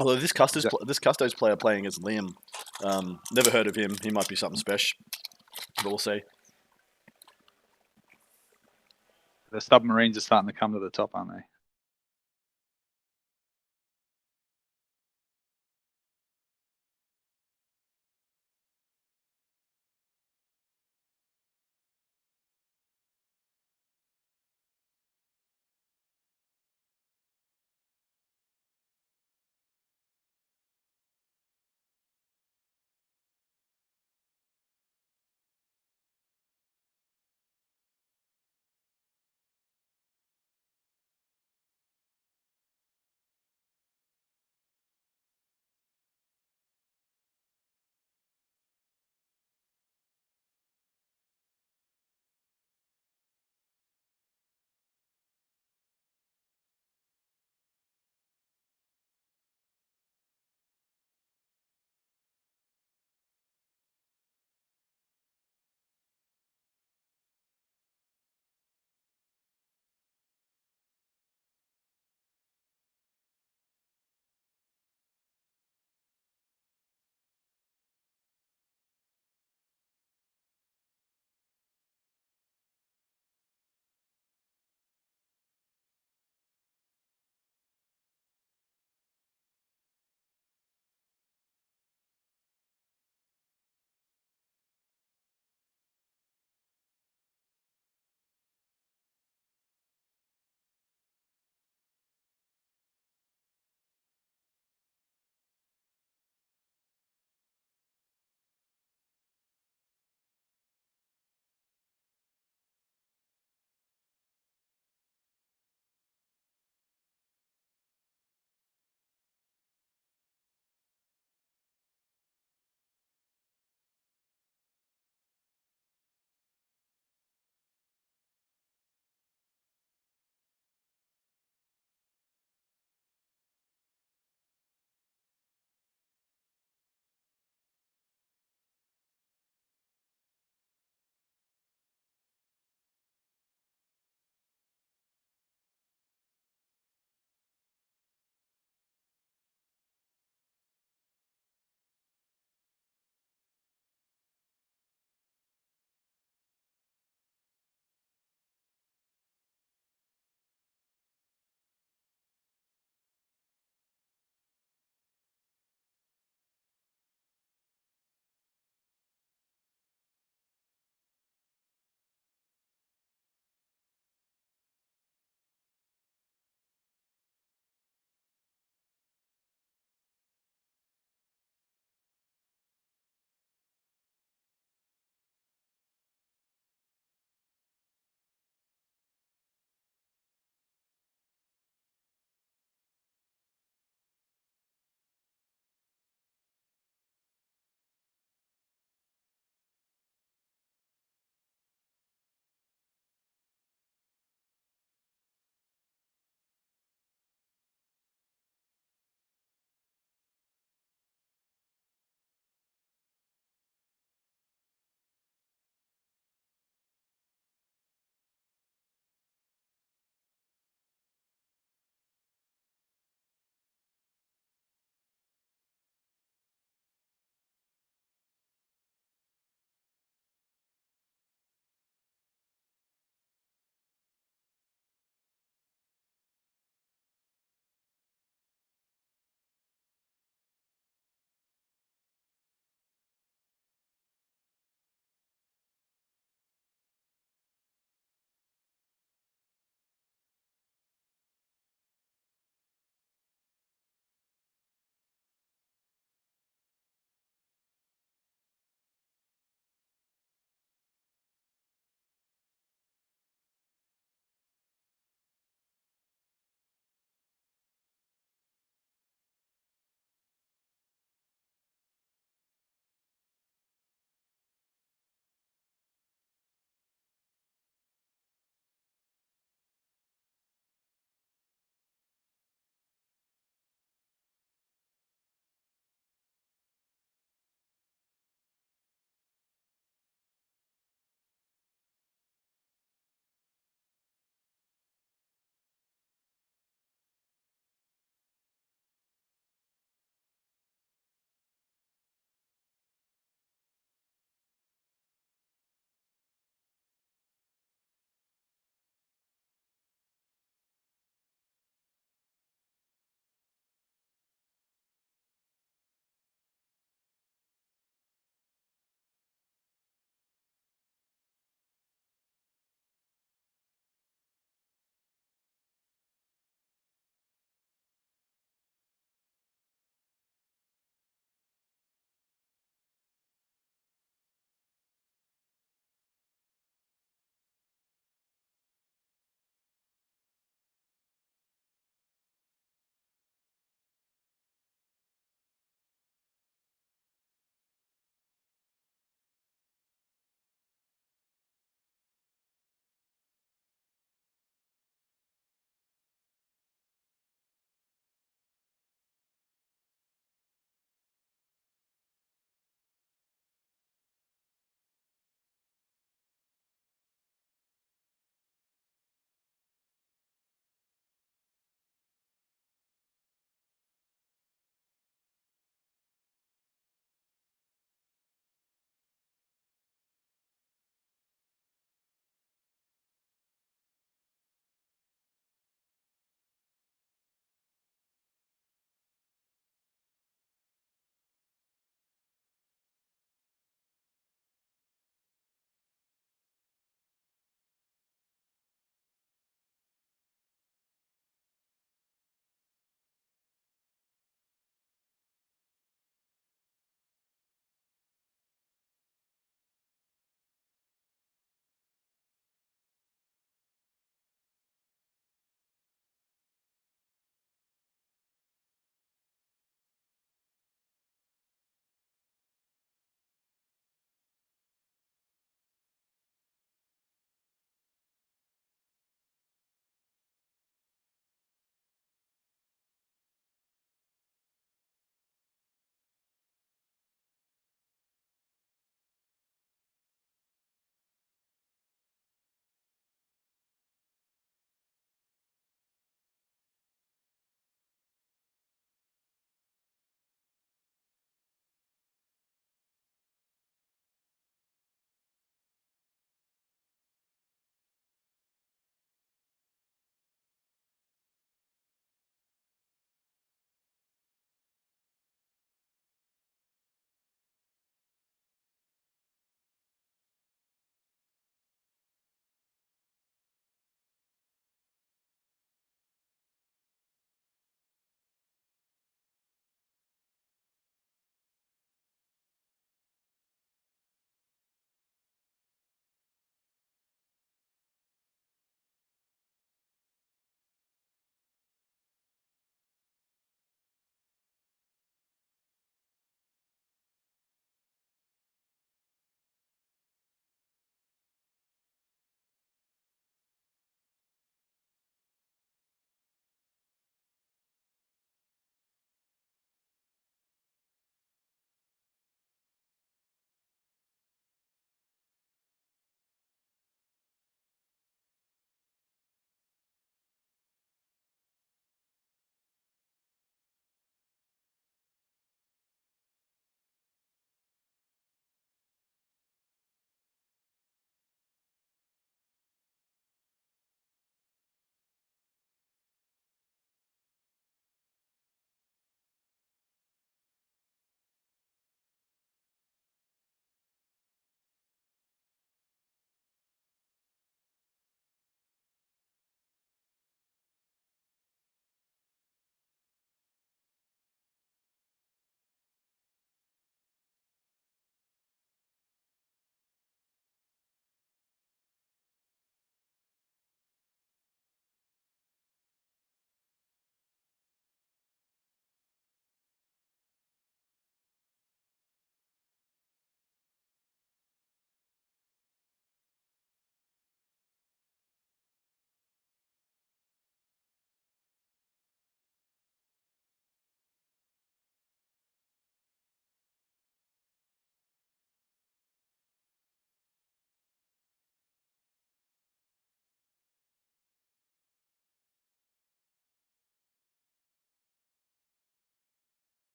Although this Is that- this Custodes player playing as Liam, never heard of him. He might be something special, but we'll see. The submarines are starting to come to the top, aren't they?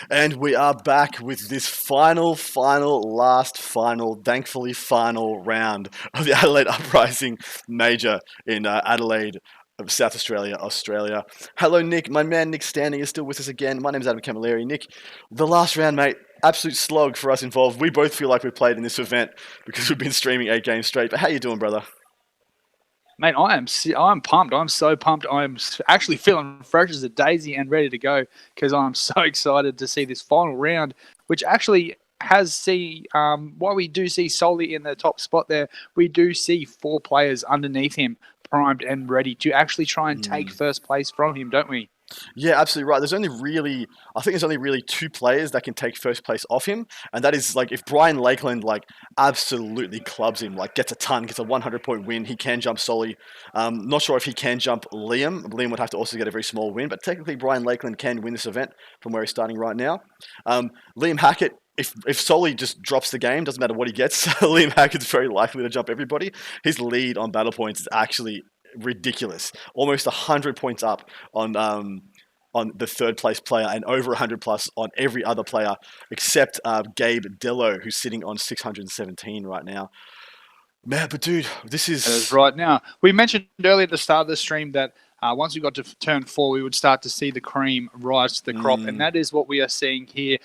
And we are back with this thankfully final round of the Adelaide Uprising Major in Adelaide, South Australia, Australia. Hello, Nick. My man, Nick Standing, is still with us again. My name is Adam Camilleri. Nick, the last round, mate, absolute slog for us involved. We both feel like we played in this event because we've been streaming 8 games straight. But how you doing, brother? Mate, I'm pumped. I'm so pumped. I'm actually feeling fresh as a daisy and ready to go because I'm so excited to see this final round, which actually while we do see Solly in the top spot there, we do see 4 players underneath him primed and ready to actually try and take first place from him, don't we? Yeah, absolutely right. I think there's only really 2 players that can take first place off him, and that is like if Brian Lakeland absolutely clubs him, gets a 100-point win, he can jump Solly. Not sure if he can jump Liam. Liam would have to also get a very small win, but technically Brian Lakeland can win this event from where he's starting right now. Liam Hackett, if Solly just drops the game, doesn't matter what he gets, Liam Hackett's very likely to jump everybody. His lead on battle points is actually ridiculous, almost 100 points up on the third place player and over 100 plus on every other player except Gabe Dello, who's sitting on 617 right now. Man, but dude, this is right now. We mentioned earlier at the start of the stream that once we got to turn 4, we would start to see the cream rise to the crop, and that is what we are seeing here.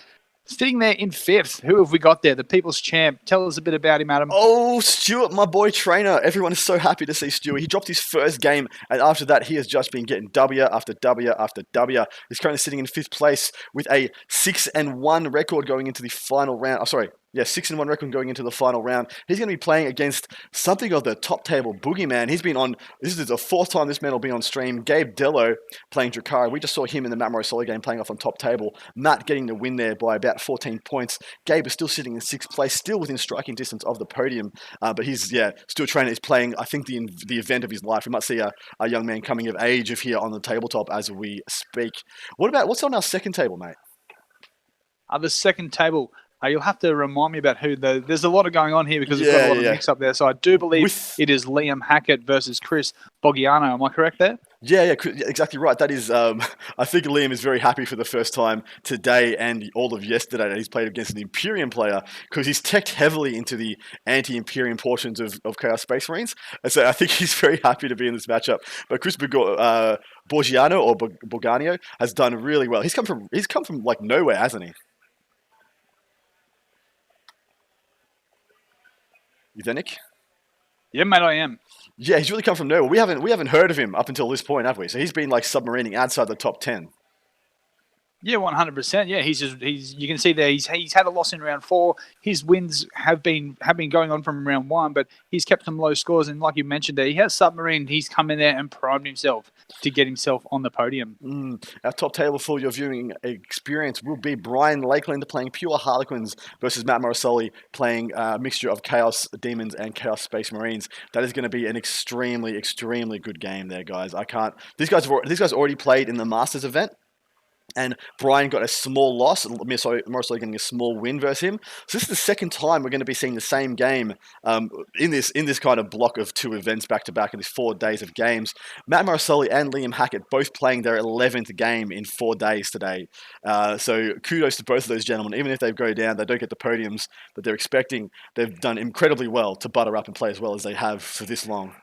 Sitting there in 5th, who have we got there? The People's Champ. Tell us a bit about him, Adam. Oh, Stuart, my boy trainer. Everyone is so happy to see Stuart. He dropped his first game, and after that, he has just been getting W after W after W. He's currently sitting in 5th place with a 6-1 record going into the final round. 6-1 record going into the final round. He's going to be playing against something of the top table boogeyman. This is the 4th time this man will be on stream. Gabe Dello playing Drakari. We just saw him in the Matt Morrisoli game playing off on top table. Matt getting the win there by about 14 points. Gabe is still sitting in 6th place, still within striking distance of the podium. But Stuart Trainer is playing, I think, the event of his life. We might see a young man coming of age of here on the tabletop as we speak. What's on our second table, mate? The second table. You'll have to remind me about there's a lot of going on here because we've got a lot of mix up there. So I do believe it is Liam Hackett versus Chris Boggiano. Am I correct there? Yeah, exactly right. That is, I think Liam is very happy for the first time today and all of yesterday that he's played against an Imperium player because he's teched heavily into the anti-Imperium portions of Chaos Space Marines. And so I think he's very happy to be in this matchup. But Chris Borgiano has done really well. He's come from nowhere, hasn't he? You there, Nick? Yeah, mate, I am. Yeah, he's really come from nowhere. We haven't heard of him up until this point, have we? So he's been submarining outside the top 10. Yeah, 100%. Yeah, you can see there he's had a loss in round 4. His wins have been going on from round 1, but he's kept some low scores. And like you mentioned there, he has submarined. He's come in there and primed himself to get himself on the podium. Our top table for your viewing experience will be Brian Lakeland playing pure Harlequins versus Matt Morrisoli playing a mixture of Chaos Demons and Chaos Space Marines. That is going to be an extremely, extremely good game there, guys. These guys already played in the Masters event. And Brian got a small loss, Morrisoli getting a small win versus him. So this is the second time we're going to be seeing the same game in this kind of block of 2 events back-to-back in these 4 days of games. Matt Morrisoli and Liam Hackett both playing their 11th game in 4 days today. So kudos to both of those gentlemen. Even if they go down, they don't get the podiums that they're expecting. They've done incredibly well to butter up and play as well as they have for this long.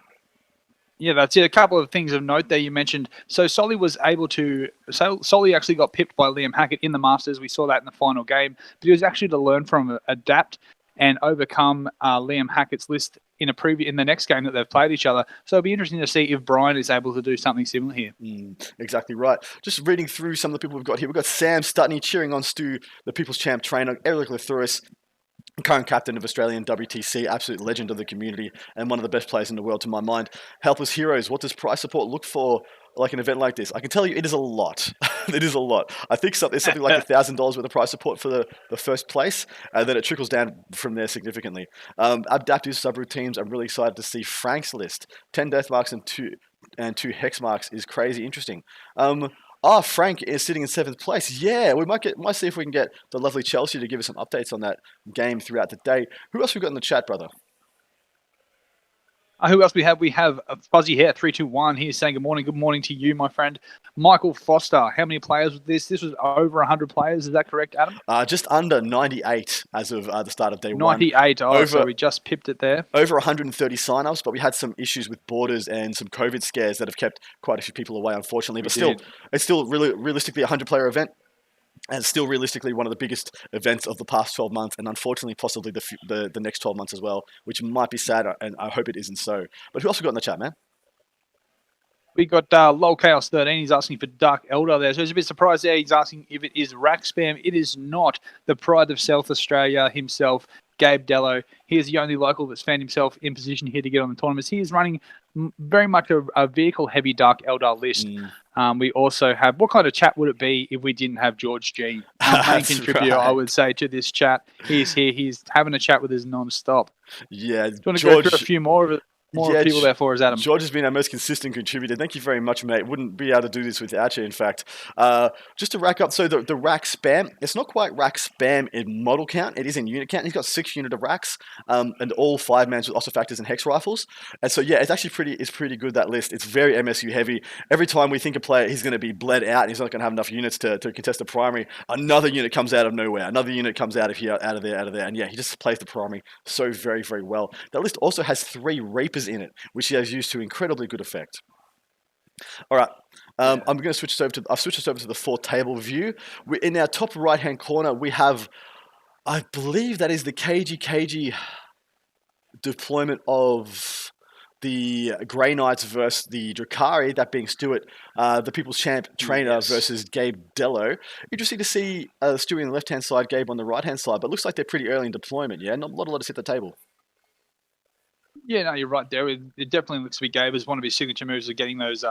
Yeah, that's it. A couple of things of note there you mentioned. So Solly actually got pipped by Liam Hackett in the Masters. We saw that in the final game. But he was actually to learn from, adapt, and overcome Liam Hackett's list in the next game that they've played each other. So it'll be interesting to see if Brian is able to do something similar here. Exactly right. Just reading through some of the people we've got here. We've got Sam Stutney cheering on Stu, the People's Champ trainer, Eric Lethurus, current captain of Australian WTC, absolute legend of the community, and one of the best players in the world to my mind. Helpless Heroes, what does prize support look for like an event like this? I can tell you it is a lot. It is a lot. I think there's something like $1,000 worth of prize support for the first place, and then it trickles down from there significantly. Adaptive subroutines, I'm really excited to see Frank's list. 10 death marks and two hex marks is crazy interesting. Frank is sitting in 7th place. Yeah, we might see if we can get the lovely Chelsea to give us some updates on that game throughout the day. Who else we got in the chat, brother? Who else we have? We have Fuzzy Hair 321. He is saying good morning. Good morning to you, my friend. Michael Foster. How many players was this? This was over 100 players. Is that correct, Adam? Just under 98 as of the start of day 98. one. Oh, so we just pipped it there. Over 130 sign-ups, but we had some issues with borders and some COVID scares that have kept quite a few people away, unfortunately. But still, it's still really realistically a 100-player event. And still realistically one of the biggest events of the past 12 months, and unfortunately possibly the next 12 months as well, which might be sad, and I hope it isn't so. But who else we got in the chat, man? We got Low Chaos 13. He's asking for Dark Eldar there. So he's a bit surprised there. He's asking if it is rack spam. It is not. The pride of South Australia himself, Gabe Dello. He is the only local that's found himself in position here to get on the tournaments. He is running very much a vehicle-heavy Dark Eldar list. We also have, what kind of chat would it be if we didn't have George G? Main contributor, right. I would say, to this chat. He's here. He's having a chat with us non-stop. Yeah, do you want to go through a few more of it? People there for us, Adam. George has been our most consistent contributor. Thank you very much, mate. Wouldn't be able to do this without you, in fact. Just to rack up, so the rack spam, it's not quite rack spam in model count. It is in unit count. He's got 6 unit of racks, and all 5-mans with ossifactors and hex rifles. And so, yeah, it's actually pretty good, that list. It's very MSU heavy. Every time we think a player, he's going to be bled out and he's not going to have enough units to contest the primary, another unit comes out of nowhere. Another unit comes out of here, out of there. And yeah, he just plays the primary so very, very well. That list also has 3 Reapers in it, which he has used to incredibly good effect. All right, I'm going to switch this over to. I've switched this over to the 4-table view. In our top right-hand corner, we have, I believe that is the KG deployment of the Grey Knights versus the Drakari, that being Stuart, the People's Champ trainer versus Gabe Dello. Interesting to see Stuart on the left-hand side, Gabe on the right-hand side, but looks like they're pretty early in deployment. Yeah, not a lot to sit at the table. Yeah, no, you're right there. It definitely looks to be Gabe as one of his signature moves of getting those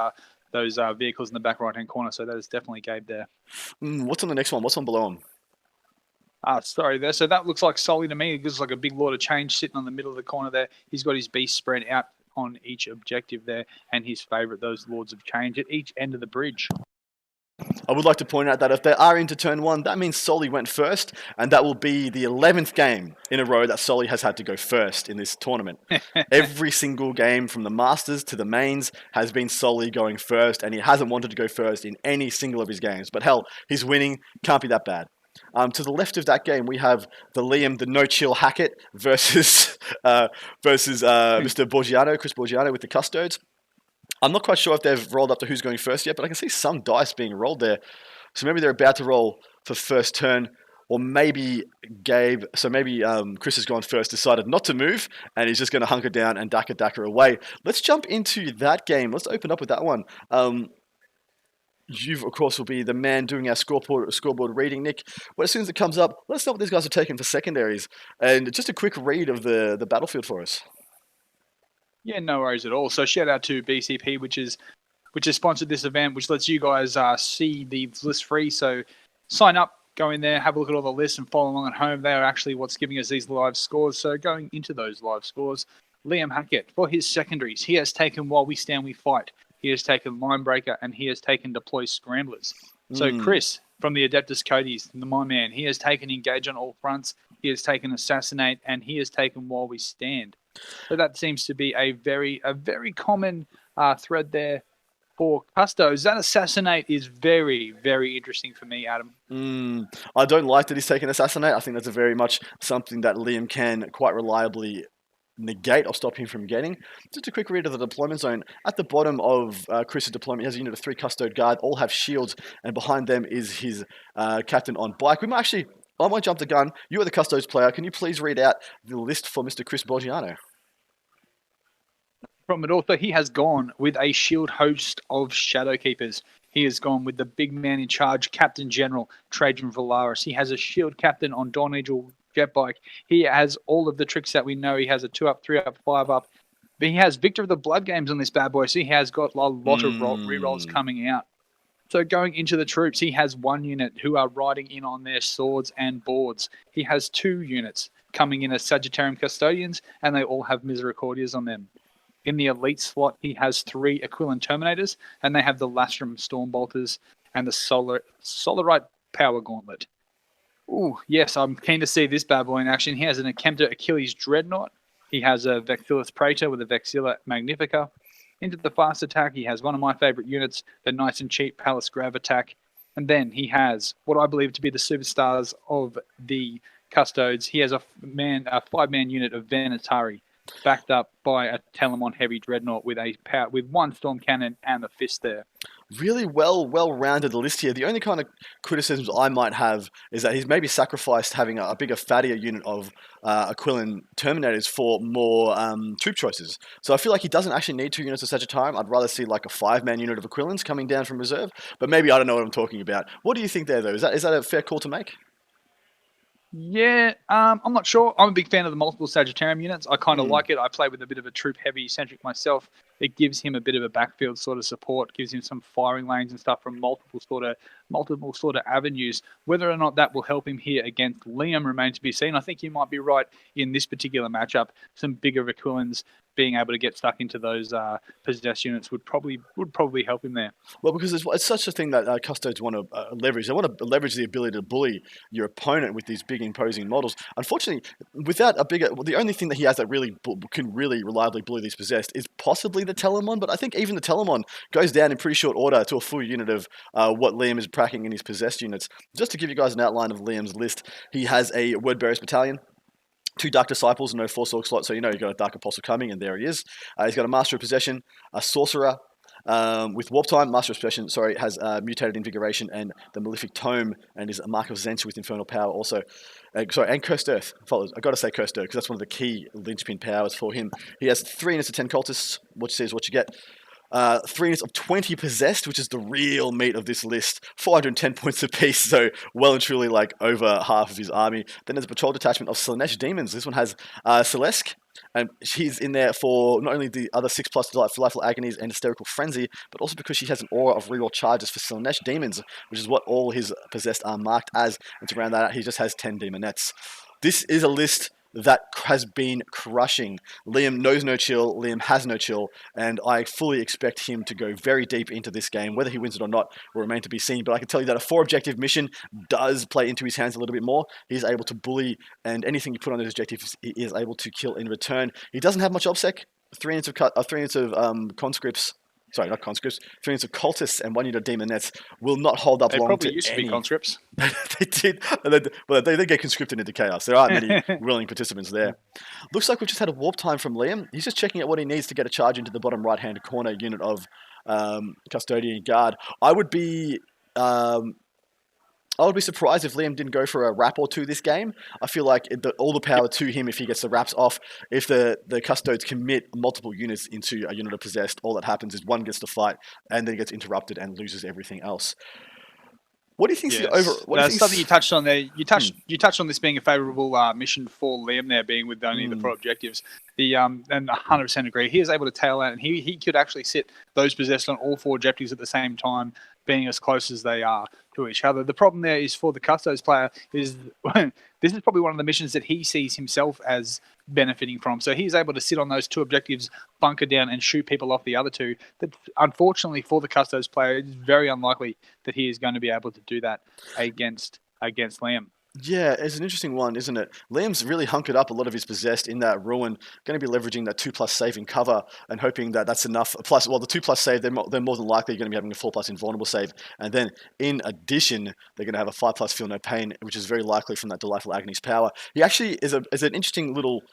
vehicles in the back right-hand corner. So that is definitely Gabe there. What's on the next one? What's on below him? Sorry there. So that looks like Sully to me. It looks like a big Lord of Change sitting on the middle of the corner there. He's got his beast spread out on each objective there, and his favourite, those Lords of Change, at each end of the bridge. I would like to point out that if they are into turn 1, that means Solly went first, and that will be the 11th game in a row that Solly has had to go first in this tournament. Every single game from the Masters to the mains has been Solly going first, and he hasn't wanted to go first in any single of his games. But hell, he's winning, can't be that bad. To the left of that game, we have the Liam, the no-chill Hackett versus Mr. Borgiano, Chris Borgiano with the Custodes. I'm not quite sure if they've rolled up to who's going first yet, but I can see some dice being rolled there. So maybe they're about to roll for first turn, or maybe Gabe, so maybe Chris has gone first, decided not to move, and he's just going to hunker down and Daka away. Let's jump into that game. Let's open up with that one. You, of course, will be the man doing our scoreboard reading, Nick. Well, as soon as it comes up, let us know what these guys are taking for secondaries. And just a quick read of the battlefield for us. Yeah, no worries at all. So shout out to BCP, which has sponsored this event, which lets you guys see the list free. So sign up, go in there, have a look at all the lists and follow along at home. They are actually what's giving us these live scores. So going into those live scores, Liam Hackett, for his secondaries, he has taken While We Stand, We Fight. He has taken Linebreaker, and he has taken Deploy Scramblers. So Chris, from the Adeptus Codes, my man, he has taken Engage on All Fronts, he has taken Assassinate, and he has taken While We Stand. So that seems to be a very common thread there for Custodes. That Assassinate is very, very interesting for me, Adam. I don't like that he's taken Assassinate. I think that's a very much something that Liam can quite reliably negate or stop him from getting. Just a quick read of the deployment zone. At the bottom of Chris's deployment, he has a unit of 3 Custode Guard, all have shields, and behind them is his captain on bike. We might actually, I might jump the gun. You are the Custodes player. Can you please read out the list for Mr. Chris Borgiano? From it also, he has gone with a shield host of Shadowkeepers. He has gone with the big man in charge, Captain General Trajan Valaris. He has a shield captain on Dawn Angel Jetbike. He has all of the tricks that we know. He has a 2-up, 3-up, 5-up. But he has Victor of the Blood games on this bad boy, so he has got a lot of rerolls coming out. So going into the troops, he has 1 unit who are riding in on their swords and boards. He has 2 units coming in as Sagittarium Custodians, and they all have Misericordias on them. In the elite slot, he has 3 Aquilin Terminators, and they have the Lastrum Stormbolters and the Solarite Power Gauntlet. Ooh, yes, I'm keen to see this bad boy in action. He has an Akemta Achilles Dreadnought. he has a Vexillus Praetor with a Vexilla Magnifica. Into the fast attack, he has one of my favorite units, the nice and cheap Palace Grav attack. And then he has what I believe to be the superstars of the Custodes. He has a 5-man unit of Venatari, backed up by a Telemon Heavy Dreadnought with one Storm Cannon and a Fist there. Really well-rounded list here. The only kind of criticisms I might have is that he's maybe sacrificed having a bigger, fattier unit of Aquilin Terminators for more troop choices. So I feel like he doesn't actually need 2 units at such a time. I'd rather see like a 5-man unit of Aquilins coming down from reserve. But maybe I don't know what I'm talking about. What do you think there, though? Is that a fair call to make? Yeah, I'm not sure. I'm a big fan of the multiple Sagittarium units. I kind of like it. I play with a bit of a troop-heavy centric myself. It gives him a bit of a backfield sort of support, gives him some firing lanes and stuff from multiple sort of avenues. Whether or not that will help him here against Liam remains to be seen. I think you might be right in this particular matchup. Some bigger Aquilins being able to get stuck into those possessed units would probably help him there. Well, because it's such a thing that Custodes want to leverage. They want to leverage the ability to bully your opponent with these big imposing models. Unfortunately, without the only thing that he has that really can really reliably bully these possessed is possibly the Telemon. But I think even the Telemon goes down in pretty short order to a full unit of what Liam is packing in his possessed units. Just to give you guys an outline of Liam's list, he has a Word Bearers Battalion, 2 Dark Disciples, and no Force Orc slot, so you know you've got a Dark Apostle coming, and there he is. He's got a Master of Possession, a Sorcerer, with Warp Time. Master of Possession, has Mutated Invigoration and the Malefic Tome, and is a Mark of Zench with Infernal Power also. And Cursed Earth follows. I've got to say Cursed Earth, because that's one of the key linchpin powers for him. He has 3 units of 10 Cultists, which says what you get. 3 units of 20 possessed, which is the real meat of this list. 410 points apiece, so well and truly like over half of his army. Then there's a patrol detachment of Slaanesh Demons. This one has Celeste, and she's in there for not only the other 6+ Delightful Agonies and Hysterical Frenzy, but also because she has an aura of reroll charges for Slaanesh Demons, which is what all his possessed are marked as. And to round that out, he just has 10 Demonettes. This is a list that has been crushing. Liam knows no chill, Liam has no chill, and I fully expect him to go very deep into this game. Whether he wins it or not will remain to be seen, but I can tell you that a 4-objective mission does play into his hands a little bit more. He's able to bully, and anything you put on those objectives, he is able to kill in return. He doesn't have much OBSEC. 3 units of conscripts. Sorry, not conscripts. 3 units of cultists and 1 unit of demonettes will not hold up long to any. They probably used to be conscripts. They did. Well, they get conscripted into chaos. There aren't many willing participants there. Looks like we've just had a warp time from Liam. He's just checking out what he needs to get a charge into the bottom right-hand corner unit of Custodian Guard. I would be surprised if Liam didn't go for a wrap or 2 this game. I feel like all the power to him if he gets the wraps off. If the Custodes commit multiple units into a unit of possessed, all that happens is one gets to fight and then gets interrupted and loses everything else. What do you think? That's something you touched on there. You touched on this being a favourable mission for Liam there, being with only the 4 objectives. And 100% agree. He is able to tail out, and he could actually sit those possessed on all 4 objectives at the same time, being as close as they are to each other. The problem there is for the Custodes player is this is probably one of the missions that he sees himself as benefiting from. So he's able to sit on those 2 objectives, bunker down and shoot people off the other 2. That unfortunately for the Custodes player, it's very unlikely that he is going to be able to do that against Liam. Yeah, it's an interesting one, isn't it? Liam's really hunkered up a lot of his possessed in that ruin. Going to be leveraging that 2+ save in cover and hoping that that's enough. Plus, well, the 2+ save, they're more than likely going to be having a 4+ invulnerable save. And then, in addition, they're going to have a 5+ feel no pain, which is very likely from that Delightful Agony's power. He actually is an interesting little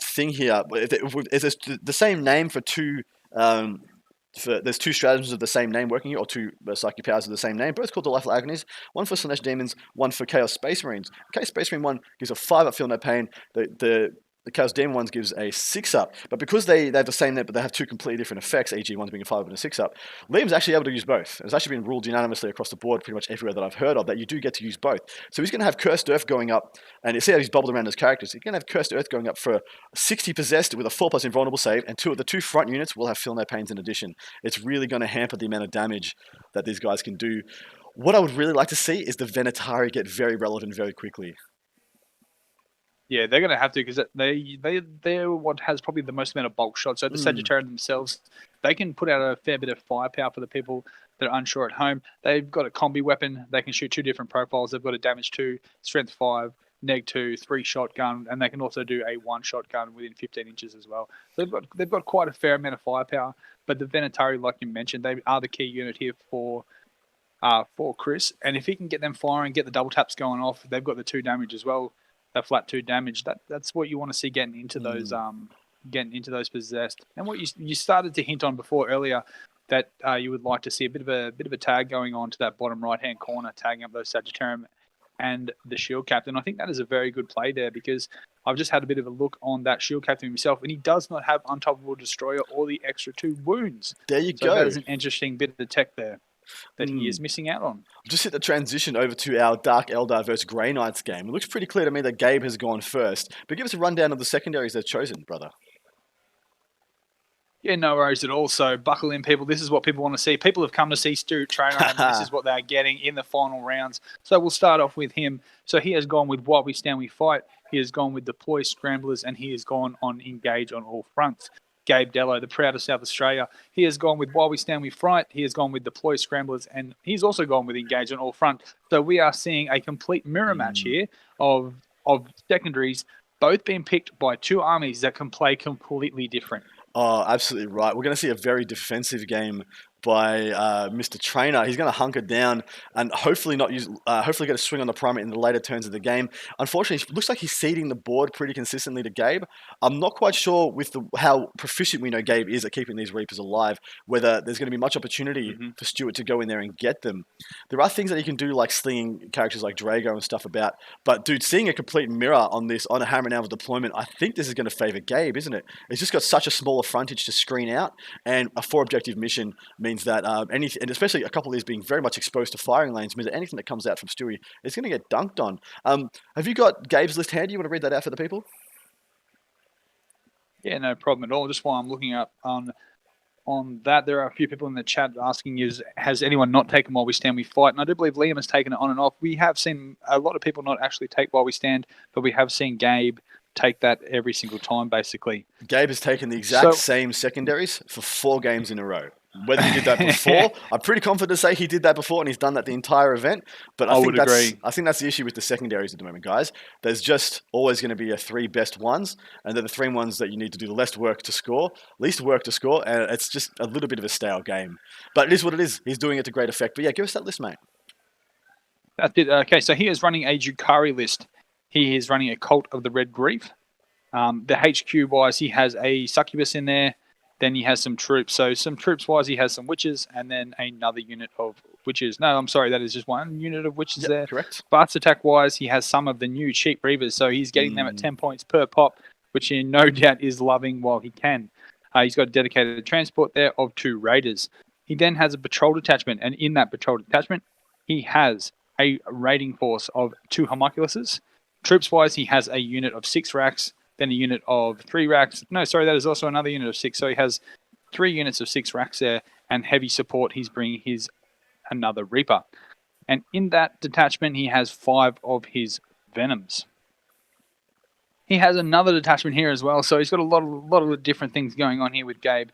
thing here. It's the same name for 2... there's 2 stratagems of the same name working here, or 2 psychic powers of the same name, both called Delightful Agonies. One for Slaanesh Demons, one for Chaos Space Marines. Chaos Space Marine 1 gives a 5-up Feel No Pain. The Chaos Demon ones gives a 6-up, but because they have the same name, but they have 2 completely different effects, e.g. one's being a 5-up and a 6-up, Liam's actually able to use both. It's actually been ruled unanimously across the board pretty much everywhere that I've heard of that you do get to use both. So he's going to have Cursed Earth going up, and you see how he's bubbled around his characters. He's going to have Cursed Earth going up for 60 possessed with a 4+ invulnerable save, and the 2 front units will have Feel No Pains in addition. It's really going to hamper the amount of damage that these guys can do. What I would really like to see is the Venatari get very relevant very quickly. Yeah, they're going to have to, because they're what has probably the most amount of bulk shots. So the Sagittarian themselves, they can put out a fair bit of firepower for the people that are unsure at home. They've got a combi weapon. They can shoot 2 different profiles. They've got a damage 2, strength 5, neg 2, 3 shotgun, and they can also do a 1 shotgun within 15 inches as well. So they've got quite a fair amount of firepower. But the Venatari, like you mentioned, they are the key unit here for Chris. And if he can get them firing, get the double taps going off, they've got the 2 damage as well. That flat 2 damage. That's what you want to see getting into those possessed. And what you started to hint on before earlier, that you would like to see a bit of a tag going on to that bottom right hand corner, tagging up those Sagittarium and the Shield Captain. I think that is a very good play there, because I've just had a bit of a look on that Shield Captain himself, and he does not have Untoppable Destroyer or the extra 2 wounds. There you so go. That is an interesting bit of tech there that he is missing out on. Just hit the transition over to our Dark Eldar versus Grey Knights game. It looks pretty clear to me that Gabe has gone first, but give us a rundown of the secondaries they've chosen, brother. Yeah, no worries at all. So buckle in, people. This is what people want to see. People have come to see Stu Trainer, and this is what they're getting in the final rounds. So we'll start off with him. So he has gone with While We Stand, We Fight. He has gone with Deploy Scramblers, and he has gone on Engage on all fronts. Gabe Dello, the proud of South Australia, he has gone with While We Stand, We Fight. He has gone with Deploy Scramblers, and he's also gone with Engage on all fronts. So we are seeing a complete mirror match here of secondaries, both being picked by 2 armies that can play completely different. Oh, absolutely right. We're going to see a very defensive game by Mr. Trainer. He's going to hunker down and hopefully get a swing on the primate in the later turns of the game. Unfortunately, it looks like he's seeding the board pretty consistently to Gabe. I'm not quite sure with how proficient we know Gabe is at keeping these Reapers alive, whether there's going to be much opportunity for Stuart to go in there and get them. There are things that he can do, like slinging characters like Drago and stuff about. But dude, seeing a complete mirror on a Hammer and Anvil deployment, I think this is going to favour Gabe, isn't it? It's just got such a smaller frontage to screen out, and a 4-objective mission means that anything, and especially a couple of these being very much exposed to firing lanes, means that anything that comes out from Stewie is going to get dunked on. Have you got Gabe's list handy? You want to read that out for the people? Yeah, no problem at all. Just while I'm looking up on that, there are a few people in the chat asking, has anyone not taken While We Stand, We Fight? And I do believe Liam has taken it on and off. We have seen a lot of people not actually take While We Stand, but we have seen Gabe take that every single time, basically. Gabe has taken the exact same secondaries for 4 games in a row. Whether he did that before, I'm pretty confident to say he did that before, and he's done that the entire event. But I think that's the issue with the secondaries at the moment, guys. There's just always going to be your 3 best ones, and they're the 3 ones that you need to do the least work to score, and it's just a little bit of a stale game. But it is what it is. He's doing it to great effect. But yeah, give us that list, mate. That's it. Okay, so he is running a Jukari list. He is running a Cult of the Red Grief. The HQ-wise, he has a Succubus in there. Then he has some troops. So some troops-wise, he has some witches, and then another unit of witches. No, I'm sorry, that is just one unit of witches there. Correct. Barts attack-wise, he has some of the new cheap Reavers, so he's getting them at 10 points per pop, which he no doubt is loving while he can. He's got a dedicated transport there of 2 Raiders. He then has a patrol detachment, and in that patrol detachment, he has a raiding force of 2 Homunculuses. Troops-wise, he has a unit of 6 racks, then a unit of 3 racks. No, sorry, that is also another unit of 6. So he has 3 units of 6 racks there, and heavy support, he's bringing his another Reaper. And in that detachment, he has 5 of his Venoms. He has another detachment here as well, so he's got a lot of different things going on here with Gabe.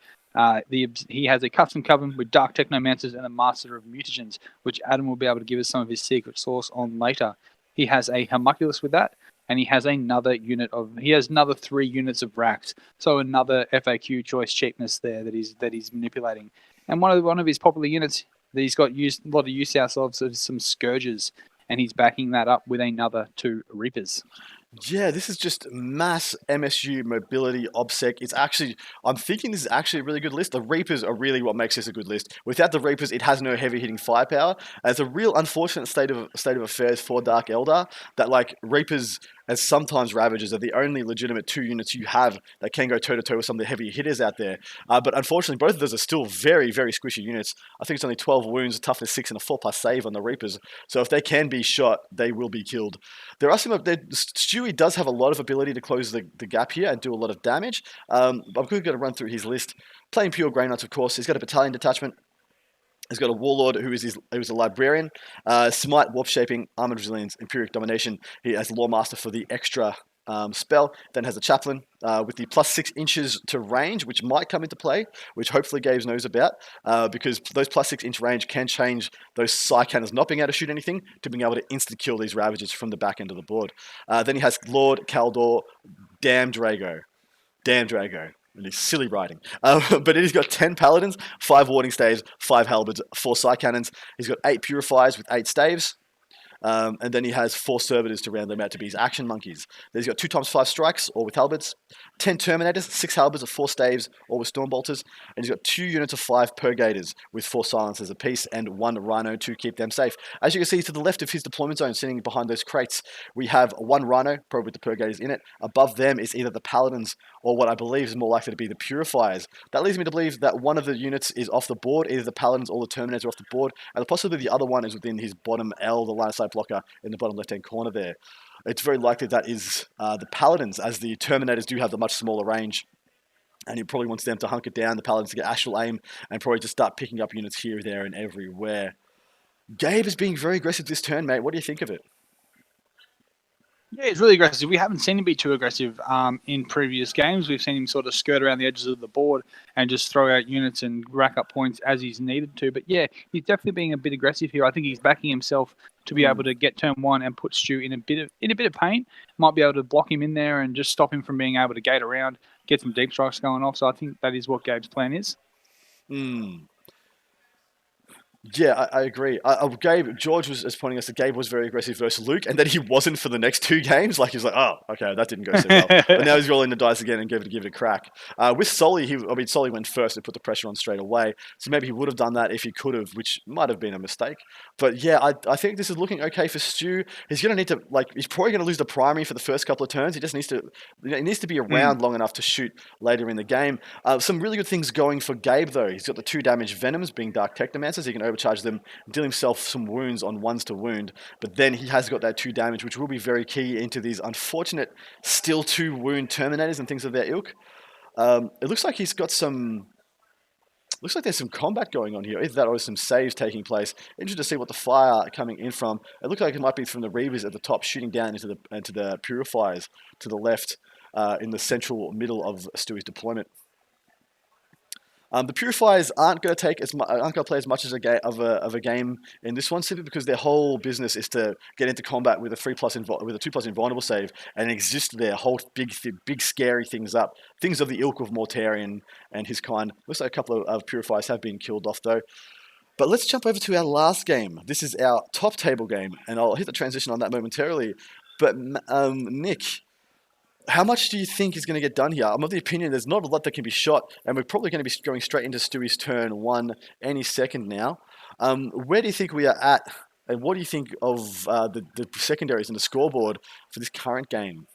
He has a custom coven with Dark Technomancers and a Master of Mutagens, which Adam will be able to give us some of his secret sauce on later. He has a Homunculus with that, and he has another 3 units of racks, so another FAQ choice cheapness there that he's manipulating. And one of his popular units that he's got a lot of use out of is some Scourges, and he's backing that up with another 2 Reapers. Yeah, this is just mass MSU mobility OBSEC. I'm thinking this is actually a really good list. The Reapers are really what makes this a good list. Without the Reapers, it has no heavy hitting firepower. And it's a real unfortunate state of affairs for Dark Eldar that like Reapers as sometimes Ravagers are the only legitimate 2 units you have that can go toe-to-toe with some of the heavy hitters out there. But unfortunately, both of those are still very, very squishy units. I think it's only 12 wounds, a toughness 6, and a 4+ save on the Reapers. So if they can be shot, they will be killed. There are Stewie does have a lot of ability to close the gap here and do a lot of damage. I'm quickly going to run through his list. Playing pure Grey Knights, of course. He's got a battalion detachment. He's got a Warlord who's a Librarian, Smite, Warp Shaping, Armored Resilience, Empiric Domination. He has Lawmaster for the extra spell. Then has a chaplain with the plus 6 inches to range, which might come into play, which hopefully Gabe knows about, because those plus 6 inch range can change those Psy Cannons not being able to shoot anything to being able to instant kill these Ravagers from the back end of the board. Then he has Lord, Kaldor, Damn Drago. And he's silly writing. But he's got 10 Paladins, 5 Warding Staves, 5 Halberds, 4 Psy Cannons. He's got 8 Purifiers with 8 Staves. And then he has 4 Servitors to round them out to be his action monkeys. Then he's got 2x5 strikes, all with halberds, 10 Terminators, 6 halberds of 4 staves, all with Stormbolters, and he's got 2 units of 5 Purgators with 4 silencers apiece and 1 Rhino to keep them safe. As you can see to the left of his deployment zone, sitting behind those crates, we have 1 Rhino, probably with the Purgators in it. Above them is either the Paladins or what I believe is more likely to be the Purifiers. That leads me to believe that one of the units is off the board, either the Paladins or the Terminators are off the board, and possibly the other one is within his bottom L, the line of sight blocker in the bottom left-hand corner there. It's very likely that is the Paladins, as the Terminators do have the much smaller range, and he probably wants them to hunker down, the Paladins to get actual aim, and probably just start picking up units here, there, and everywhere. Gabe is being very aggressive this turn, mate. What do you think of it? Yeah, he's really aggressive. We haven't seen him be too aggressive in previous games. We've seen him sort of skirt around the edges of the board and just throw out units and rack up points as he's needed to. But yeah, he's definitely being a bit aggressive here. I think he's backing himself to be able to get turn 1 and put Stu in a bit of pain. Might be able to block him in there and just stop him from being able to gate around, get some deep strikes going off. So I think that is what Gabe's plan is. Yeah, I agree. George was pointing us that Gabe was very aggressive versus Luke, and that he wasn't for the next 2 games. Like, he was like, oh, okay, that didn't go so well. But now he's rolling the dice again and give it a crack. With Sully, Sully went first and put the pressure on straight away. So maybe he would have done that if he could have, which might have been a mistake. But yeah, I think this is looking okay for Stu. He's going to need to, he's probably going to lose the primary for the first couple of turns. He just needs to be around long enough to shoot later in the game. Some really good things going for Gabe, though. He's got the 2 damage Venoms, being Dark Technomancers. He can overcharge them, deal himself some wounds on 1s to wound, but then he has got that 2 damage, which will be very key into these unfortunate still 2 wound Terminators and things of that ilk. It looks like he's got some... Looks like there's some combat going on here. Either that or some saves taking place. Interested to see what the fire coming in from. It looks like it might be from the Reavers at the top, shooting down into the Purifiers to the left in the central middle of Stewie's deployment. The Purifiers aren't going to play as much as a game in this one, simply because their whole business is to get into combat with a 2+ invulnerable save and exist there, hold big scary things up. Things of the ilk of Mortarion and his kind. Looks like a couple of Purifiers have been killed off though. But let's jump over to our last game. This is our top table game, and I'll hit the transition on that momentarily. But Nick, how much do you think is going to get done here? I'm of the opinion there's not a lot that can be shot, and we're probably going to be going straight into Stewie's turn 1 any second now. Where do you think we are at, and what do you think of the secondaries and the scoreboard for this current game?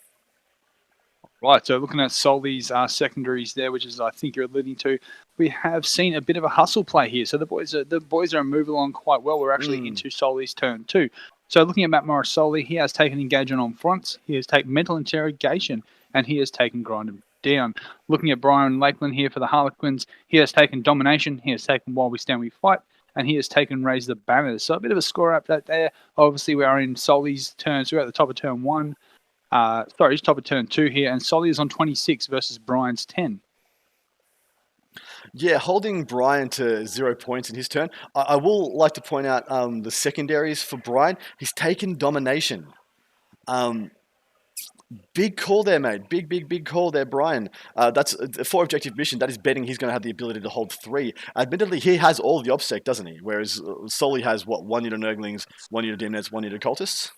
Right, so looking at Solly's secondaries there, which is I think you're alluding to, we have seen a bit of a hustle play here. So the boys are moving along quite well. We're actually into Solly's turn 2. So looking at Matt Morris Solly, he has taken engagement on fronts, he has taken mental interrogation, and he has taken grind him down. Looking at Brian Lakeland here for the Harlequins, he has taken domination, he has taken while we stand we fight, and he has taken raise the banners. So a bit of a score update there. Obviously we are in Solly's turn, so we're at the top of turn 1. Top of turn 2 here, and Solly is on 26 versus Brian's 10. Yeah, holding Brian to 0 points in his turn. I will like to point out the secondaries for Brian. He's taken domination. Big call there, mate. Big call there, Brian. That's a 4 objective mission. That is betting he's going to have the ability to hold 3. Admittedly, he has all the OBSEC, doesn't he? Whereas Solly has, 1 unit of Nurglings, 1 unit of Demnets, 1 unit of Cultists?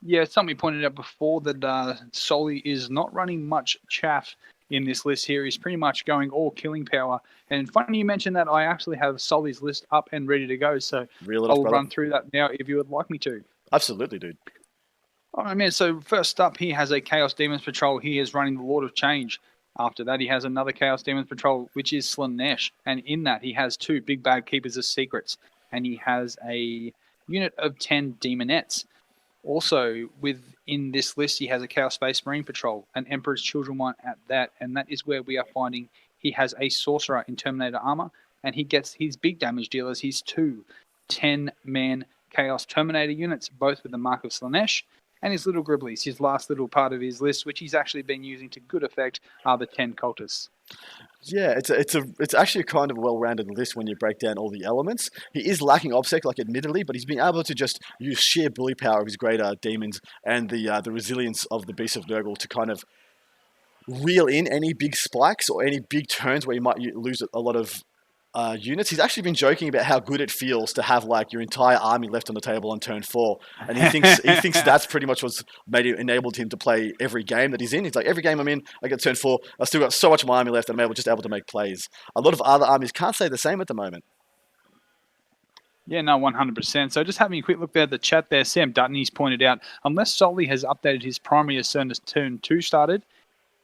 Yeah, something we pointed out before that Solly is not running much chaff in this list here. He's pretty much going all killing power. And funny you mentioned that. I actually have Solly's list up and ready to go. So I'll run through that now if you would like me to. Absolutely, dude. All right, man. So first up, he has a Chaos Demons Patrol. He is running the Lord of Change. After that, he has another Chaos Demons Patrol, which is Slanesh. And in that, he has 2 Big Bad Keepers of Secrets. And he has a unit of 10 Demonettes. Also, within this list, he has a Chaos Space Marine Patrol, an Emperor's Children one at that, and that is where we are finding he has a Sorcerer in Terminator Armor, and he gets his big damage dealers, his 2 10-man Chaos Terminator units, both with the Mark of Slanesh, and his little gribblies, his last little part of his list, which he's actually been using to good effect, are the 10 cultists. Yeah, it's actually a kind of well-rounded list when you break down all the elements. He is lacking obsec, like admittedly, but he's been able to just use sheer bully power of his greater demons and the resilience of the Beast of Nurgle to kind of reel in any big spikes or any big turns where you might lose a lot of units. He's actually been joking about how good it feels to have like your entire army left on the table on turn 4, and he thinks that's pretty much what's enabled him to play every game that he's in. He's like, every game I'm in, I get turn 4, I still got so much of my army left, and I'm able to make plays. A lot of other armies can't say the same at the moment. Yeah, no, 100%. So just having a quick look there at the chat there, Sam Dutton, he's pointed out, unless Solly has updated his primary as soon as turn 2 started,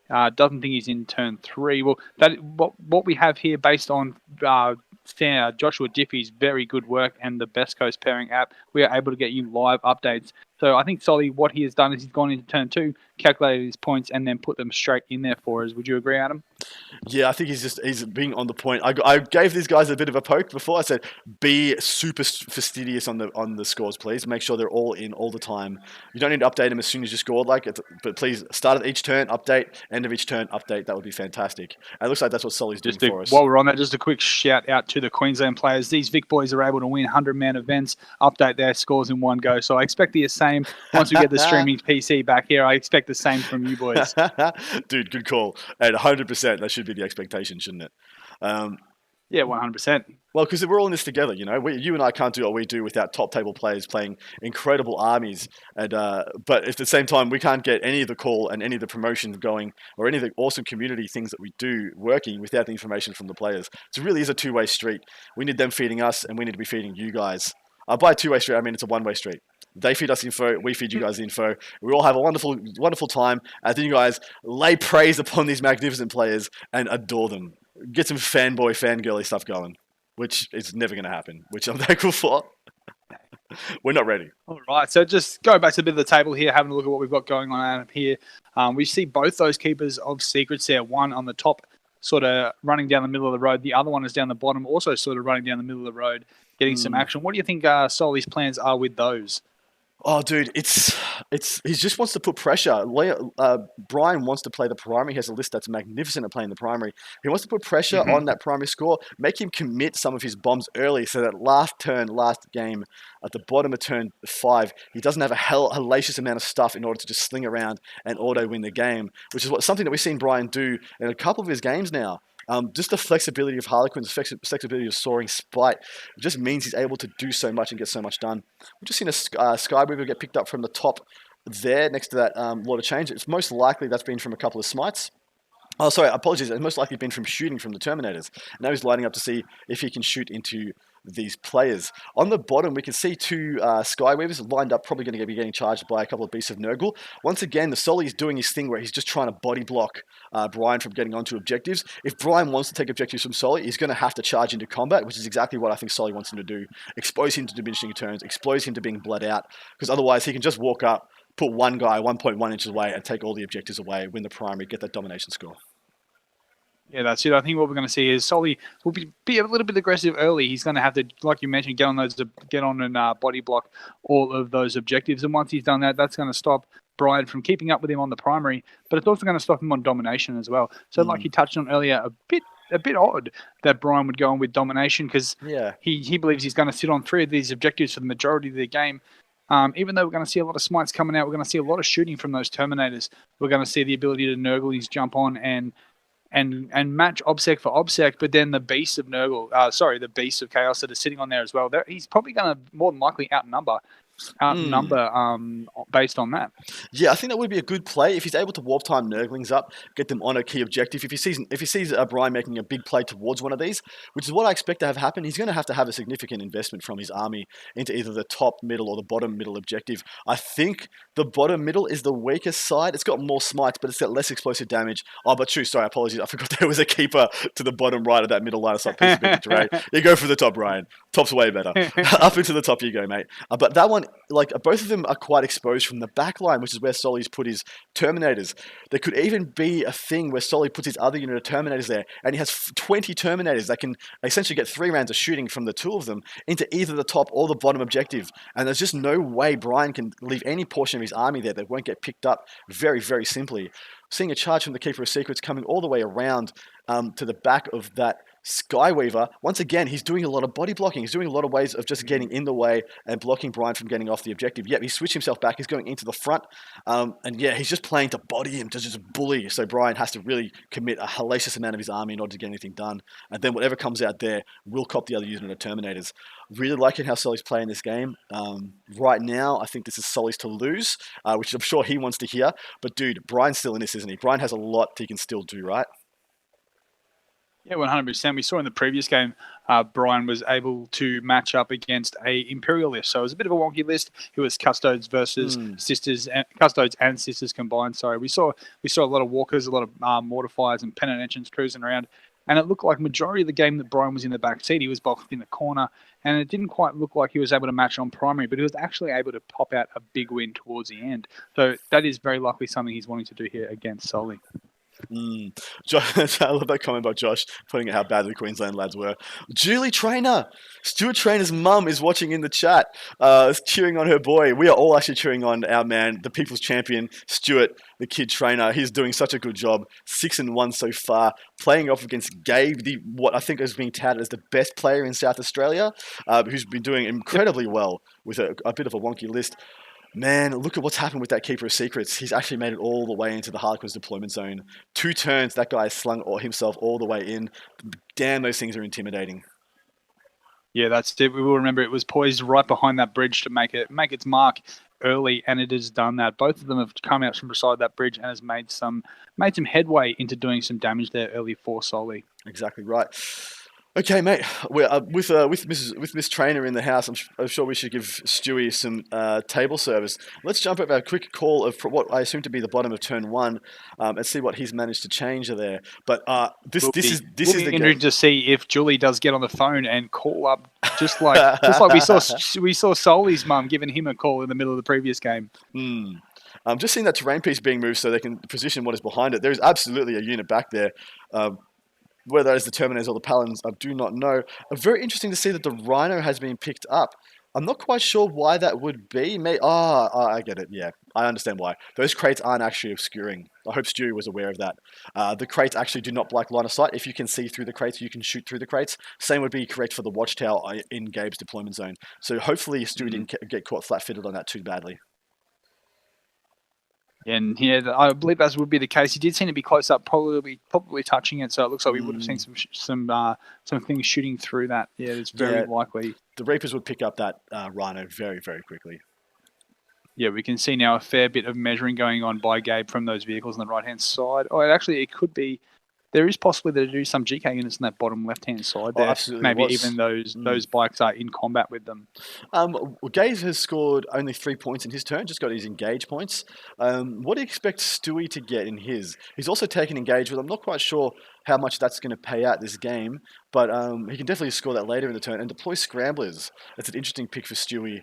doesn't think he's in turn 3. Well, that what we have here based on Joshua Diffie's very good work and the Best Coast pairing app, we are able to get you live updates. So I think Solly, what he has done is he's gone into turn 2, calculated his points, and then put them straight in there for us. Would you agree, Adam? Yeah, I think he's being on the point. I gave these guys a bit of a poke before. I said, be super fastidious on the scores, please. Make sure they're all in all the time. You don't need to update them as soon as you scored, but please start at each turn, update, end of each turn, update. That would be fantastic. And it looks like that's what Solly's doing for us. While we're on that, just a quick shout out to the Queensland players. These Vic boys are able to win 100-man events, update their scores in one go. So I expect the same once we get the streaming PC back here. I expect the same from you boys. Dude, good call. And 100%, that should be the expectation, shouldn't it? Yeah, 100%. Well, because we're all in this together, you know. You and I can't do what we do without top table players playing incredible armies. And but at the same time, we can't get any of the call and any of the promotions going or any of the awesome community things that we do working without the information from the players. So it really is a two-way street. We need them feeding us, and we need to be feeding you guys. By two-way street, I mean it's a one-way street. They feed us info, we feed you guys info. We all have a wonderful, wonderful time. I think you guys lay praise upon these magnificent players and adore them. Get some fanboy, fangirly stuff going, which is never going to happen, which I'm thankful for. We're not ready. All right, so just go back to a bit of the table here, having a look at what we've got going on out here. We see both those keepers of secrets there, one on the top, sort of running down the middle of the road. The other one is down the bottom, also sort of running down the middle of the road, getting some action. What do you think Soli's plans are with those? Oh, dude, he just wants to put pressure. Brian wants to play the primary. He has a list that's magnificent at playing the primary. He wants to put pressure on that primary score, make him commit some of his bombs early so that last game, at the bottom of turn 5, he doesn't have a hellacious amount of stuff in order to just sling around and auto-win the game, which is something that we've seen Brian do in a couple of his games now. Just the flexibility of Harlequins, flexibility of Soaring Spite, just means he's able to do so much and get so much done. We've just seen a Skyweaver get picked up from the top there next to that Lord of Change. It's most likely that's been from a couple of smites. Oh, sorry, apologies. It's most likely been from shooting from the Terminators. Now he's lining up to see if he can shoot into these players. On the bottom, we can see two Skyweavers lined up, probably going to be getting charged by a couple of Beasts of Nurgle. Once again, the Solly is doing his thing where he's just trying to body block Brian from getting onto objectives. If Brian wants to take objectives from Solly, he's going to have to charge into combat, which is exactly what I think Solly wants him to do. Expose him to diminishing returns, expose him to being bled out, because otherwise he can just walk up, put one guy 1.1 inches away and take all the objectives away, win the primary, get that domination score. Yeah, that's it. I think what we're going to see is Solly will be a little bit aggressive early. He's going to have to, like you mentioned, get on and body block all of those objectives. And once he's done that, that's going to stop Brian from keeping up with him on the primary, but it's also going to stop him on domination as well. So like you touched on earlier, a bit odd that Brian would go on with domination because he believes he's going to sit on 3 of these objectives for the majority of the game. Even though we're going to see a lot of smites coming out, we're going to see a lot of shooting from those Terminators. We're going to see the ability to Nurgle his jump on and match obsec for obsec, but then the Beasts of Nurgle, the Beasts of Chaos that are sitting on there as well. He's probably going to more than likely outnumber based on that. Yeah, I think that would be a good play if he's able to warp time Nurglings up, get them on a key objective. If he sees Brian making a big play towards one of these, which is what I expect to have happen, he's going to have a significant investment from his army into either the top middle or the bottom middle objective. I think the bottom middle is the weakest side. It's got more smites, but it's got less explosive damage. Oh, but true, sorry, apologies. I forgot there was a keeper to the bottom right of that middle line of sight piece of inventory. You go for the top, Brian. Top's way better. Up into the top you go, mate. But that one both of them are quite exposed from the back line, which is where Solly's put his Terminators. There could even be a thing where Solly puts his other unit of Terminators there, and he has 20 Terminators that can essentially get 3 rounds of shooting from the 2 of them into either the top or the bottom objective. And there's just no way Brian can leave any portion of his army there that won't get picked up very, very simply. Seeing a charge from the Keeper of Secrets coming all the way around to the back of that Skyweaver. Once again, he's doing a lot of body blocking. He's doing a lot of ways of just getting in the way and blocking Brian from getting off the objective. Yep, he switched himself back. He's going into the front. And yeah, he's just playing to body him, to just bully. So Brian has to really commit a hellacious amount of his army in order to get anything done. And then whatever comes out there will cop the other unit of Terminators. Really liking how Solly's playing this game. Right now, I think this is Solly's to lose, which I'm sure he wants to hear. But dude, Brian's still in this, isn't he? Brian has a lot he can still do, right? Yeah, 100%. We saw in the previous game, Brian was able to match up against a Imperial list. So it was a bit of a wonky list. It was Custodes versus Sisters, Custodes and Sisters combined. Sorry, we saw a lot of walkers, a lot of mortifiers and pennant engines cruising around. And it looked like majority of the game that Brian was in the back seat. He was boxed in the corner, and it didn't quite look like he was able to match on primary, but he was actually able to pop out a big win towards the end. So that is very likely something he's wanting to do here against Solly. Josh, I love that comment by Josh, putting out how bad the Queensland lads were. Julie Trainer, Stuart Trainer's mum is watching in the chat, cheering on her boy. We are all actually cheering on our man, the people's champion, Stuart, the kid trainer. He's doing such a good job. 6-1 so far, playing off against Gabe, what I think is being touted as the best player in South Australia, who's been doing incredibly well with a bit of a wonky list. Man, look at what's happened with that Keeper of Secrets. He's actually made it all the way into the Harlequins deployment zone. 2 turns, that guy has slung himself all the way in. Damn, those things are intimidating. Yeah, that's it. We will remember it was poised right behind that bridge to make its mark early, and it has done that. Both of them have come out from beside that bridge and has made some headway into doing some damage there early for Solly. Exactly right. Okay, mate. We're with Miss Trainer in the house. I'm sure we should give Stewie some table service. Let's jump over a quick call of what I assume to be the bottom of turn 1, and see what he's managed to change there. But this is the interesting to see if Julie does get on the phone and call up, just like we saw Solly's mum giving him a call in the middle of the previous game. Just seeing that terrain piece being moved so they can position what is behind it. There is absolutely a unit back there. Whether it's the Terminators or the Paladins, I do not know. Very interesting to see that the Rhino has been picked up. I'm not quite sure why that would be. I get it. Yeah, I understand why. Those crates aren't actually obscuring. I hope Stewie was aware of that. The crates actually do not block line of sight. If you can see through the crates, you can shoot through the crates. Same would be correct for the Watchtower in Gabe's deployment zone. So hopefully Stewie didn't get caught flat-footed on that too badly. And yeah, I believe that would be the case. He did seem to be close up, probably touching it. So it looks like we would have seen some things shooting through that. Yeah, it's very likely. The Reapers would pick up that Rhino very, very quickly. Yeah, we can see now a fair bit of measuring going on by Gabe from those vehicles on the right-hand side. Oh, it could be. There is possibly there to do some GK units on that bottom left-hand side there. Absolutely. Maybe even those bikes are in combat with them. Gabe has scored only 3 points in his turn, just got his engage points. What do you expect Stewie to get in his? He's also taken engage, but I'm not quite sure how much that's going to pay out this game, but he can definitely score that later in the turn. And deploy Scramblers. That's an interesting pick for Stewie.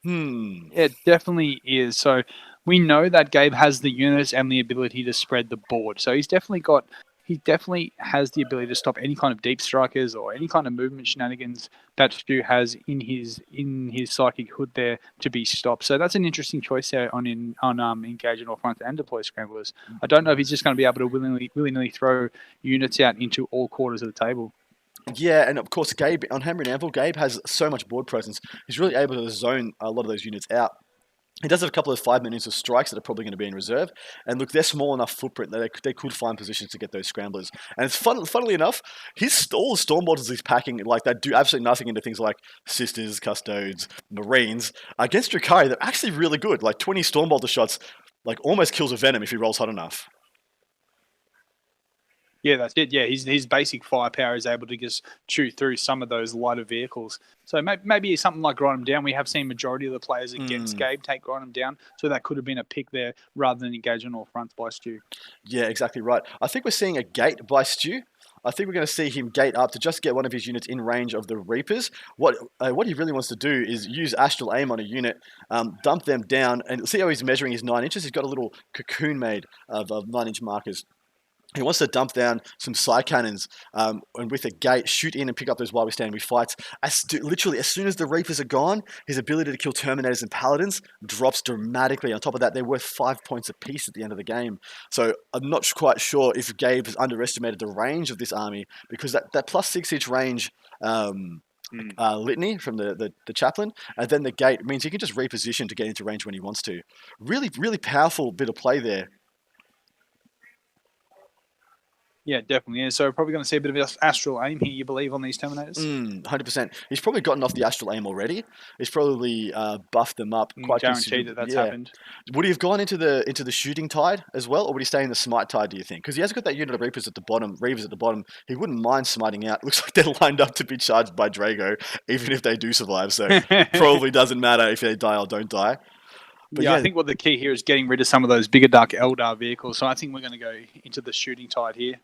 It definitely is. So we know that Gabe has the units and the ability to spread the board. So he definitely has the ability to stop any kind of deep strikers or any kind of movement shenanigans that Stu has in his psychic hood there to be stopped. So that's an interesting choice there on engage in all fronts and deploy Scramblers. I don't know if he's just going to be able to willy-nilly throw units out into all quarters of the table. Yeah, and of course, Gabe on Hammer and Anvil, Gabe has so much board presence. He's really able to zone a lot of those units out. He does have a couple of 5 minutes of strikes that are probably going to be in reserve. And look, they're small enough footprint that they could find positions to get those Scramblers. And it's funnily enough, all the Stormbolters he's packing like that do absolutely nothing into things like Sisters, Custodes, Marines. Against Drakari, they're actually really good. Like 20 Stormbolter shots, like almost kills a Venom if he rolls hot enough. Yeah, that's it. Yeah, his basic firepower is able to just chew through some of those lighter vehicles. So maybe something like grind them down. We have seen majority of the players against Gabe take grind them down. So that could have been a pick there rather than engage on all fronts by Stu. Yeah, exactly right. I think we're seeing a gate by Stu. I think we're going to see him gate up to just get one of his units in range of the Reapers. What he really wants to do is use Astral Aim on a unit, dump them down, and see how he's measuring his 9 inches. He's got a little cocoon made of 9-inch markers. He wants to dump down some Psy Cannons and with a gate, shoot in and pick up those while we stand. We fight. Literally, as soon as the Reapers are gone, his ability to kill Terminators and Paladins drops dramatically. On top of that, they're worth 5 points apiece at the end of the game. So I'm not quite sure if Gabe has underestimated the range of this army, because that plus 6-inch range litany from the chaplain, and then the gate means he can just reposition to get into range when he wants to. Really, really powerful bit of play there. Yeah, definitely. Yeah, so we're probably going to see a bit of Astral Aim here, you believe, on these Terminators? 100%. He's probably gotten off the Astral Aim already. He's probably buffed them up quite guaranteed that that's happened. Would he have gone into the Shooting Tide as well, or would he stay in the Smite Tide, do you think? Because he has got that unit of Reavers at the bottom. He wouldn't mind smiting out. Looks like they're lined up to be charged by Drago, even if they do survive. So probably doesn't matter if they die or don't die. But yeah, I think what the key here is getting rid of some of those bigger Dark Eldar vehicles. So I think we're going to go into the Shooting Tide here.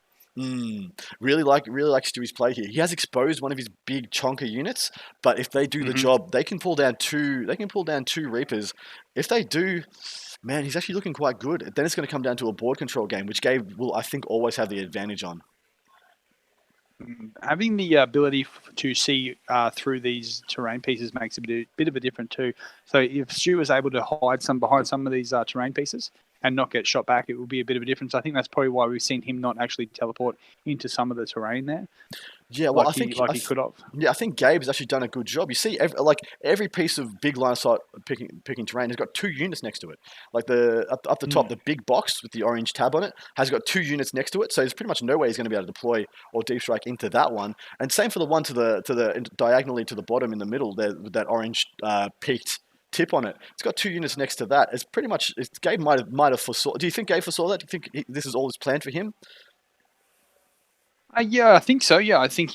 Really like Stewie's play here. He has exposed one of his big chonker units, but if they do the job, they can pull down two. They can pull down 2 Reapers. If they do, man, he's actually looking quite good. Then it's going to come down to a board control game, which Gabe will, I think, always have the advantage on. Having the ability to see through these terrain pieces makes a bit of a difference too. So if Stu was able to hide behind some of these terrain pieces and not get shot back, it will be a bit of a difference. I think that's probably why we've seen him not actually teleport into some of the terrain there. Yeah, well, he could have. Yeah, I think Gabe has actually done a good job. You see, every piece of big line of sight picking terrain has got 2 units next to it. Like up the top, the big box with the orange tab on it has got 2 units next to it. So there's pretty much no way he's going to be able to deploy or deep strike into that one. And same for the one to the diagonally to the bottom in the middle there with that orange peaked tip on it. It's got 2 units next to that. It's pretty much Gabe might have foresaw. Do you think Gabe foresaw that? Do you think this is all his plan for him? Yeah, I think so. Yeah, I think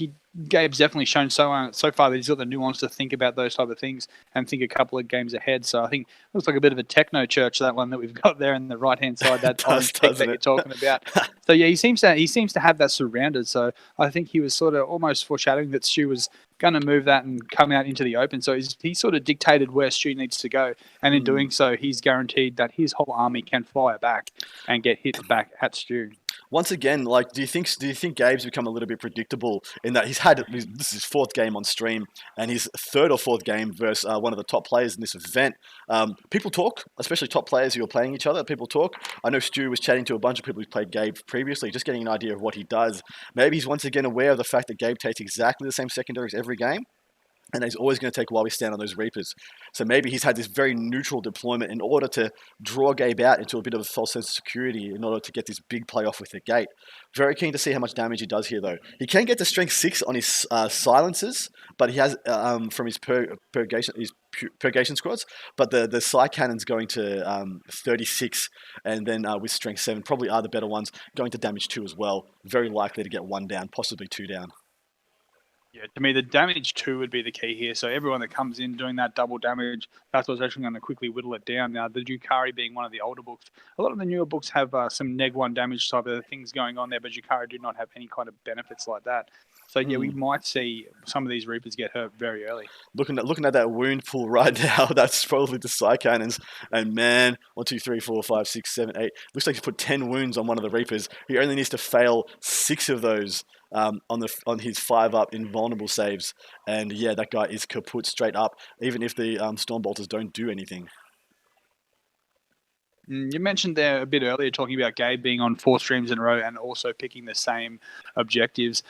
Gabe's definitely shown so far that he's got the nuance to think about those type of things and think a couple of games ahead. So I think it looks like a bit of a techno church, that one that we've got there on the right hand side, that orange tick that you're talking about. So yeah, he seems to have that surrounded. So I think he was sort of almost foreshadowing that Stu was going to move that and come out into the open. So he sort of dictated where Stu needs to go, and in doing so, he's guaranteed that his whole army can fire back and get hit back at Stu. Once again, like, do you think Gabe's become a little bit predictable in that this is his 4th game on stream and his 3rd or 4th game versus one of the top players in this event? People talk, especially top players who are playing each other. People talk. I know Stu was chatting to a bunch of people who've played Gabe previously, just getting an idea of what he does. Maybe he's once again aware of the fact that Gabe takes exactly the same secondaries every game, and he's always going to take while we stand on those Reapers. So maybe he's had this very neutral deployment in order to draw Gabe out into a bit of a false sense of security in order to get this big play off with the gate. Very keen to see how much damage he does here, though. He can get to strength 6 on his silencers, but he has from his purgation squads. But the Psy Cannon's going to 36, and then with strength 7 probably are the better ones, going to damage 2 as well. Very likely to get 1 down, possibly 2 down. Yeah, to me, the damage 2 would be the key here. So everyone that comes in doing that double damage, that's what's actually going to quickly whittle it down. Now, the Jukari being one of the older books, a lot of the newer books have some neg 1 damage type of things going on there, but Jukari do not have any kind of benefits like that. So yeah, we might see some of these Reapers get hurt very early. Looking at that wound pool right now, that's probably the Psy Cannons. And man, 1, 2, 3, 4, 5, 6, 7, 8. Looks like he's put 10 wounds on one of the Reapers. He only needs to fail 6 of those on his 5-up invulnerable saves. And yeah, that guy is kaput straight up, even if the Stormbolters don't do anything. You mentioned there a bit earlier talking about Gabe being on 4 streams in a row and also picking the same objectives,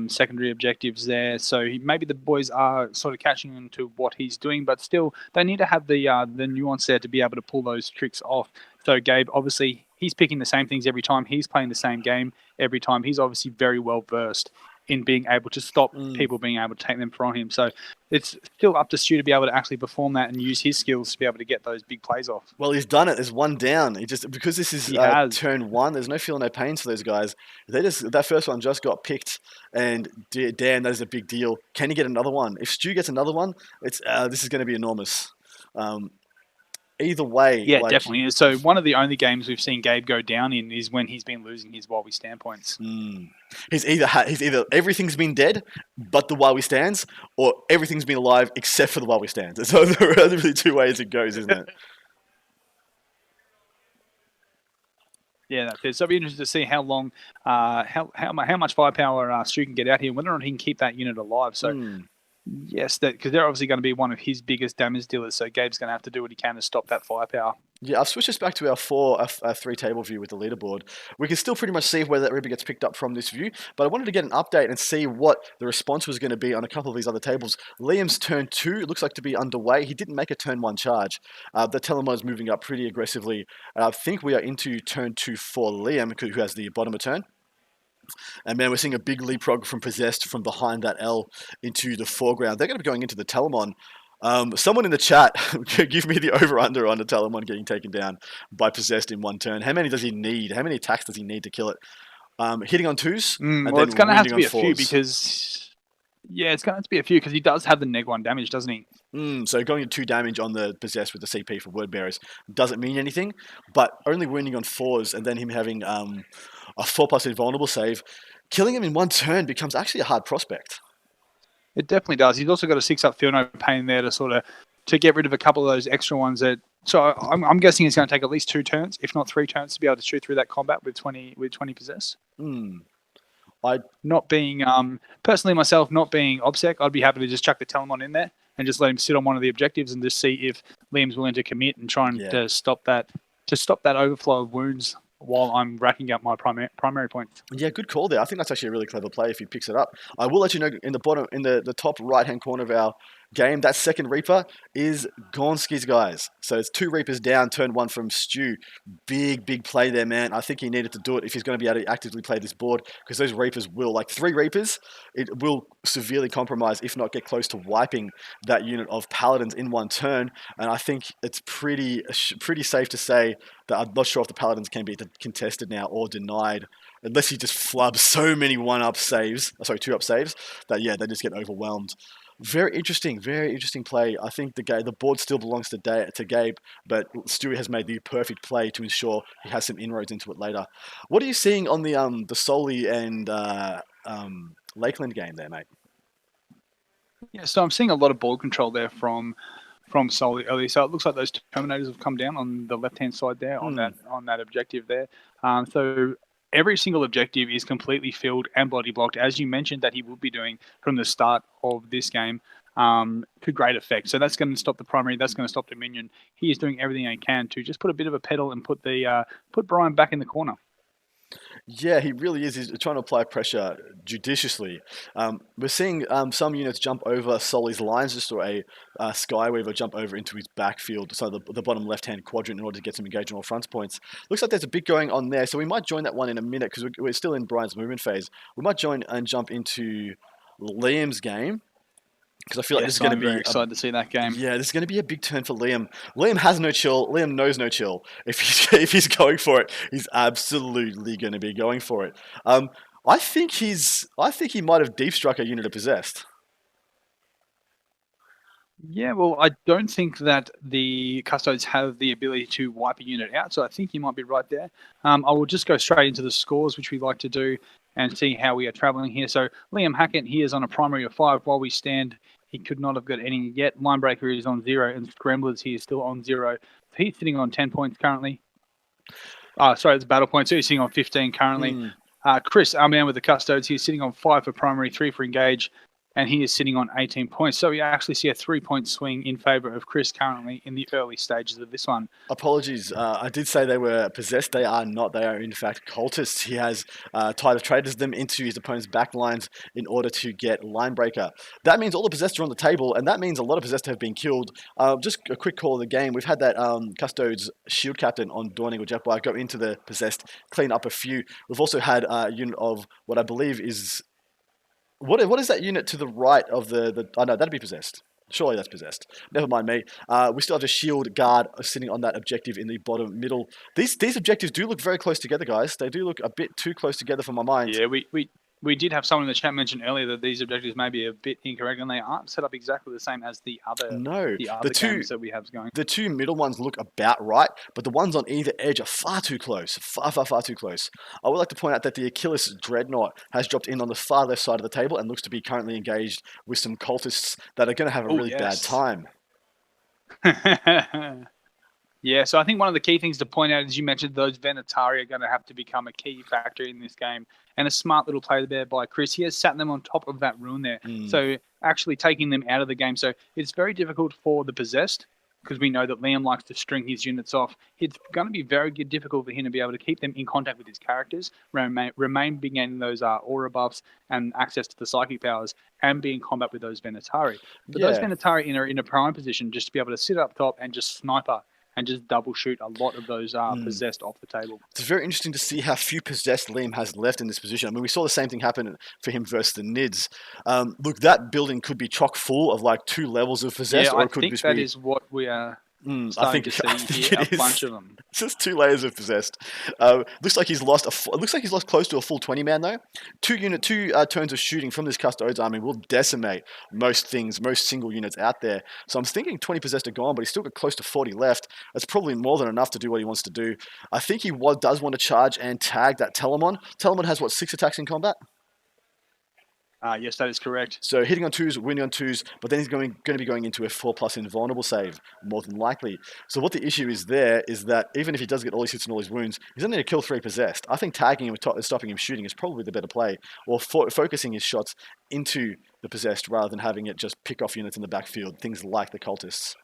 secondary objectives there. So maybe the boys are sort of catching on to what he's doing, but still they need to have the nuance there to be able to pull those tricks off. So Gabe, obviously, he's picking the same things every time. He's playing the same game every time. He's obviously very well versed in being able to stop people being able to take them from him. So it's still up to Stu to be able to actually perform that and use his skills to be able to get those big plays off. Well, he's done it. There's 1 down. Because this is turn 1, there's no feel, no pains for those guys. That first one just got picked, and damn, that is a big deal. Can he get another one? If Stu gets another one, this is going to be enormous. either way, Yeah, like, definitely. So one of the only games we've seen Gabe go down in is when he's been losing his while we stand points. he's either everything's been dead, but the while we stands, or everything's been alive except for the while we stands. So there are really two ways it goes, isn't it? Yeah, that's it. So it'll be interesting to see how long, how much firepower Stu can get out here, whether or not he can keep that unit alive. So yes, that because they're obviously going to be one of his biggest damage dealers. So Gabe's going to have to do what he can to stop that firepower. Yeah, I've switched us back to our three table view with the leaderboard. We can still pretty much see whether that Reaper gets picked up from this view, but I wanted to get an update and see what the response was going to be on a couple of these other tables. Liam's turn 2 looks like to be underway. He didn't make a turn 1 charge. The Telemon is moving up pretty aggressively. I think we are into turn 2 for Liam, who has the bottom of turn. And man, we're seeing a big leapfrog from Possessed from behind that L into the foreground. They're going to be going into the Telemon. Someone in the chat, give me the over-under on the Telemon getting taken down by Possessed in one turn. How many does he need? How many attacks does he need to kill it? Hitting on 2s? Well, it's going to have to be a few because... Yeah, it's going to have to be a few because he does have the neg 1 damage, doesn't he? So going to 2 damage on the Possessed with the CP for Word Bearers doesn't mean anything, but only wounding on 4s and then him having a 4+ invulnerable save, killing him in one turn becomes actually a hard prospect. It definitely does. He's also got a 6-up Feel No Pain there to get rid of a couple of those extra ones that. So I'm guessing it's going to take at least 2 turns, if not 3 turns, to be able to shoot through that combat with 20 Possessed. Not being personally myself, not being OBSEC, I'd be happy to just chuck the Telemon in there and just let him sit on one of the objectives and just see if Liam's willing to commit and try and to stop that overflow of wounds while I'm racking up my primary points. Yeah, good call there. I think that's actually a really clever play if he picks it up. I will let you know in the top right-hand corner of our game, that second Reaper is Gonski's, guys. So it's 2 Reapers down, turn 1 from Stu. Big play there, man. I think he needed to do it if he's going to be able to actively play this board, because those Reapers will, like 3 Reapers, it will severely compromise, if not get close to wiping that unit of Paladins in one turn. And I think it's pretty safe to say that I'm not sure if the Paladins can be contested now or denied, unless he just flubs so many 2-up saves that, yeah, they just get overwhelmed. Very interesting play. I think the board still belongs to Gabe, but Stewie has made the perfect play to ensure he has some inroads into it later. What are you seeing on the Soli and Lakeland game there, mate? Yeah, so I'm seeing a lot of board control there from Soli early. So it looks like those Terminators have come down on the left-hand side there on that objective there. So every single objective is completely filled and body blocked, as you mentioned that he would be doing from the start of this game, to great effect. So that's going to stop the primary, that's going to stop the minion. He is doing everything he can to just put a bit of a pedal and put Brian back in the corner. Yeah, he really is. He's trying to apply pressure judiciously. We're seeing some units jump over Soli's lines, just or a Skyweaver jump over into his backfield, so the bottom left-hand quadrant, in order to get some engagement or front points. Looks like there's a bit going on there, so we might join that one in a minute, because we're still in Brian's movement phase. We might join and jump into Liam's game, because I feel like this is going to be... I'm very excited to see that game. Yeah, this is going to be a big turn for Liam. Liam has no chill. Liam knows no chill. If he's going for it, he's absolutely going to be going for it. I think he might have deep struck a unit of Possessed. Yeah, well, I don't think that the Custodes have the ability to wipe a unit out, so I think you might be right there. I will just go straight into the scores, which we like to do, and see how we are traveling here. So Liam Hackett, he is on a primary of 5 while we stand. He could not have got any yet. Linebreaker is on 0, and Scramblers, he is still on 0. So he's sitting on 10 points currently. Sorry, it's battle points. So he's sitting on 15 currently. Chris, our man with the Custodes, he's sitting on 5 for primary, 3 for engage, and he is sitting on 18 points. So we actually see a 3-point swing in favour of Chris currently in the early stages of this one. Apologies. I did say they were Possessed. They are not. They are, in fact, Cultists. He has Tide of Traders them into his opponent's back lines in order to get Linebreaker. That means all the Possessed are on the table, and that means a lot of Possessed have been killed. Just a quick call of the game. We've had that Custodes Shield Captain on Dawn Eagle Jetbar go into the Possessed, clean up a few. We've also had a unit of what I believe is... What is that unit to the right of the... Oh, no, that'd be Possessed. Surely that's Possessed. Never mind me. We still have a Shield Guard sitting on that objective in the bottom middle. These objectives do look very close together, guys. They do look a bit too close together for my mind. Yeah, we we did have someone in the chat mention earlier that these objectives may be a bit incorrect, and they aren't set up exactly the same as the other games that we have going. The two middle ones look about right, but the ones on either edge are far too close. Far too close. I would like to point out that the Achilles Dreadnought has dropped in on the far left side of the table and looks to be currently engaged with some cultists that are going to have a really bad time. Yeah, so I think one of the key things to point out is you mentioned those Venatari are going to have to become a key factor in this game. And a smart little play there by Chris. He has sat them on top of that ruin there. So actually taking them out of the game. So it's very difficult for the possessed because we know that Liam likes to string his units off. It's going to be very difficult for him to be able to keep them in contact with his characters, remain gaining those aura buffs and access to the psychic powers, and be in combat with those Venatari. But those Venatari are in a prime position just to be able to sit up top and just sniper and just double shoot a lot of those possessed off the table. It's very interesting to see how few possessed Liam has left in this position. I mean, we saw the same thing happen for him versus the Nids. Look, that building could be chock full of like 2 levels of possessed, or it could just be... I think that is what we are starting to see here, a bunch of them. It's just 2 layers of possessed. Looks like he's lost close to a full 20 man though. Two turns of shooting from this Custodes army will decimate most single units out there. So I'm thinking 20 possessed are gone, but he's still got close to 40 left. That's probably more than enough to do what he wants to do. I think he does want to charge and tag that Telemon. Telemon has 6 attacks in combat? Yes, that is correct. So hitting on 2s, winning on 2s, but then he's going to be going into a 4+ invulnerable save, more than likely. So what the issue is there is that even if he does get all his hits and all his wounds, he's only going to kill 3 possessed. I think tagging him and stopping him shooting is probably the better play, or focusing his shots into the possessed rather than having it just pick off units in the backfield, things like the cultists.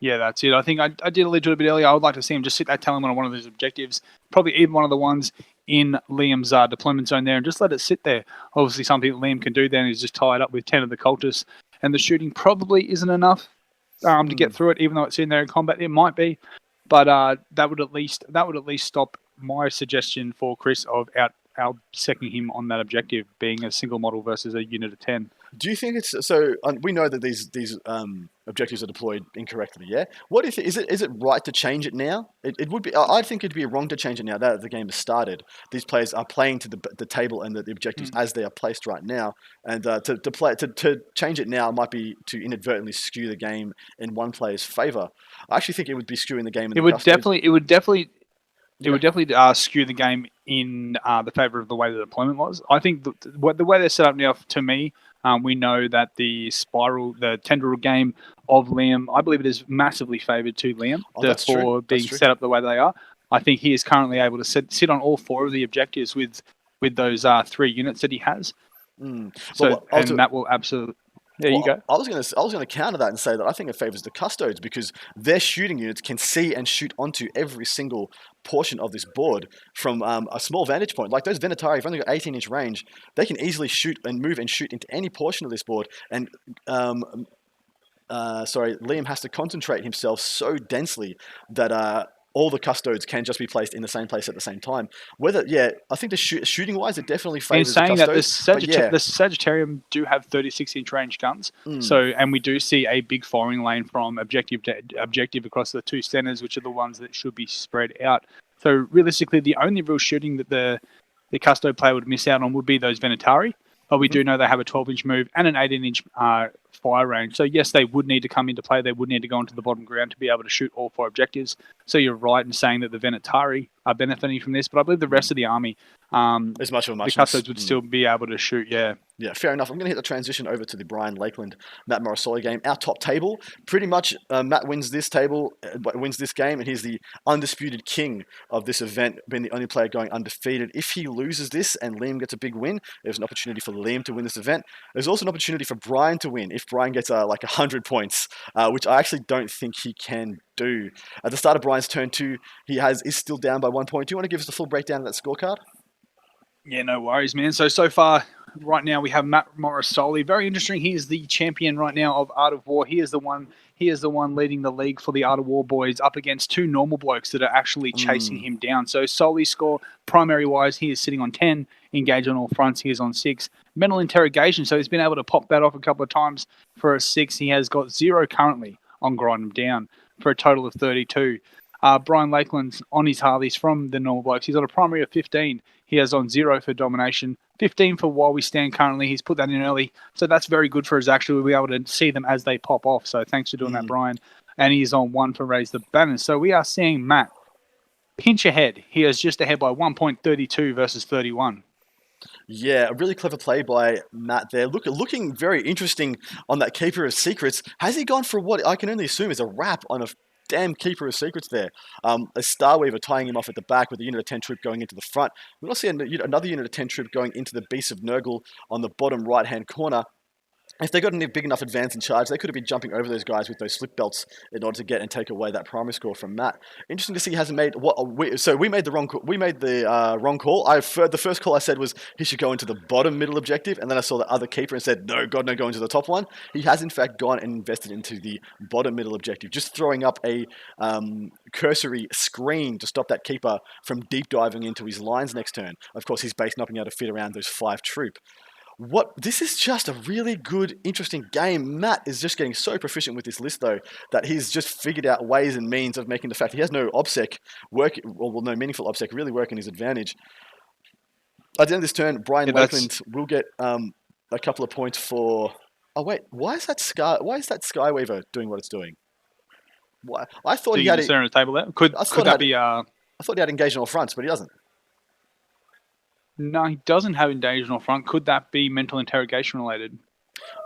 Yeah, that's it. I think I did a little bit earlier. I would like to see him just sit that Telemon on one of those objectives, probably even one of the ones in Liam's deployment zone there, and just let it sit there. Obviously, something that Liam can do then is just tie it up with 10 of the cultists, and the shooting probably isn't enough to get through it, even though it's in there in combat. It might be, but that would at least stop my suggestion for Chris of out-secking him on that objective, being a single model versus a unit of 10. Do you think it's so? We know that these objectives are deployed incorrectly. Yeah. What if is it right to change it now? It would be. I think it'd be wrong to change it now that the game has started. These players are playing to the table and the objectives as they are placed right now. And to change it now might be to inadvertently skew the game in one player's favor. I actually think it would be skewing the game. It would definitely skew the game in the favor of the way the deployment was. I think the way they're set up now, to me, we know that the tendril game of Liam, I believe it is massively favored to Liam for being set up the way they are. I think he is currently able to sit on all 4 of the objectives with those 3 units that he has. That will absolutely. There you go. I was going to counter that and say that I think it favors the Custodes because their shooting units can see and shoot onto every single portion of this board from a small vantage point. Like those Venatari, have only got 18-inch range. They can easily shoot and move and shoot into any portion of this board. And Liam has to concentrate himself so densely that all the Custodes can just be placed in the same place at the same time. I think the shooting-wise, it definitely favors the Custodes. In saying that, the Sagittarium do have 36-inch range guns, and we do see a big firing lane from objective to objective across the 2 centers, which are the ones that should be spread out. So realistically, the only real shooting that the Custode player would miss out on would be those Venatari, but we do know they have a 12-inch move and an 18-inch fire range. So yes, they would need to come into play. They would need to go onto the bottom ground to be able to shoot all 4 objectives. So you're right in saying that the Venatari are benefiting from this, but I believe the rest of the army, as much of a the Custodes would still be able to shoot. Yeah, fair enough. I'm going to hit the transition over to the Brian Lakeland, Matt Morrisoli game. Our top table, pretty much Matt wins this table, wins this game, and he's the undisputed king of this event, being the only player going undefeated. If he loses this and Liam gets a big win, there's an opportunity for Liam to win this event. There's also an opportunity for Brian to win if Brian gets 100 points, which I actually don't think he can do. At the start of Brian's turn 2, he is still down by 1 point. Do you want to give us the full breakdown of that scorecard? Yeah, no worries, man. So far, right now, we have Matt Morrisoli. Very interesting. He is the champion right now of Art of War. He is the one leading the league for the Art of War boys up against 2 normal blokes that are actually chasing him down. So Soli score, primary-wise, he is sitting on 10. Engage on all fronts, he is on 6. Mental interrogation, so he's been able to pop that off a couple of times for a 6. He has got 0 currently on grind him down for a total of 32. Brian Lakeland's on his Harleys from the normal blokes. He's got a primary of 15. He has on 0 for domination, 15 for while we stand currently. He's put that in early. So that's very good for us, actually. We'll be able to see them as they pop off. So thanks for doing that, Brian. And he's on 1 for raise the banners. So we are seeing Matt pinch ahead. He is just ahead by 1.32 versus 31. Yeah, a really clever play by Matt there. Looking very interesting on that Keeper of Secrets. Has he gone for what I can only assume is a wrap on a damn Keeper of Secrets there? A Starweaver tying him off at the back with a unit of 10 troop going into the front. We'll also see another unit of 10 troop going into the Beast of Nurgle on the bottom right-hand corner. If they got a big enough advance and charge, they could have been jumping over those guys with those slip belts in order to get and take away that primary score from Matt. Interesting to see he hasn't made we made the wrong call. We made the wrong call. The first call I said was he should go into the bottom middle objective, and then I saw the other keeper and said no, God no, go into the top one. He has in fact gone and invested into the bottom middle objective, just throwing up a cursory screen to stop that keeper from deep diving into his lines next turn. Of course, his base not being able to fit around those 5 troop. This is just a really good, interesting game. Matt is just getting so proficient with this list, though, that he's just figured out ways and means of making the fact he has no OBSEC no meaningful OBSEC really work in his advantage. At the end of this turn, Brian Lakeland will get a couple of points for. Oh wait, why is that Skyweaver doing what it's doing? Why? I thought he had it on the table there. Could that be? I thought he had engaged on all fronts, but he doesn't. No, he doesn't have engaged on front. Could that be mental interrogation related?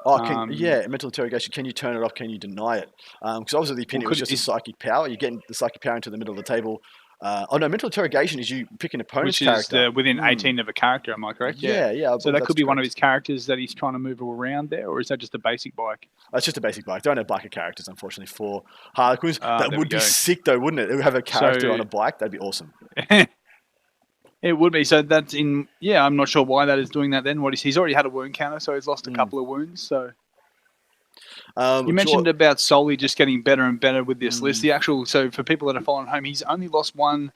Mental interrogation. Can you turn it off? Can you deny it? Because obviously the opinion was just a psychic power. You're getting the psychic power into the middle of the table. Mental interrogation is you pick an opponent's character. Which is within 18 of a character, am I correct? Yeah. So that could be one of his characters that he's trying to move around there, or is that just a basic bike? It's just a basic bike. Don't have biker characters, unfortunately, for Harlequins. That would be sick, though, wouldn't it? It would have a character on a bike. That'd be awesome. It would be. So that's in. Yeah, I'm not sure why that is doing that. Then he's already had a wound counter, so he's lost a couple of wounds. So you mentioned about Soli just getting better and better with this list. So for people that are following home, he's only lost one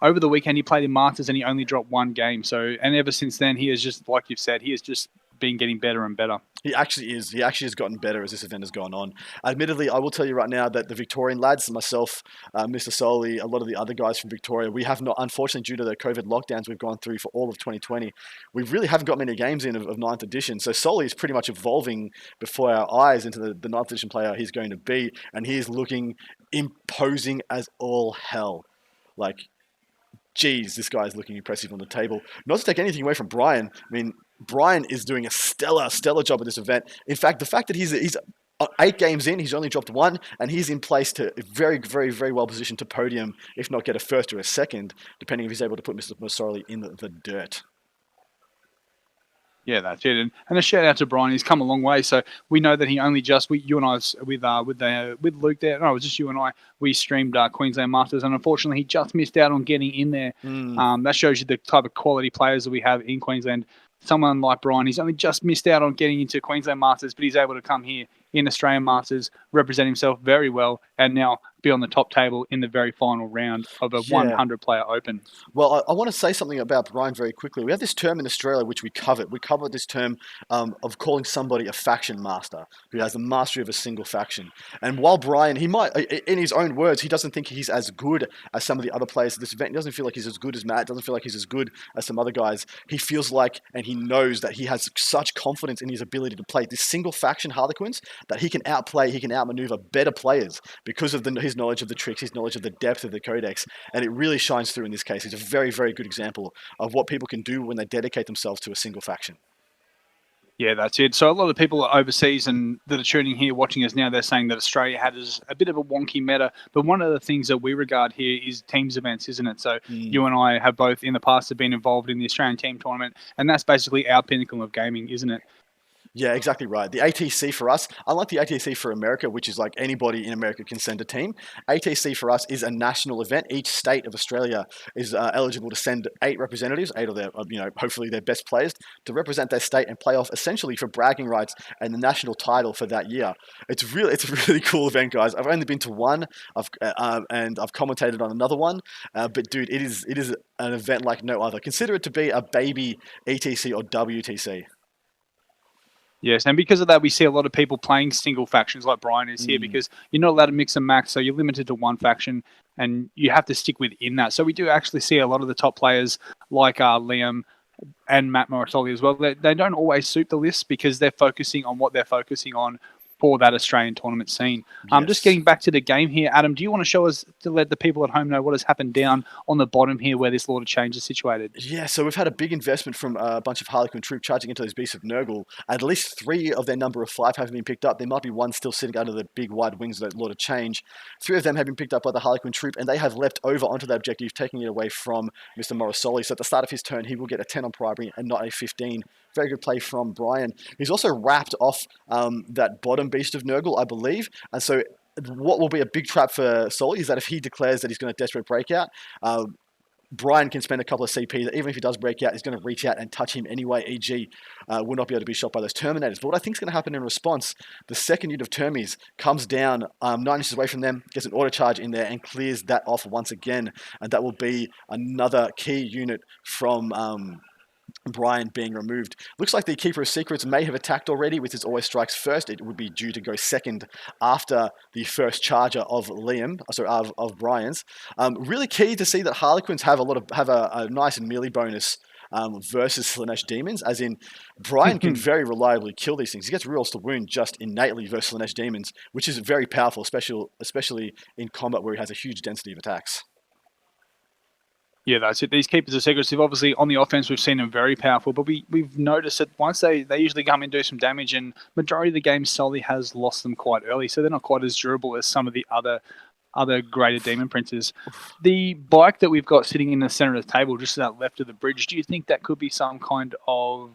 over the weekend. He played in Masters and he only dropped 1 game. So and ever since then, he has just, like you've said, he has just been getting better and better. He actually is. He actually has gotten better as this event has gone on. Admittedly, I will tell you right now that the Victorian lads, myself, Mr. Soli, a lot of the other guys from Victoria, we have not, unfortunately, due to the COVID lockdowns we've gone through for all of 2020, we really haven't got many games in of 9th edition. So Soli is pretty much evolving before our eyes into the 9th edition player he's going to be, and he is looking imposing as all hell. Like, geez, this guy is looking impressive on the table. Not to take anything away from Brian. I mean, Brian is doing a stellar job at this event. In fact, the fact that he's 8 games in, he's only dropped 1, and he's in place to very, very, very well positioned to podium, if not get a first or a second, depending if he's able to put Mr. Masorley in the dirt. Yeah, that's it. And a shout out to Brian. He's come a long way. So we know that he only you and I with Luke there. No, it was just you and I. We streamed Queensland Masters, and unfortunately, he just missed out on getting in there. That shows you the type of quality players that we have in Queensland. Someone like Brian, he's only just missed out on getting into Queensland Masters, but he's able to come here in Australian Masters, represent himself very well, and now be on the top table in the very final round of a 100-player Open. Well, I want to say something about Brian very quickly. We have this term in Australia which we covet. We cover this term of calling somebody a faction master, who has the mastery of a single faction. And while Brian, he might, in his own words, he doesn't think he's as good as some of the other players at this event. He doesn't feel like he's as good as Matt. Doesn't feel like he's as good as some other guys. He feels like, and he knows that he has such confidence in his ability to play this single faction Harlequins that he can outmaneuver better players because of his knowledge of the tricks, his knowledge of the depth of the codex, and it really shines through in this case. He's a very, very good example of what people can do when they dedicate themselves to a single faction. Yeah, that's it. So a lot of people overseas and that are tuning here, watching us now, they're saying that Australia has a bit of a wonky meta. But one of the things that we regard here is teams events, isn't it? So you and I have both in the past have been involved in the Australian team tournament, and that's basically our pinnacle of gaming, isn't it? Yeah, exactly right. The ATC for us, unlike the ATC for America, which is like anybody in America can send a team, ATC for us is a national event. Each state of Australia is eligible to send 8 representatives, 8 of their, hopefully their best players, to represent their state and play off essentially for bragging rights and the national title for that year. It's a really cool event, guys. I've only been to one, and I've commentated on another one, but dude, it is an event like no other. Consider it to be a baby ETC or WTC. Yes, and because of that, we see a lot of people playing single factions like Brian is here because you're not allowed to mix and match, so you're limited to one faction, and you have to stick within that. So we do actually see a lot of the top players like Liam and Matt Morrisoli as well. They don't always suit the list because they're focusing on what they're focusing on for that Australian tournament scene. Just getting back to the game here, Adam, do you want to show us, to let the people at home know what has happened down on the bottom here where this Lord of Change is situated? Yeah, so we've had a big investment from a bunch of Harlequin troop charging into those beasts of Nurgle. At least 3 of their number of 5 have been picked up. There might be one still sitting under the big wide wings of that Lord of Change. 3 of them have been picked up by the Harlequin troop, and they have leapt over onto that objective, taking it away from Mr. Morrisoli. So at the start of his turn, he will get a 10 on primary and not a 15. Very good play from Brian. He's also wrapped off that bottom beast of Nurgle, I believe. And so what will be a big trap for Soli is that if he declares that he's going to desperate breakout, Brian can spend a couple of CP that even if he does break out, he's going to reach out and touch him anyway, e.g. Will not be able to be shot by those Terminators. But what I think is going to happen in response, the second unit of Termies comes down 9 inches away from them, gets an auto charge in there and clears that off once again. And that will be another key unit from Brian being removed. Looks like the Keeper of Secrets may have attacked already with his always strikes first. It would be due to go second after the first charger of of Brian's. Really key to see that Harlequins have a nice melee bonus versus Slanesh Demons, as in Brian can very reliably kill these things. He gets rerolls to wound just innately versus Slanesh Demons, which is very powerful, especially in combat where he has a huge density of attacks. Yeah, that's it. These Keepers of Secrets, obviously on the offense, we've seen them very powerful, but we've noticed that once they usually come in and do some damage, and majority of the game, Sully has lost them quite early, so they're not quite as durable as some of the other greater Demon Princes. The bike that we've got sitting in the center of the table, just to that left of the bridge, do you think that could be some kind of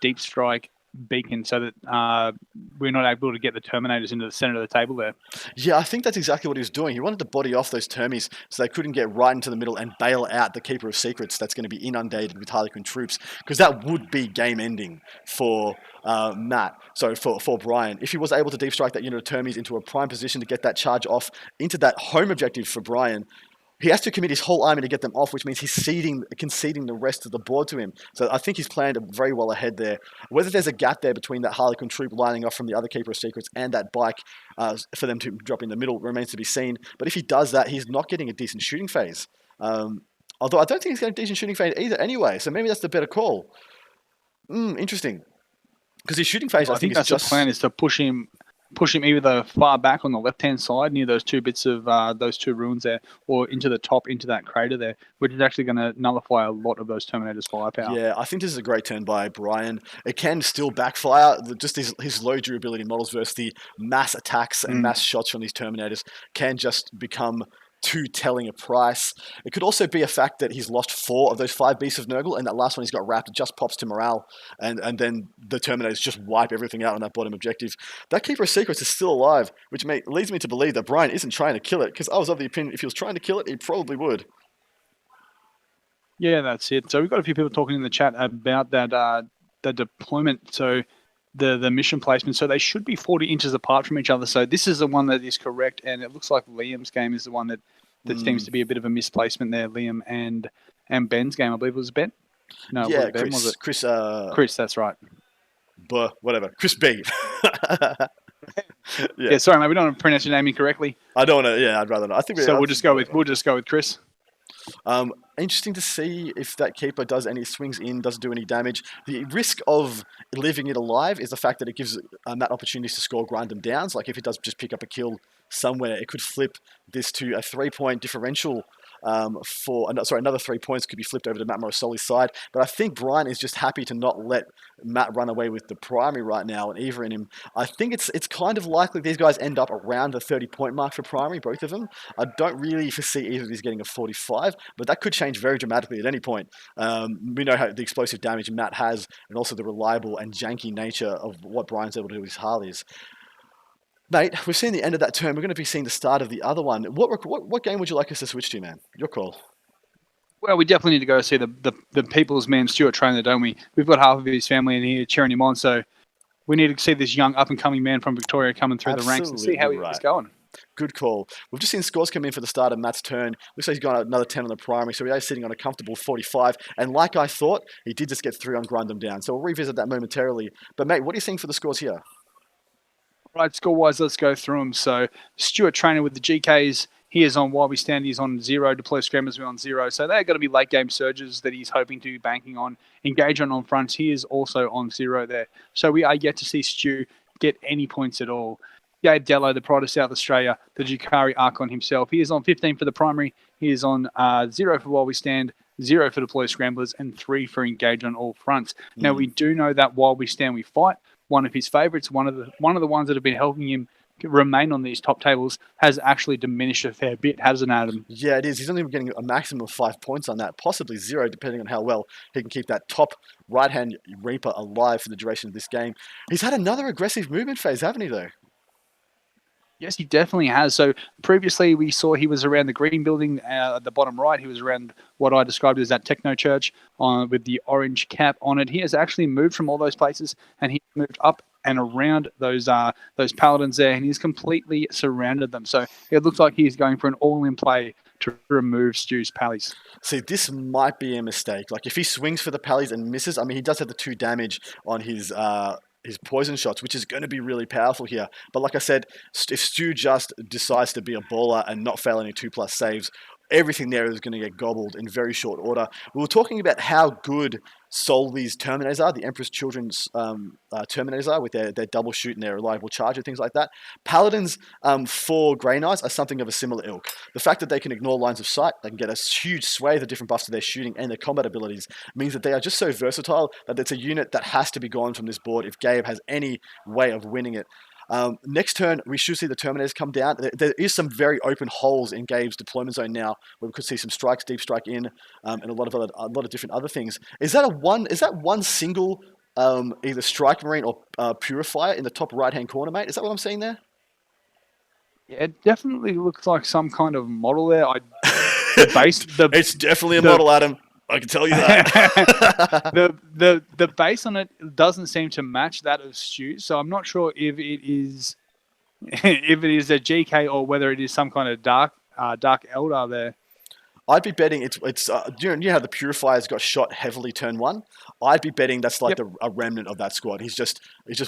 deep strike beacon so that we're not able to get the Terminators into the center of the table there? Yeah, I think that's exactly what he was doing. He wanted to body off those Termies so they couldn't get right into the middle and bail out the Keeper of Secrets that's going to be inundated with Harlequin troops, because that would be game ending for for Brian. If he was able to deep strike that unit of Termies into a prime position to get that charge off into that home objective for Brian, he has to commit his whole army to get them off, which means he's conceding the rest of the board to him. So I think he's planned very well ahead there. Whether there's a gap there between that Harlequin troop lining up from the other Keeper of Secrets and that bike for them to drop in the middle remains to be seen. But if he does that, he's not getting a decent shooting phase. Although I don't think he's getting a decent shooting phase either anyway, so maybe that's the better call. Interesting. Because his shooting phase, I think that's the plan, is to push him either far back on the left-hand side near those 2 bits of those 2 ruins there, or into the top, into that crater there, which is actually going to nullify a lot of those Terminators' firepower. Yeah, I think this is a great turn by Brian. It can still backfire. Just his low durability models versus the mass attacks and mass shots from these Terminators can just become too telling a price. It could also be a fact that he's lost 4 of those 5 Beasts of Nurgle, and that last one he's got wrapped just pops to morale, and then the Terminators just wipe everything out on that bottom objective. That Keeper of Secrets is still alive, which leads me to believe that Brian isn't trying to kill it, because I was of the opinion if he was trying to kill it, he probably would. Yeah, that's it. So we've got a few people talking in the chat about that the deployment. So the mission placement. So they should be 40 inches apart from each other. So this is the one that is correct, and it looks like Liam's game is the one that seems to be a bit of a misplacement there. Liam and Ben's game, I believe it was Ben. No, yeah, it Ben, Chris. was it? Chris, that's right. Whatever. Chris B. Yeah, sorry, mate. We don't want to pronounce your name incorrectly. I don't want to. Yeah, I'd rather not. We'll just go with Chris. Interesting to see if that Keeper does any swings in, doesn't do any damage. The risk of leaving it alive is the fact that it gives Matt opportunities to score grind them downs. Like if it does just pick up a kill somewhere, it could flip this to a 3-point differential. Another 3 points could be flipped over to Matt Morrisoli's side. But I think Brian is just happy to not let Matt run away with the primary right now and either in him. I think it's kind of likely these guys end up around the 30-point mark for primary, both of them. I don't really foresee either of these getting a 45, but that could change very dramatically at any point. We know how the explosive damage Matt has and also the reliable and janky nature of what Brian's able to do with his Harleys. Mate, we've seen the end of that turn. We're going to be seeing the start of the other one. What game would you like us to switch to, man? Your call. Well, we definitely need to go see the people's man, Stuart Trainer, don't we? We've got half of his family in here cheering him on, so we need to see this young up-and-coming man from Victoria coming through the ranks and see how he's going. Good call. We've just seen scores come in for the start of Matt's turn. Looks like he's got another 10 on the primary, so we are sitting on a comfortable 45. And like I thought, he did just get 3 on Grind Them Down. So we'll revisit that momentarily. But mate, what are you seeing for the scores here? Right, score-wise, let's go through them. So Stuart Trainer with the GKs, he is on While We Stand. He's on 0. Deploy Scramblers, we're on 0. So they're going to be late-game surges that he's hoping to be banking on. Engage on fronts, he is also on 0 there. So we are yet to see Stu get any points at all. Gabe Dello, the pride of South Australia, the Jukari Archon himself. He is on 15 for the primary. He is on 0 for While We Stand, 0 for Deploy Scramblers, and 3 for Engage on all fronts. Now, we do know that While We Stand, We Fight, one of his favourites, one of the ones that have been helping him remain on these top tables, has actually diminished a fair bit, hasn't Adam? Yeah, it is. He's only getting a maximum of 5 points on that, possibly 0, depending on how well he can keep that top right-hand Reaper alive for the duration of this game. He's had another aggressive movement phase, haven't he, though? Yes, he definitely has. So previously we saw he was around the green building at the bottom right. He was around what I described as that techno church with the orange cap on it. He has actually moved from all those places, and he moved up and around those paladins there, and he's completely surrounded them. So it looks like he's going for an all-in play to remove Stu's pallies. See, this might be a mistake. Like, if he swings for the pallies and misses, I mean, he does have the 2 damage on his poison shots, which is going to be really powerful here. But like I said, if Stu just decides to be a baller and not fail any 2+ saves, everything there is going to get gobbled in very short order. We were talking about how good Solvy's Terminators are, the Emperor's Children's Terminators are, with their double shoot and their reliable charge and things like that. Paladins for Grey Knights are something of a similar ilk. The fact that they can ignore lines of sight, they can get a huge swathe of different buffs to their shooting and their combat abilities, means that they are just so versatile that it's a unit that has to be gone from this board if Gabe has any way of winning it. Next turn, we should see the Terminators come down. There is some very open holes in Gabe's deployment zone now, where we could see some strikes, deep strike in, and a lot of different other things. Is that one single either Strike Marine or Purifier in the top right-hand corner, mate? Is that what I'm seeing there? Yeah, it definitely looks like some kind of model there. It's definitely a model, Adam. I can tell you that. the base on it doesn't seem to match that of Stu, so I'm not sure if it is a GK or whether it is some kind of dark Eldar there. I'd be betting it's you know how the Purifiers got shot heavily turn 1? I'd be betting that's like a remnant of that squad. He's just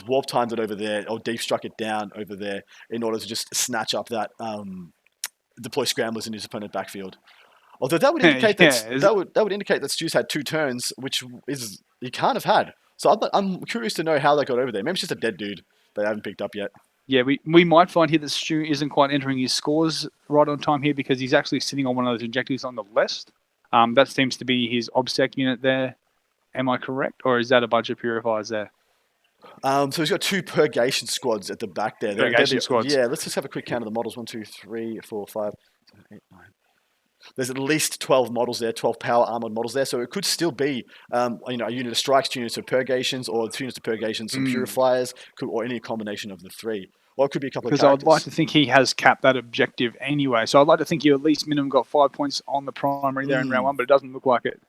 warp timed it over there or deep struck it down over there in order to just snatch up that deploy scramblers in his opponent's backfield. Although that would indicate that would indicate that Stu's had 2 turns, which is he can't have had. So I'm curious to know how they got over there. Maybe it's just a dead dude they haven't picked up yet. Yeah, we might find here that Stu isn't quite entering his scores right on time here because he's actually sitting on one of those objectives on the left. That seems to be his OBSEC unit there. Am I correct? Or is that a bunch of Purifiers there? So he's got 2 Purgation squads at the back there. Purgation squads. Yeah, let's just have a quick count of the models. 1, 2, 3, 4, 5, 7, 8, 9. There's at least 12 models there, 12 power armored models there. So it could still be, a unit of strikes, 2 units of purgations, or 2 units of purgations, some purifiers, or any combination of the 3. Or it could be a couple of characters. Because I'd like to think he has capped that objective anyway. So I'd like to think you at least minimum got 5 points on the primary there in round 1, but it doesn't look like it.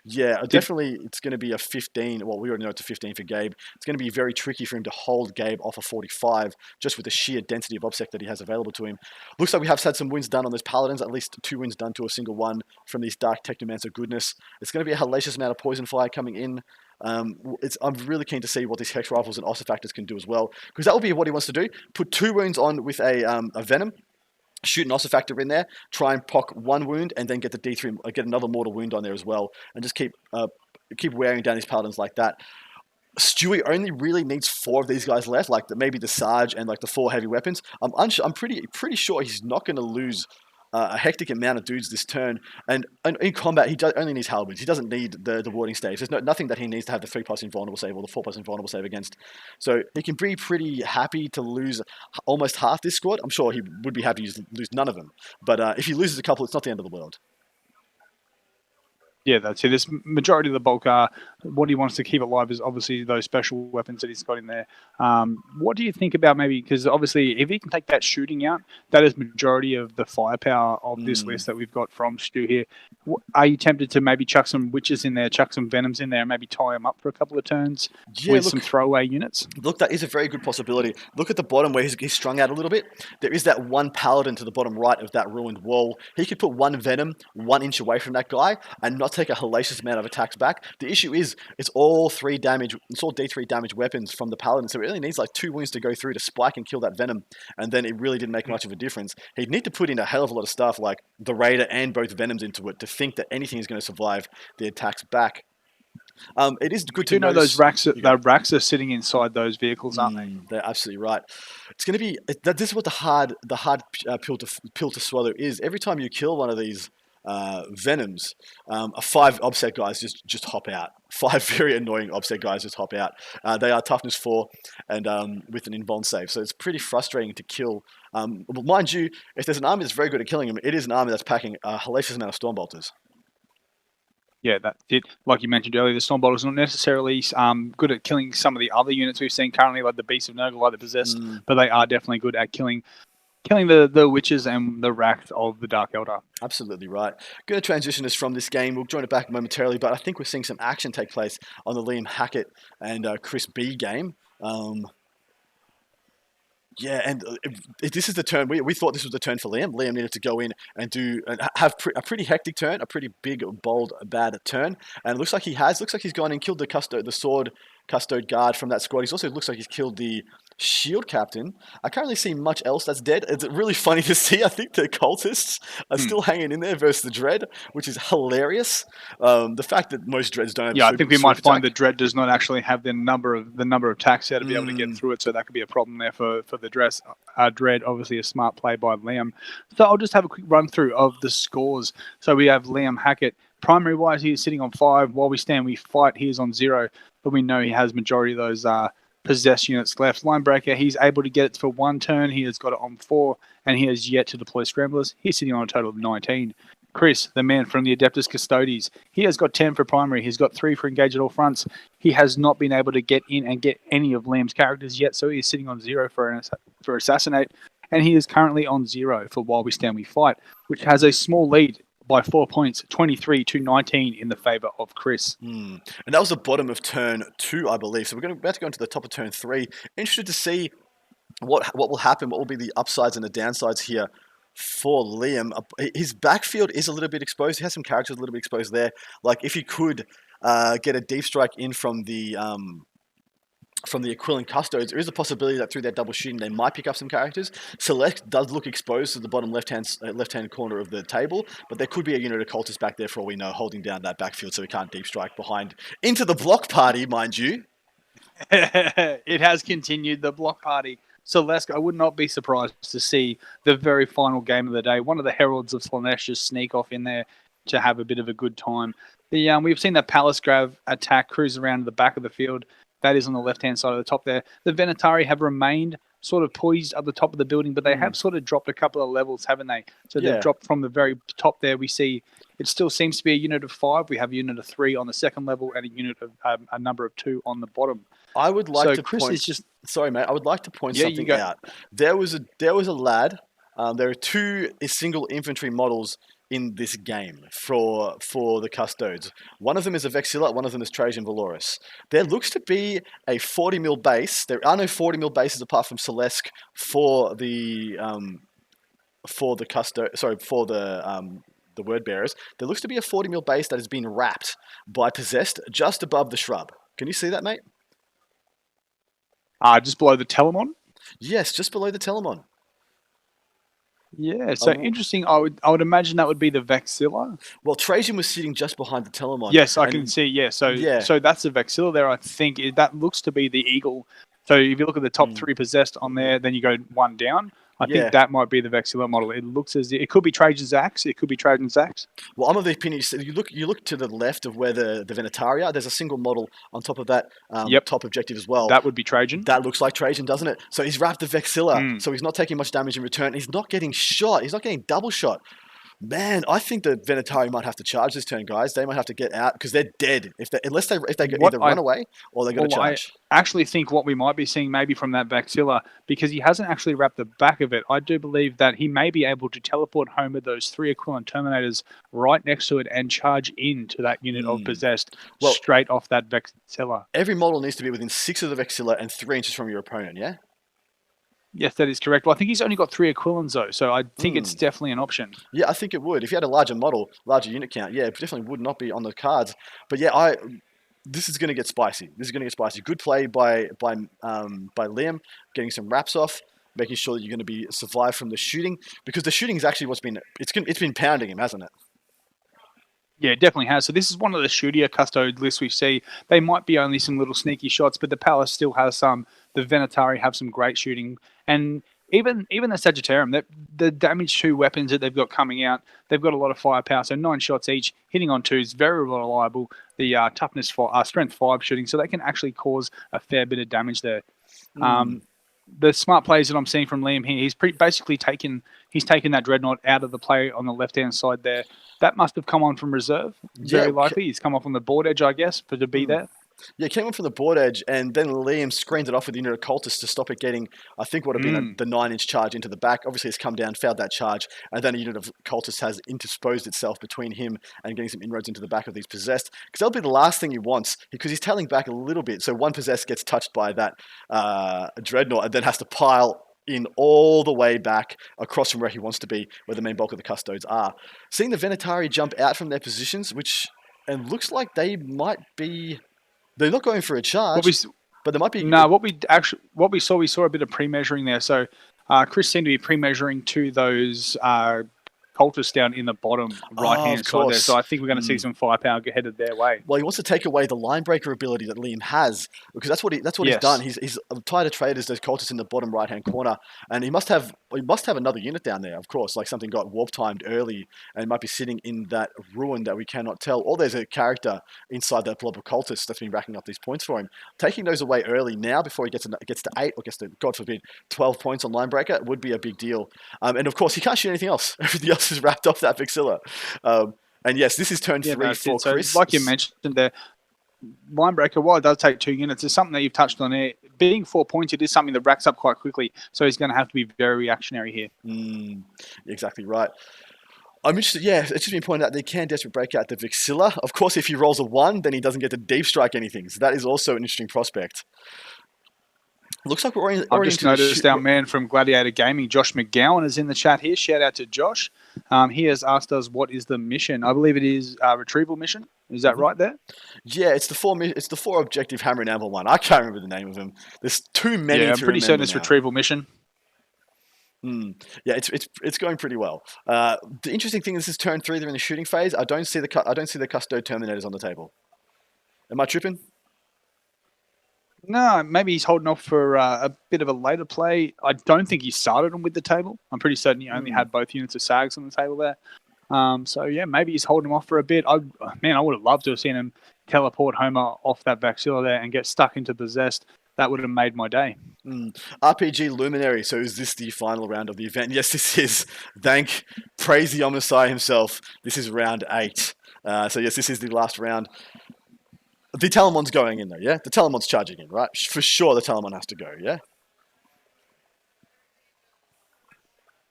Yeah, definitely it's going to be a 15. Well, we already know it's a 15 for Gabe. It's going to be very tricky for him to hold Gabe off a 45 just with the sheer density of OBSEC that he has available to him. Looks like we have had some wins done on those Paladins, at least 2 wins done to a single one from these Dark Technomancer goodness. It's going to be a hellacious amount of Poison Fire coming in. I'm really keen to see what these Hex Rifles and Ossifactors can do as well, because that will be what he wants to do. Put 2 wounds on with a Venom, shoot an Ossifactor in there, try and pock 1 wound, and then get the D3, get another mortal wound on there as well, and just keep wearing down his Paladins like that. Stewie only really needs 4 of these guys left, like maybe the Sarge and like the 4 heavy weapons. I'm pretty sure he's not going to lose a hectic amount of dudes this turn, and in combat he only needs Halberds. He doesn't need the warding staves. There's nothing that he needs to have the 3+ invulnerable save or the 4+ invulnerable save against. So he can be pretty happy to lose almost half this squad. I'm sure he would be happy to lose none of them, but if he loses a couple, it's not the end of the world. Yeah, that's it. This majority of the bulk are what he wants to keep alive is obviously those special weapons that he's got in there. What do you think about maybe, because obviously if he can take that shooting out, that is majority of the firepower of this list that we've got from Stu here. Are you tempted to maybe chuck some witches in there, chuck some venoms in there, and maybe tie them up for a couple of turns with some throwaway units? Look, that is a very good possibility. Look at the bottom where he's strung out a little bit. There is that one paladin to the bottom right of that ruined wall. He could put one venom 1 inch away from that guy and not take a hellacious amount of attacks back. The issue is it's all D3 damage weapons from the paladin, so it really needs like 2 wounds to go through to spike and kill that venom, and then it really didn't make much of a difference. He'd need to put in a hell of a lot of stuff like the raider and both venoms into it to think that anything is going to survive the attacks back. It is good to know those racks. The racks are sitting inside those vehicles, aren't they? They're absolutely right. It's going to be this is what the hard pill to swallow is. Every time you kill one of these venoms, 5 obsec guys just hop out. 5 very annoying obsec guys just hop out. They are toughness 4 and with an invuln save, so it's pretty frustrating to kill. Well, mind you, if there's an army that's very good at killing them, it is an army that's packing a hellacious amount of stormbolters. Yeah, that's it. Like you mentioned earlier, the Stormbolters not necessarily good at killing some of the other units we've seen currently, like the Beasts of Nurgle, like the Possessed, but they are definitely good at killing the witches and the Wrath of the Dark Eldar. Absolutely right. Going to transition us from this game. We'll join it back momentarily, but I think we're seeing some action take place on the Liam Hackett and Chris B game. Yeah, and this is the turn. We thought this was the turn for Liam. Liam needed to go in and have a pretty hectic turn, a pretty big, bold, bad turn. And it looks like he has. Looks like he's gone and killed the sword custode guard from that squad. He also looks like he's killed the shield captain. I can't really see much else that's dead. It's really funny to see. I think the cultists are still hanging in there versus the Dread, which is hilarious. The fact that most Dreads don't have I think we might find the Dread does not actually have the number of attacks there to be able to get through it, so that could be a problem there for the Dread. Obviously a smart play by Liam. So I'll just have a quick run through of the scores. So we have Liam Hackett. Primary wise, he is sitting on 5. While we stand, we fight. He is on 0, but we know he has majority of those possessed units left. Linebreaker, he's able to get it for 1 turn. He has got it on 4, and he has yet to deploy Scramblers. He's sitting on a total of 19. Chris, the man from the Adeptus Custodes, he has got 10 for primary. He's got 3 for engage at all fronts. He has not been able to get in and get any of Liam's characters yet, so he is sitting on 0 for Assassinate, and he is currently on 0 for While We Stand We Fight, which has a small lead by 4 points, 23 to 19 in the favour of Chris. And that was the bottom of turn 2, I believe. So we're about to go into the top of turn 3. Interested to see what will happen, what will be the upsides and the downsides here for Liam. His backfield is a little bit exposed. He has some characters a little bit exposed there. Like if he could get a deep strike in from the Aquilian Custodes, there is a possibility that through their double shooting they might pick up some characters. Select does look exposed to the bottom left-hand corner of the table, but there could be a unit of cultists back there for all we know, holding down that backfield so we can't deep strike behind into the block party, mind you. It has continued, the block party. Celeste, I would not be surprised to see the very final game of the day. One of the heralds of Slaanesh just sneak off in there to have a bit of a good time. We've seen that Palace Grav attack cruise around the back of the field. That is on the left-hand side of the top there. The Venatari have remained sort of poised at the top of the building, but they have sort of dropped a couple of levels, haven't they? So they've dropped from the very top there. We see it still seems to be a unit of 5. We have a unit of 3 on the second level and a unit of a number of 2 on the bottom. I would like to Chris point... is just... Sorry, mate. I would like to point something out. There was a lad. There are 2 single infantry models in this game for the Custodes. One of them is a Vexilla, one of them is Trajan Valoris. There looks to be a 40 mil base. There are no 40 mil bases apart from Celesk for the word bearers. There looks to be a 40 mil base that has been wrapped by Possessed just above the shrub. Can you see that, mate? Just below the Telemon? Yes, just below the Telemon. Yeah, so interesting. I would imagine that would be the Vexilla. Well, Trajan was sitting just behind the Telemon. Yes, I can see. Yeah, so that's the Vexilla there. I think that looks to be the Eagle. So if you look at the top 3 possessed on there, then you go 1 down. I think that might be the Vexilla model. It looks as it could be Trajan's axe. It could be Trajan's axe. Well, I'm of the opinion. You look to the left of where the Venetaria. There's a single model on top of that top objective as well. That would be Trajan. That looks like Trajan, doesn't it? So he's wrapped the Vexilla, so he's not taking much damage in return. He's not getting shot. He's not getting double shot. Man, I think the Venatari might have to charge this turn, guys. They might have to get out because they're dead unless they What either I run away or they're going to Well, I charge. actually think what we might be seeing maybe from that Baxilla, because he hasn't actually wrapped the back of it, I do believe that he may be able to teleport home with those 3 equivalent Terminators right next to it and charge into that unit of Possessed Well, straight off that Baxilla. Every model needs to be within 6 of the Vexilla and 3 inches from your opponent, yeah? Yes, that is correct. Well, I think he's only got 3 equivalents, though, so I think it's definitely an option. Yeah, I think it would. If you had a larger model, larger unit count, yeah, it definitely would not be on the cards. But yeah, this is going to get spicy. This is going to get spicy. Good play by Liam, getting some wraps off, making sure that you're going to be survive from the shooting, because the shooting is actually it's been pounding him, hasn't it? Yeah, it definitely has. So this is one of the shootier Custodes lists we see. They might be only some little sneaky shots, but the Palace still has some. The Venatari have some great shooting. And even the Sagittarium, the damage 2 weapons that they've got coming out, they've got a lot of firepower. So 9 shots each, hitting on 2s, very reliable. The toughness for strength 5 shooting, so they can actually cause a fair bit of damage there. The smart plays that I'm seeing from Liam here, he's basically taken that Dreadnought out of the play on the left-hand side there. That must have come on from reserve, very likely. He's come off on the board edge, I guess, to be there. Yeah, it came in from the board edge, and then Liam screened it off with the unit of cultists to stop it getting, I think, what would have been the 9-inch charge into the back. Obviously, it's come down, failed that charge, and then a unit of cultists has interposed itself between him and getting some inroads into the back of these possessed. Because that'll be the last thing he wants, because he's tailing back a little bit. So one possessed gets touched by that Dreadnought and then has to pile in all the way back across from where he wants to be, where the main bulk of the Custodes are. Seeing the Venatari jump out from their positions, and looks like they might be... They're not going for a charge, but there might be... No, we saw a bit of pre-measuring there. So Chris seemed to be pre-measuring to those cultists down in the bottom right-hand side there. So I think we're going to see some firepower headed their way. Well, he wants to take away the line breaker ability that Liam has, because that's what he's done. He's tied a trade as those cultists in the bottom right-hand corner, and he must have another unit down there, of course, like something got warp-timed early, and it might be sitting in that ruin that we cannot tell, or there's a character inside that blob of cultists that's been racking up these points for him. Taking those away early now before he gets to 8, or gets to, God forbid, 12 points on line breaker would be a big deal. And of course, he can't shoot anything else. Everything else is wrapped off that Vexilla. And yes, this is turn 3 for Chris. So like you mentioned there, Linebreaker, while it does take 2 units, is something that you've touched on there. Being 4 points, it is something that racks up quite quickly, so he's going to have to be very reactionary here. Exactly right. I'm interested, it's just been pointed out they can desperate break out the Vexilla. Of course, if he rolls a 1, then he doesn't get to deep strike anything, so that is also an interesting prospect. Looks like we're already I've just noticed our man from Gladiator Gaming, Josh McGowan, is in the chat here. Shout out to Josh. He has asked us what is the mission. I believe it is a retrieval mission. Is that right there? Yeah, it's the 4 objective hammer and anvil one. I can't remember the name of them. There's too many. Yeah, I'm pretty certain it's retrieval mission. Yeah, it's going pretty well. The interesting thing is this is turn 3. They're in the shooting phase. I don't see the Custode Terminators on the table. Am I tripping? No, maybe he's holding off for a bit of a later play. I don't think he started them with the table. I'm pretty certain he only had both units of SAGs on the table there. So yeah, maybe he's holding them off for a bit. I would have loved to have seen him teleport Homer off that Vexilla there and get stuck into Possessed. That would have made my day. RPG Luminary. So is this the final round of the event? Yes, this is. Praise the Omnissiah himself. This is round 8. So yes, this is the last round. The Talamon's going in though, yeah? The Talamon's charging in, right? For sure the Talamon has to go, yeah?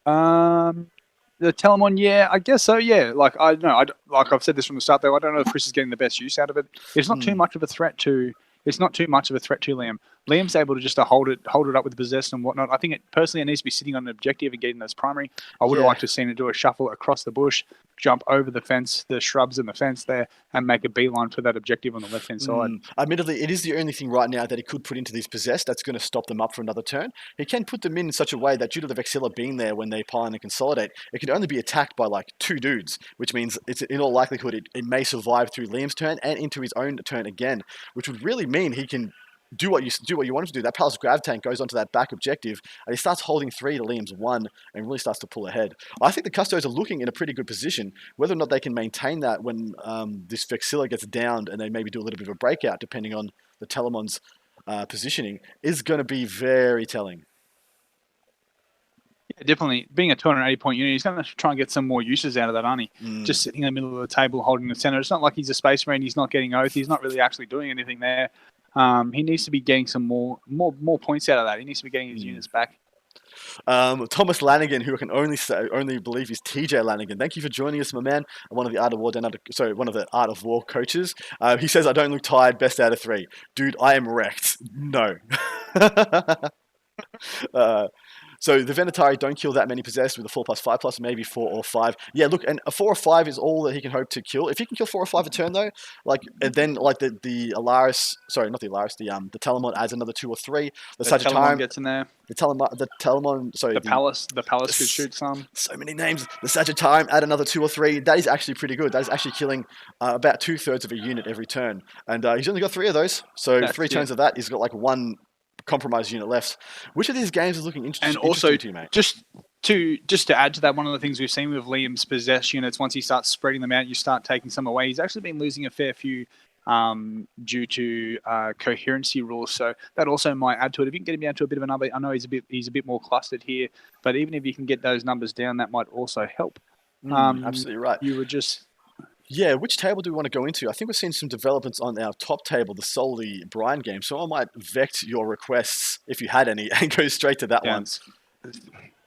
The Telamon, yeah, I guess so, yeah. Like I've said this from the start though, I don't know if Chris is getting the best use out of it. It's not too much of a threat to Liam. Liam's able to just hold it up with Possessed and whatnot. I think it needs to be sitting on an objective and getting those primary. I would have liked to have seen it do a shuffle across the bush, jump over the fence, the shrubs and the fence there, and make a beeline for that objective on the left-hand side. Admittedly, it is the only thing right now that he could put into these Possessed that's going to stop them up for another turn. He can put them in such a way that due to the Vexilla being there when they pile and consolidate, it can only be attacked by like 2 dudes, which means it's in all likelihood it may survive through Liam's turn and into his own turn again, which would really mean he can do what you want him to do. That Palace Grav Tank goes onto that back objective, and he starts holding 3 to Liam's 1, and really starts to pull ahead. I think the Custodes are looking in a pretty good position. Whether or not they can maintain that when this Vexilla gets downed, and they maybe do a little bit of a breakout, depending on the Talamon's positioning, is going to be very telling. Definitely. Being a 280-point unit, he's going to try and get some more uses out of that, aren't he? Just sitting in the middle of the table holding the center. It's not like he's a space marine. He's not getting oath. He's not really actually doing anything there. He needs to be getting some more points out of that. He needs to be getting his units back. Thomas Lanigan, who I can only believe is TJ Lanigan. Thank you for joining us, my man. One of the Art of War coaches. He says, "I don't look tired. Best out of 3, dude. I am wrecked." No. So the Venatari don't kill that many possessed with a 4+5+, maybe 4 or 5. Yeah, look, and a 4 or 5 is all that he can hope to kill. If he can kill 4 or 5 a turn though, and then the Alaris, sorry, not the Alaris, the Telemon adds another 2 or 3. The Telemon gets in there. The Telemon, sorry, the Palace could shoot some. So many names. The Sagittarium add another 2 or 3. That is actually pretty good. That is actually killing about 2/3 of a unit every turn, and he's only got 3 of those. So 3 turns of that, he's got like 1 compromised unit left. Which of these games is looking interesting? And also, to you, mate? just to add to that, one of the things we've seen with Liam's possessed units, once he starts spreading them out, you start taking some away. He's actually been losing a fair few due to coherency rules, so that also might add to it. If you can get him down to a bit of a number, I know he's a bit more clustered here, but even if you can get those numbers down, that might also help. Absolutely right. You would just. Yeah, which table do we want to go into? I think we've seen some developments on our top table, the Solely Brian game, so I might vect your requests, if you had any, and go straight to that one.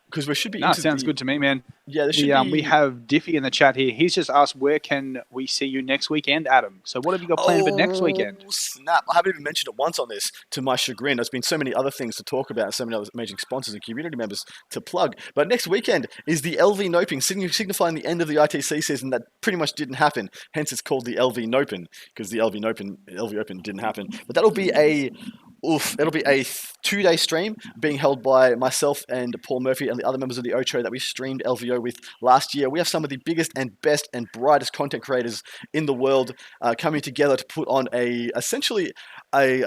Because we should be. No, sounds good to me, man. Yeah, there should be. We have Diffie in the chat here. He's just asked, where can we see you next weekend, Adam? So what have you got planned for next weekend? Snap. I haven't even mentioned it once on this, to my chagrin. There's been so many other things to talk about, so many other amazing sponsors and community members to plug. But next weekend is the LV Noping, signifying the end of the ITC season that pretty much didn't happen. Hence it's called the LV Nopen, because the LV Open didn't happen. But that'll be it'll be a 2-day stream being held by myself and Paul Murphy and the other members of the Ocho that we streamed LVO with last year. We have some of the biggest and best and brightest content creators in the world coming together to put on essentially a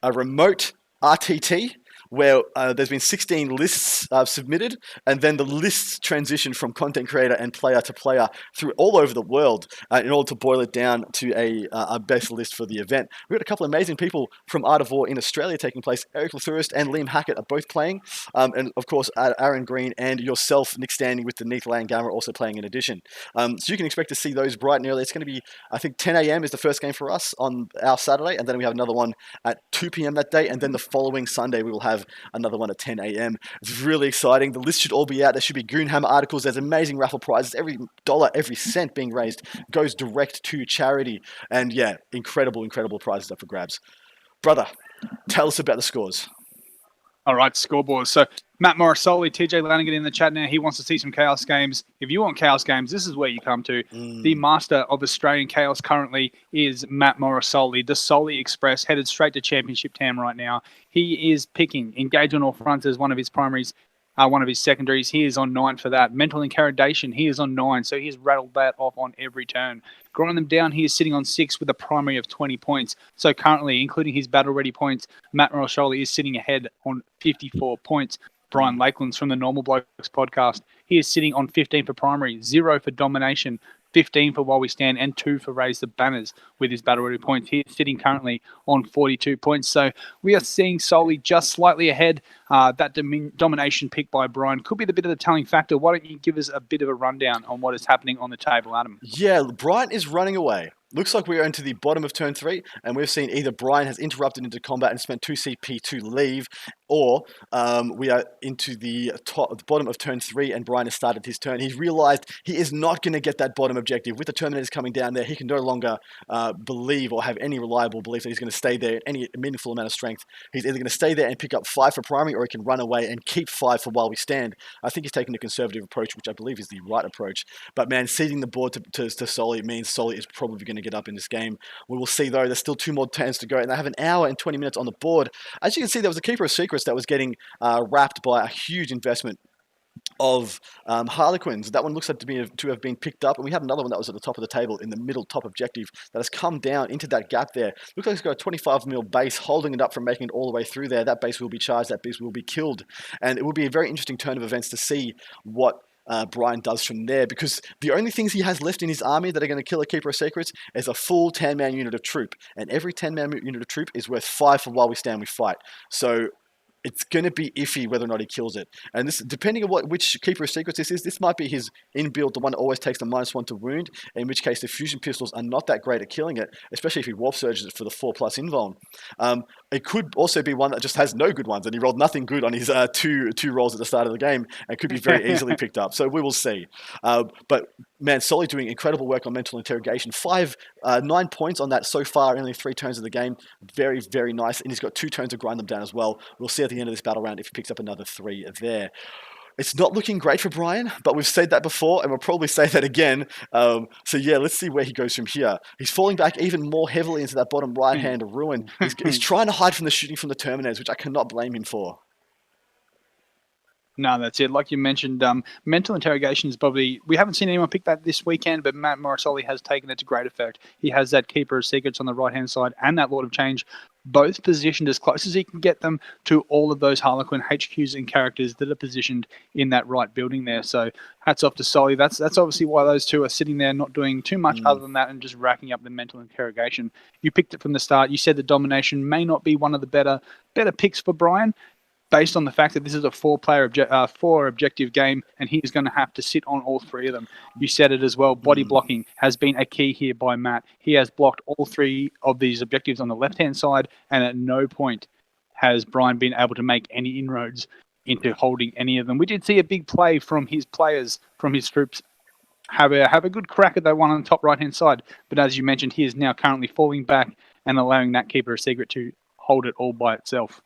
remote RTT where there's been 16 lists submitted, and then the lists transition from content creator and player to player through all over the world in order to boil it down to a best list for the event. We've got a couple of amazing people from Art of War in Australia taking place. Eric Lathurist and Liam Hackett are both playing, and of course Aaron Green and yourself, Nick Standing, with the Neath Land Gamma, are also playing in addition. So you can expect to see those bright and early. It's going to be, I think, 10 a.m. is the first game for us on our Saturday, and then we have another one at 2 p.m. that day, and then the following Sunday we will have another one at 10 a.m. It's really exciting. The list should all be out. There should be Goonhammer articles. There's amazing raffle prizes. Every dollar, every cent being raised goes direct to charity. And yeah, incredible prizes up for grabs. Brother, tell us about the scores. All right, scoreboards. So Matt Morrisoli, TJ Lanigan in the chat now. He wants to see some Chaos games. If you want Chaos games, this is where you come to. The master of Australian Chaos currently is Matt Morrisoli. The Soli Express headed straight to Championship Tam right now. He is picking Engage on All Fronts as one of his primaries, one of his secondaries. He is on 9 for that. Mental Incarnation, he is on 9, so he's rattled that off on every turn. Grind them down, he is sitting on 6 with a primary of 20 points. So currently, including his battle-ready points, Matt Morrisoli is sitting ahead on 54 points. Brian Lakelands from the Normal Blokes podcast, he is sitting on 15 for primary, 0 for domination, 15 for While We Stand, and 2 for Raise the Banners with his battle-ready points. He is sitting currently on 42 points. So we are seeing Soli just slightly ahead. That domination pick by Brian could be the bit of the telling factor. Why don't you give us a bit of a rundown on what is happening on the table, Adam? Yeah, Brian is running away. Looks like we are into the bottom of turn 3, and we've seen either Brian has interrupted into combat and spent 2 CP to leave, or we are into the bottom of turn 3, and Brian has started his turn. He's realized he is not going to get that bottom objective. With the Terminators coming down there, he can no longer believe or have any reliable belief that he's going to stay there at any meaningful amount of strength. He's either going to stay there and pick up 5 for primary, or he can run away and keep 5 for While We Stand. I think he's taking a conservative approach, which I believe is the right approach. But man, ceding the board to Soli means Soli is probably going to get up in this game. We will see, though. There's still 2 more turns to go, and they have an hour and 20 minutes on the board. As you can see, there was a Keeper of Secrets that was getting wrapped by a huge investment of Harlequins. That one looks like to have been picked up, and we had another one that was at the top of the table in the middle top objective that has come down into that gap there. Looks like it's got a 25 mil base holding it up from making it all the way through there. That base will be charged, that base will be killed, and it will be a very interesting turn of events to see what Brian does from there, because the only things he has left in his army that are going to kill a Keeper of Secrets is a full 10-man unit of troop, and every 10-man unit of troop is worth 5 for While We Stand, We Fight. So it's going to be iffy whether or not he kills it. And this, depending on which Keeper of Secrets this is, this might be his inbuilt, the one that always takes the -1 to wound, in which case the fusion pistols are not that great at killing it, especially if he warp surges it for the 4+ invuln. It could also be one that just has no good ones, and he rolled nothing good on his two rolls at the start of the game, and could be very easily picked up. So we will see. But man, Solly doing incredible work on mental interrogation. 9 points on that so far, only 3 turns of the game. Very, very nice. And he's got 2 turns to grind them down as well. We'll see at the end of this battle round if he picks up another 3 there. It's not looking great for Brian, but we've said that before, and we'll probably say that again. So yeah, let's see where he goes from here. He's falling back even more heavily into that bottom right-hand ruin. He's trying to hide from the shooting from the Terminators, which I cannot blame him for. No, that's it. Like you mentioned, mental interrogation is probably... We haven't seen anyone pick that this weekend, but Matt Morrisoli has taken it to great effect. He has that Keeper of Secrets on the right-hand side and that Lord of Change, both positioned as close as he can get them to all of those Harlequin HQs and characters that are positioned in that right building there. So hats off to Solly. That's obviously why those two are sitting there not doing too much other than that and just racking up the mental interrogation. You picked it from the start. You said the domination may not be one of the better picks for Brian, based on the fact that this is a 4 objective game, and he's going to have to sit on all 3 of them. You said it as well. Body blocking has been a key here by Matt. He has blocked all 3 of these objectives on the left-hand side, and at no point has Brian been able to make any inroads into holding any of them. We did see a big play from his players, from his troops, have a good crack at that one on the top right-hand side. But as you mentioned, he is now currently falling back and allowing that Keeper of Secret to hold it all by itself.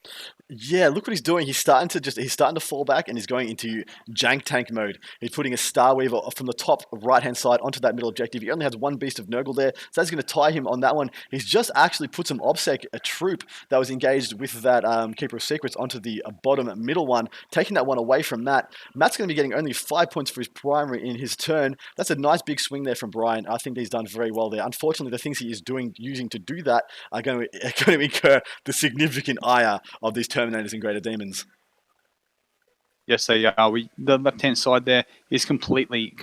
Yeah, look what he's doing. He's starting to fall back, and he's going into jank tank mode. He's putting a Star Weaver from the top right-hand side onto that middle objective. He only has 1 Beast of Nurgle there, so that's going to tie him on that one. He's just actually put some OBSEC, a troop that was engaged with that Keeper of Secrets, onto the bottom middle one, taking that one away from Matt. Matt's going to be getting only 5 points for his primary in his turn. That's a nice big swing there from Brian. I think he's done very well there. Unfortunately, the things he is using to do that are going to incur the significant ire of these Terminators and Greater Demons. Yes, they are. The left-hand side there is completely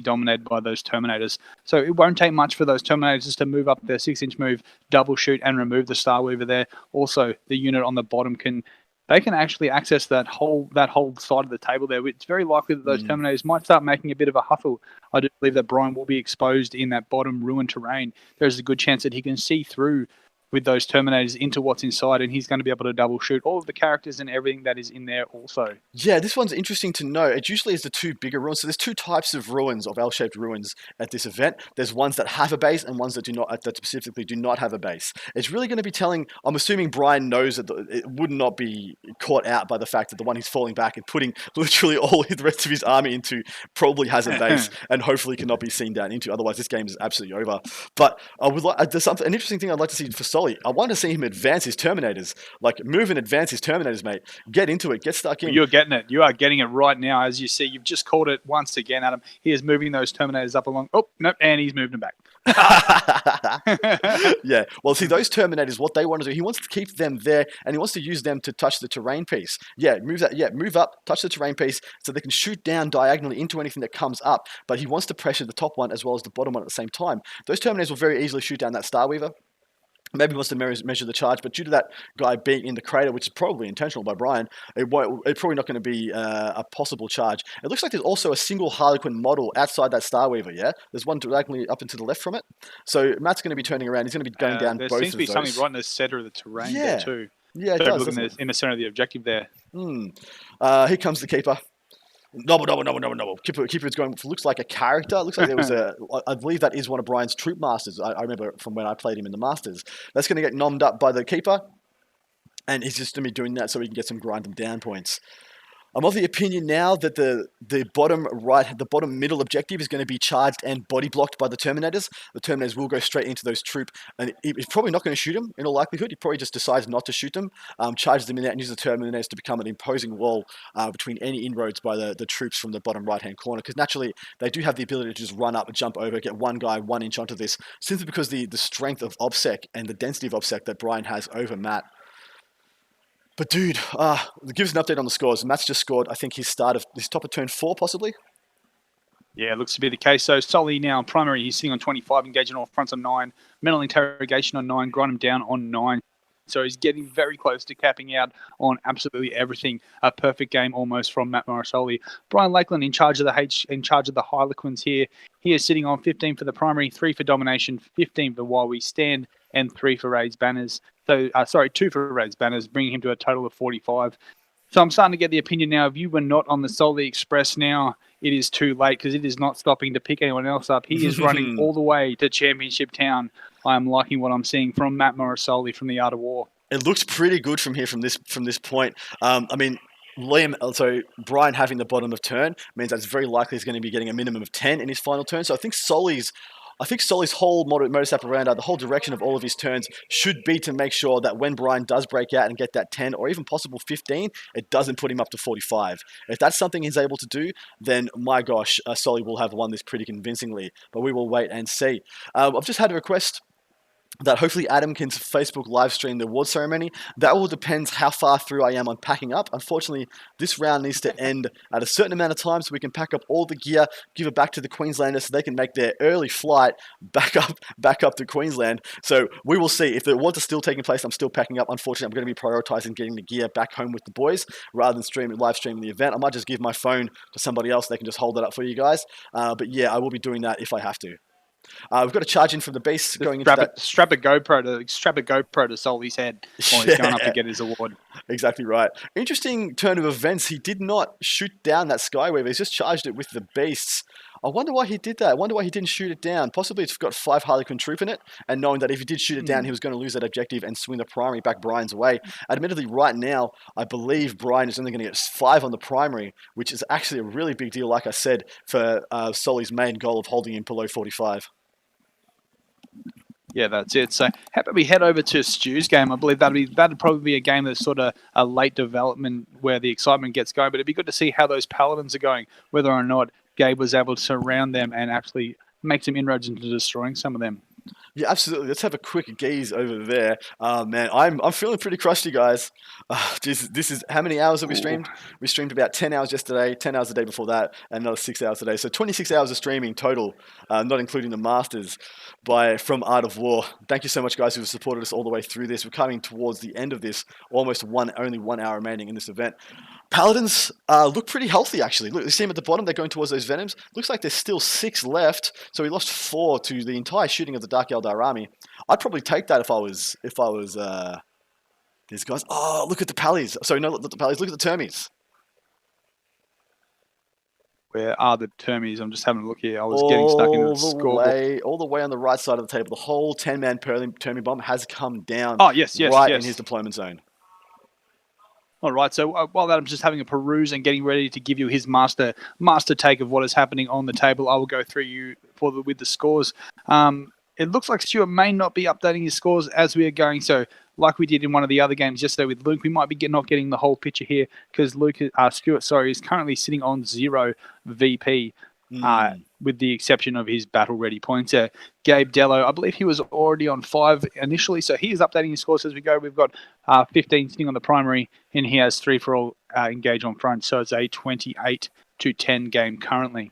dominated by those Terminators. So it won't take much for those Terminators to move up their 6-inch move, double shoot, and remove the Star Weaver there. Also, the unit on the bottom can actually access that whole side of the table there. It's very likely that those Terminators might start making a bit of a huffle. I do believe that Brian will be exposed in that bottom ruined terrain. There's a good chance that he can see through with those Terminators into what's inside, and he's going to be able to double shoot all of the characters and everything that is in there also. Yeah, this one's interesting to know. It usually is the 2 bigger ruins. So there's 2 types of ruins, of L-shaped ruins at this event. There's ones that have a base and ones that that specifically do not have a base. It's really going to be telling, I'm assuming Brian knows that it would not be caught out by the fact that the one he's falling back and putting literally all the rest of his army into probably has a base and hopefully cannot be seen down into. Otherwise, this game is absolutely over. But I would like, there's an interesting thing I'd like to see for Solly. I want to see him advance his Terminators. Like, move and advance his Terminators, mate. Get into it. Get stuck in. You're getting it. You are getting it right now. As you see, you've just called it once again, Adam. He is moving those Terminators up along. Oh, nope. And he's moving them back. Yeah. Well, see, those Terminators, what they want to do, he wants to keep them there, and he wants to use them to touch the terrain piece. Yeah, move that. Yeah, move up, touch the terrain piece, so they can shoot down diagonally into anything that comes up. But he wants to pressure the top one as well as the bottom one at the same time. Those Terminators will very easily shoot down that Star Weaver. Maybe he wants to measure the charge, but due to that guy being in the crater, which is probably intentional by Brian, it's probably not going to be a possible charge. It looks like there's also a single Harlequin model outside that Star Weaver, yeah? There's one diagonally up and to the left from it. So Matt's going to be turning around. He's going to be going down both of those. There seems to be something right in the center of the terrain there too. Yeah, it does. In the center of the objective there. Here comes the Keeper. Nobble. Keeper is going, looks like a character. Looks like there was I believe that is one of Brian's troop masters. I remember from when I played him in the Masters. That's going to get nommed up by the Keeper. And he's just going to be doing that so he can get some grind them down points. I'm of the opinion now that the bottom middle objective is going to be charged and body blocked by the Terminators. The Terminators will go straight into those troop, and he's probably not going to shoot them in all likelihood. He probably just decides not to shoot them, charges them in there, and uses the Terminators to become an imposing wall between any inroads by the troops from the bottom right-hand corner. Because naturally, they do have the ability to just run up, jump over, get one guy 1 inch onto this, simply because the strength of OBSEC and the density of OBSEC that Brian has over Matt. But dude, give us an update on the scores. Matt's just scored, I think, his top of turn 4, possibly. Yeah, it looks to be the case. So Solly now primary, he's sitting on 25, engaging all fronts on 9, mental interrogation on 9, grind him down on 9. So he's getting very close to capping out on absolutely everything. A perfect game almost from Matt Morrisoli. Brian Lakeland in charge of the Harlequins here. He is sitting on 15 for the primary, 3 for domination, 15 for while we stand, and 3 for Ray's banners. So, 2 for Ray's banners, bringing him to a total of 45. So I'm starting to get the opinion now, if you were not on the Soli Express now, it is too late because it is not stopping to pick anyone else up. He is running all the way to Championship Town. I am liking what I'm seeing from Matt Morrisoli from the Art of War. It looks pretty good from here, from this point. I mean, Brian having the bottom of turn means that's very likely he's going to be getting a minimum of 10 in his final turn. So I think Soli's whole modus operandi, the whole direction of all of his turns should be to make sure that when Brian does break out and get that 10 or even possible 15, it doesn't put him up to 45. If that's something he's able to do, then my gosh, Soli will have won this pretty convincingly. But we will wait and see. I've just had a request that hopefully Adam can Facebook live stream the award ceremony. That all depends how far through I am on packing up. Unfortunately, this round needs to end at a certain amount of time so we can pack up all the gear, give it back to the Queenslanders so they can make their early flight back up to Queensland. So we will see. If the awards are still taking place, I'm still packing up. Unfortunately, I'm going to be prioritizing getting the gear back home with the boys rather than live streaming the event. I might just give my phone to somebody else. They can just hold it up for you guys. But yeah, I will be doing that if I have to. We've got a charge in from the base going into that. Strap a GoPro to Soli's head while he's going up to get his award. Exactly right. Interesting turn of events. He did not shoot down that Skywave. He's just charged it with the beasts. I wonder why he did that. I wonder why he didn't shoot it down. Possibly it's got 5 Harlequin troop in it, and knowing that if he did shoot it down, he was going to lose that objective and swing the primary back Brian's way. Admittedly, right now, I believe Brian is only going to get 5 on the primary, which is actually a really big deal, like I said, for Soli's main goal of holding him below 45. Yeah, that's it. So how about we head over to Stu's game? I believe that'd probably be a game that's sort of a late development where the excitement gets going. But it'd be good to see how those Paladins are going, whether or not Gabe was able to surround them and actually make some inroads into destroying some of them. Yeah, absolutely. Let's have a quick gaze over there. Man, I'm feeling pretty crusty, guys. This is how many hours have we streamed? We streamed about 10 hours yesterday, 10 hours the day before that, and another 6 hours today. So 26 hours of streaming total, not including the Masters from Art of War. Thank you so much, guys, who have supported us all the way through this. We're coming towards the end of this, only 1 hour remaining in this event. Paladins look pretty healthy, actually. Look, you see them at the bottom. They're going towards those Venoms. Looks like there's still 6 left. So we lost 4 to the entire shooting of the Dark Eldar army. I'd probably take that if I was these guys. Oh, look at the Pallies. Sorry, no, not the Pallies. Look at the Termies. Where are the Termies? I'm just having a look here. I was getting stuck into the scoreboard. All the way on the right side of the table. The whole 10-man Termie bomb has come down. Oh, yes. In his deployment zone. All right, so while I'm just having a peruse and getting ready to give you his master take of what is happening on the table, I will go through you with the scores. It looks like Stuart may not be updating his scores as we are going. So, like we did in one of the other games yesterday with Luke, we might be not getting the whole picture here because Stuart is currently sitting on 0 VP. With the exception of his battle-ready pointer. Gabe Dello, I believe he was already on 5 initially, so he is updating his scores as we go. We've got 15 sitting on the primary, and he has 3 for all engage on front, so it's a 28-10 game currently.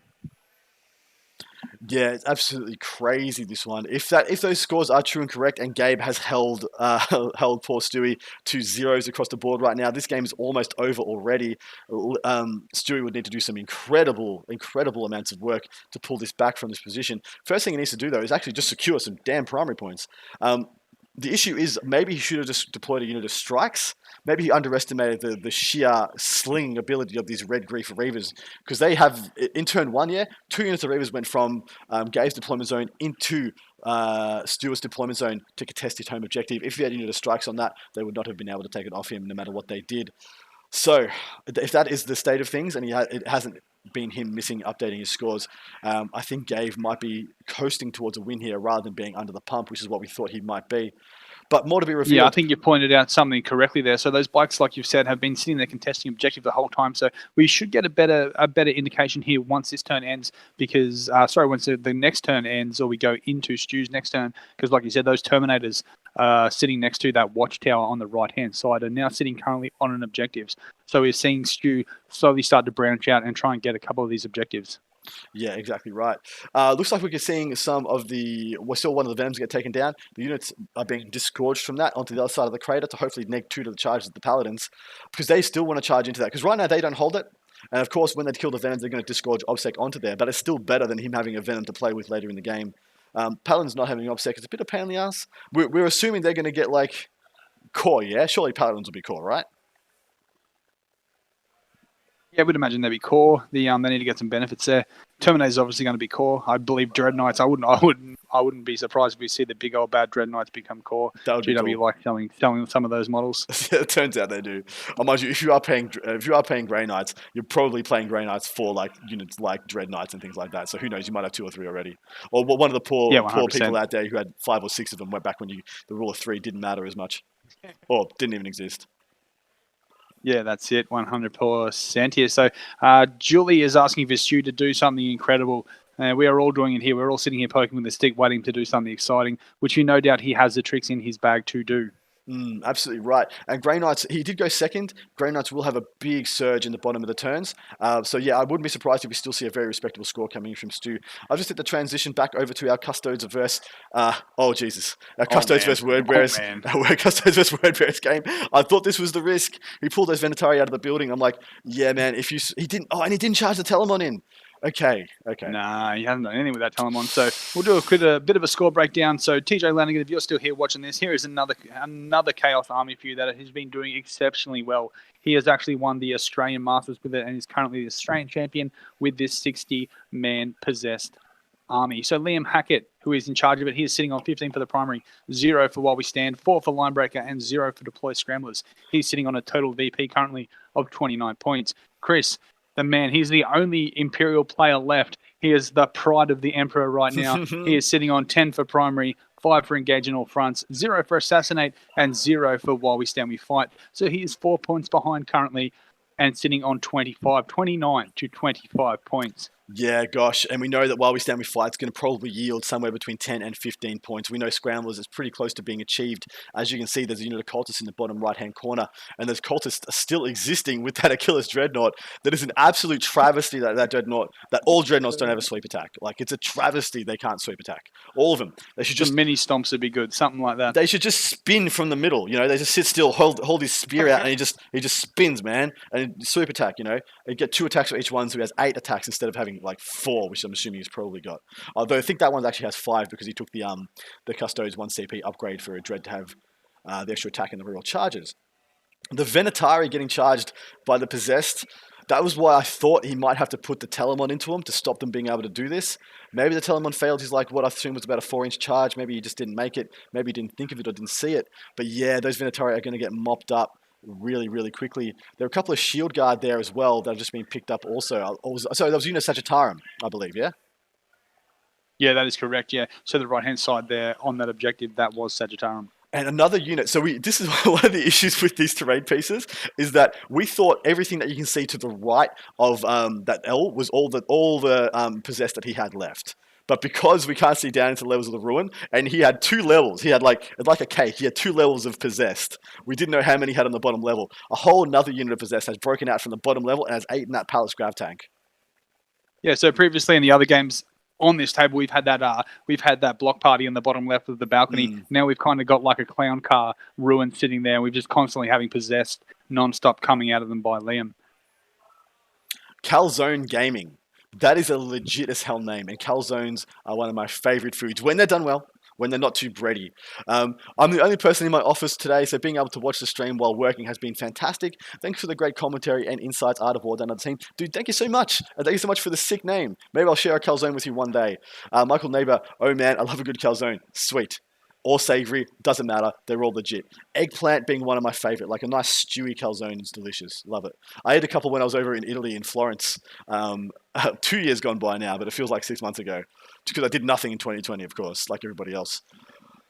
Yeah, it's absolutely crazy, this one. If those scores are true and correct, and Gabe has held poor Stewie to 0s across the board right now, this game is almost over already. Stewie would need to do some incredible amounts of work to pull this back from this position. First thing he needs to do, though, is actually just secure some damn primary points. The issue is maybe he should have just deployed a unit of strikes. Maybe he underestimated the sheer slinging ability of these Red Grief Reavers, because they have, in turn 1, 2 units of Reavers went from Gabe's deployment zone into Stewart's deployment zone to contest his home objective. If he had unit of strikes on that, they would not have been able to take it off him no matter what they did. So, if that is the state of things, and it hasn't been him updating his scores, I think Gabe might be coasting towards a win here rather than being under the pump, which is what we thought he might be. But more to be revealed. Yeah, I think you pointed out something correctly there. So those bikes, like you've said, have been sitting there contesting objective the whole time. So we should get a better indication here once this turn ends, because once the next turn ends, or we go into Stu's next turn, because like you said, those Terminators sitting next to that watchtower on the right-hand side are now sitting currently on an objectives. So we're seeing Stu slowly start to branch out and try and get a couple of these objectives. Yeah, exactly right. Looks like we're seeing some of the. We saw one of the Venoms get taken down. The units are being disgorged from that onto the other side of the crater to hopefully neg 2 to the charges of the Paladins, because they still want to charge into that. Because right now they don't hold it. And of course, when they kill the Venoms, they're going to disgorge OBSEC onto there. But it's still better than him having a Venom to play with later in the game. Paladins not having OBSEC is a bit of a pain in the ass. We're assuming they're going to get like core, yeah? Surely Paladins will be core, right? Yeah, I would imagine they'd be core. They need to get some benefits there. Terminator's obviously going to be core. I believe Dreadknights. I wouldn't be surprised if we see the big old bad Dreadknights become core. That would be GW cool. like selling some of those models. It turns out they do. Mind you, if you are paying Grey Knights, you're probably playing Grey Knights for like units like Dread Knights and things like that. So who knows? You might have 2 or 3 already. Or one of the poor people out there who had 5 or 6 of them went back when the rule of 3 didn't matter as much, or didn't even exist. Yeah, that's it, 100% here. So Julie is asking for Stu to do something incredible. We are all doing it here. We're all sitting here poking with a stick, waiting to do something exciting, which no doubt he has the tricks in his bag to do. Absolutely right. And Grey Knights, he did go second. Grey Knights will have a big surge in the bottom of the turns. So yeah, I wouldn't be surprised if we still see a very respectable score coming in from Stu. I've just hit the transition back over to our Custodes versus, oh Jesus, our Custodes versus Word Bearers. Our Custodes versus Word Bearers game. I thought this was the risk. He pulled those Venatari out of the building. I'm like, yeah, man. He didn't charge the Telemon in. Okay. Nah, he hasn't done anything with that Telemon. So we'll do a bit of a score breakdown. So TJ Lanigan, if you're still here watching this, here is another Chaos Army for you that has been doing exceptionally well. He has actually won the Australian Masters with it and is currently the Australian champion with this 60-man possessed army. So Liam Hackett, who is in charge of it, he is sitting on 15 for the primary, 0 for While We Stand, 4 for Linebreaker, and 0 for Deploy Scramblers. He's sitting on a total VP currently of 29 points. Chris, the man, he's the only Imperial player left. He is the pride of the Emperor right now. He is sitting on 10 for primary, 5 for engage in all fronts, 0 for assassinate, and 0 for While We Stand We Fight. So he is 4 points behind currently and sitting on 29 to 25 points. Yeah, gosh. And we know that While We Stand We Fight, it's going to probably yield somewhere between 10 and 15 points. We know Scramblers is pretty close to being achieved. As you can see, there's a unit of cultists in the bottom right-hand corner, and those cultists are still existing with that Achilles Dreadnought. That is an absolute travesty that Dreadnought, that all Dreadnoughts don't have a sweep attack. Like, it's a travesty they can't sweep attack. All of them. They should just... mini stomps would be good, something like that. They should just spin from the middle, they just sit still, hold his spear out, and he just spins, man. And sweep attack, You get 2 attacks for each one, so he has 8 attacks instead of having, 4, which I'm assuming he's probably got. Although I think that one actually has 5 because he took the Custodes 1 CP upgrade for a Dread to have the extra attack and the reroll charges. The Venatari getting charged by the Possessed, that was why I thought he might have to put the Telemon into him to stop them being able to do this. Maybe the Telemon failed. He's like what I assumed was about a 4-inch charge. Maybe he just didn't make it. Maybe he didn't think of it or didn't see it. But yeah, those Venatari are going to get mopped up really, really quickly. There are a couple of Shield Guard there as well that have just been picked up also. So that was Unit Sagittarum, I believe, yeah? Yeah, that is correct, yeah. So the right-hand side there on that objective, that was Sagittarum. And another unit. So this is one of the issues with these terrain pieces is that we thought everything that you can see to the right of that L was all the possessed that he had left. But because we can't see down into the levels of the ruin, and he had 2 levels, he had like a cake, he had 2 levels of possessed. We didn't know how many he had on the bottom level. A whole another unit of possessed has broken out from the bottom level and has 8 in that Palace Grav tank. Yeah, so previously in the other games on this table, we've had that block party on the bottom left of the balcony. Now we've kind of got like a clown car ruin sitting there. We're just constantly having possessed non-stop coming out of them by Liam. Calzone Gaming. That is a legit as hell name, and calzones are one of my favorite foods when they're done well, when they're not too bready. I'm the only person in my office today, so being able to watch the stream while working has been fantastic. Thanks for the great commentary and insights, Art of War, done on the team. Dude, thank you so much. And thank you so much for the sick name. Maybe I'll share a calzone with you one day. Michael Neighbor, oh man, I love a good calzone. Sweet. Or savory, doesn't matter. They're all legit. Eggplant being one of my favorite, like a nice stewy calzone is delicious. Love it. I ate a couple when I was over in Italy, in Florence. 2 years gone by now, but it feels like 6 months ago. Just because I did nothing in 2020, of course, like everybody else.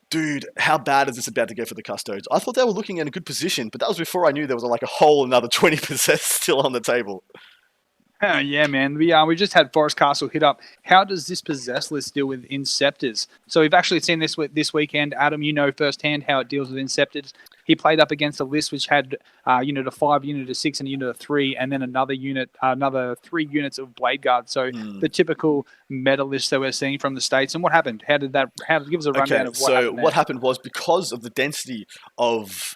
Dude, how bad is this about to get for the Custodes? I thought they were looking in a good position, but that was before I knew there was like a whole another 20% still on the table. Yeah, man. We just had Forest Castle hit up. How does this possess list deal with Inceptors? So we've actually seen this weekend. Adam, you know firsthand how it deals with Inceptors. He played up against a list which had unit of 5, unit of 6, and a unit of 3, and then another 3 units of Blade Guard. So the typical meta list that we're seeing from the States. And what happened? How give us a rundown of what happened there? What happened was, because of the density of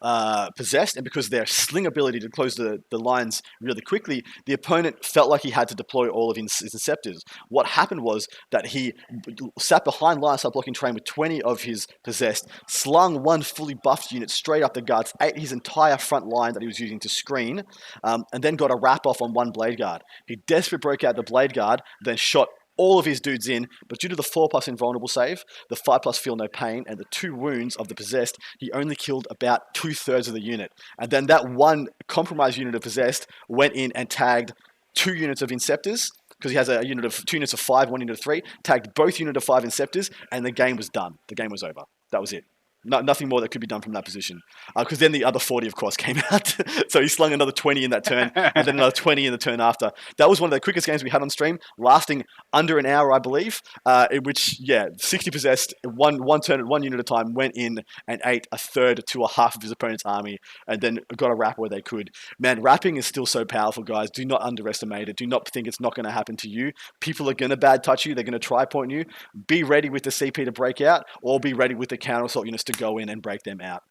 possessed, and because their sling ability to close the lines really quickly, the opponent felt like he had to deploy all of his Inceptors. What happened was that he sat behind line, started blocking terrain with 20 of his possessed, slung one fully buffed unit straight up the guards, ate his entire front line that he was using to screen, and then got a wrap off on one Blade Guard. He desperately broke out the Blade Guard, then shot all of his dudes in, but due to the 4+ invulnerable save, the 5+ feel no pain, and the 2 wounds of the possessed, he only killed about 2/3 of the unit. And then that one compromised unit of possessed went in and tagged 2 units of Inceptors, because he has a unit of 2 units of 5, 1 unit of 3, tagged both unit of 5 Inceptors, and the game was done. The game was over. That was it. Nothing more that could be done from that position. Because then the other 40, of course, came out. So he slung another 20 in that turn, and then another 20 in the turn after. That was one of the quickest games we had on stream, lasting under an hour, I believe. In which, 60 possessed, one turn, 1 unit at a time, went in and ate a third to a half of his opponent's army, and then got a wrap where they could. Man, wrapping is still so powerful, guys. Do not underestimate it. Do not think it's not going to happen to you. People are going to bad touch you. They're going to try point you. Be ready with the CP to break out, or be ready with the counter assault units to go in and break them out.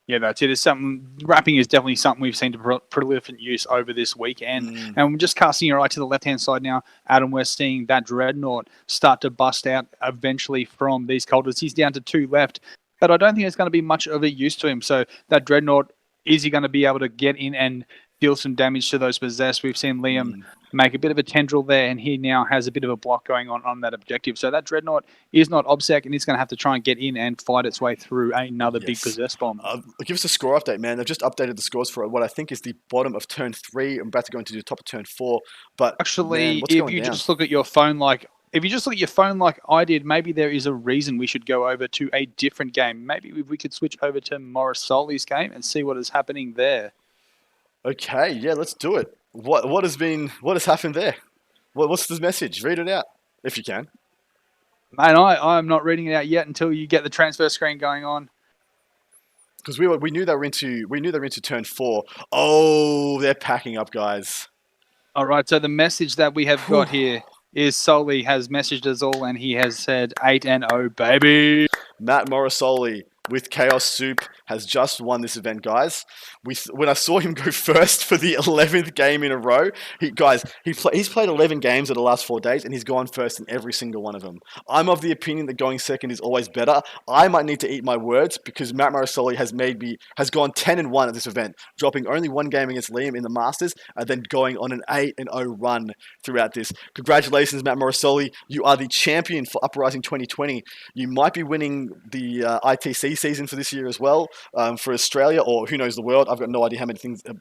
Yeah, that's it. It's something. Wrapping is definitely something we've seen to prolific use over this weekend. And we're just casting your eye to the left-hand side now, Adam. We're seeing that Dreadnought start to bust out eventually from these Custodes. He's down to 2 left, but I don't think it's going to be much of a use to him. So that Dreadnought, is he going to be able to get in and deal some damage to those possessed? We've seen Liam make a bit of a tendril there, and he now has a bit of a block going on that objective. So that Dreadnought is not OBSEC, and it's going to have to try and get in and fight its way through another big possessed bomb. Give us a score update, man. They've just updated the scores for what I think is the bottom of turn 3. I'm about to go into the top of turn 4. But actually, man, if you just look at your phone like I did, maybe there is a reason we should go over to a different game. Maybe we could switch over to Morrisoli's game and see what is happening there. Okay, yeah, let's do it. What has happened there? What's the message? Read it out if you can. Man, I'm not reading it out yet until you get the transfer screen going on. Because we knew they were into turn 4. Oh, they're packing up, guys. All right, so the message that we have got here is Soli has messaged us all, and he has said 8-0, baby. Matt Morrisoli with Chaos Soup has just won this event, guys. When I saw him go first for the 11th game in a row, he's played 11 games in the last 4 days, and he's gone first in every single one of them. I'm of the opinion that going second is always better. I might need to eat my words, because Matt Morrisoli has gone 10-1 at this event, dropping only 1 game against Liam in the Masters, and then going on an 8-0 run throughout this. Congratulations, Matt Morrisoli. You are the champion for Uprising 2020. You might be winning the ITC season for this year as well, for Australia, or who knows, the world. I've got no idea how many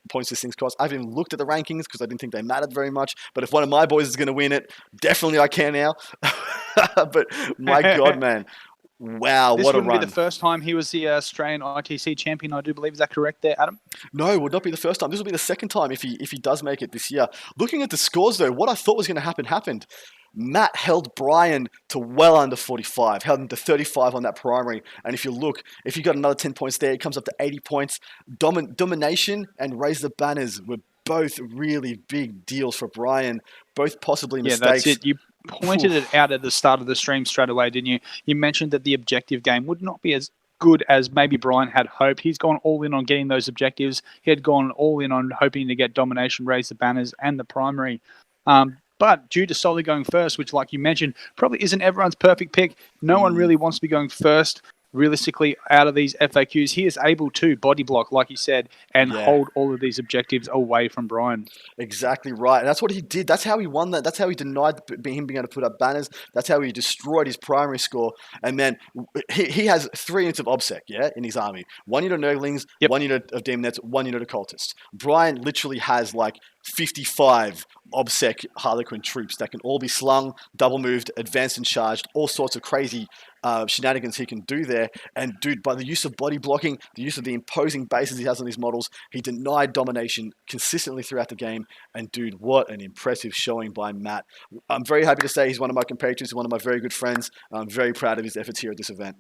points this thing's cost. I haven't even looked at the rankings because I didn't think they mattered very much. But if one of my boys is going to win it, definitely I can now. But my God, man. Wow, this what a run. This wouldn't be the first time he was the Australian ITC champion, I do believe. Is that correct there, Adam? No, it would not be the first time. This will be the second time if he does make it this year. Looking at the scores, though, what I thought was going to happen happened. Matt held Brian to well under 45, held him to 35 on that primary. And if you got another 10 points there, it comes up to 80 points. Domination and Raise the Banners were both really big deals for Brian, both possibly mistakes. Yeah, that's it. You pointed it out at the start of the stream straight away, didn't you? You mentioned that the objective game would not be as good as maybe Brian had hoped. He's gone all in on getting those objectives. He had gone all in on hoping to get Domination, Raise the Banners, and the primary. But due to Soli going first, which, like you mentioned, probably isn't everyone's perfect pick, no one really wants to be going first. Realistically, out of these FAQs, he is able to body block, like you said, and hold all of these objectives away from Brian. Exactly right. And that's what he did. That's how he won that. That's how he denied him being able to put up banners. That's how he destroyed his primary score. And then he has 3 units of OBSEC, in his army. 1 unit of Nurglings, 1 unit of Demonettes, 1 unit of Cultists. Brian literally has like 55 OBSEC Harlequin troops that can all be slung, double moved, advanced and charged, all sorts of crazy shenanigans he can do there. And dude, by the use of body blocking, the use of the imposing bases he has on these models, he denied domination consistently throughout the game. And dude, what an impressive showing by Matt. I'm very happy to say he's one of my compatriots, he's one of my very good friends. I'm very proud of his efforts here at this event.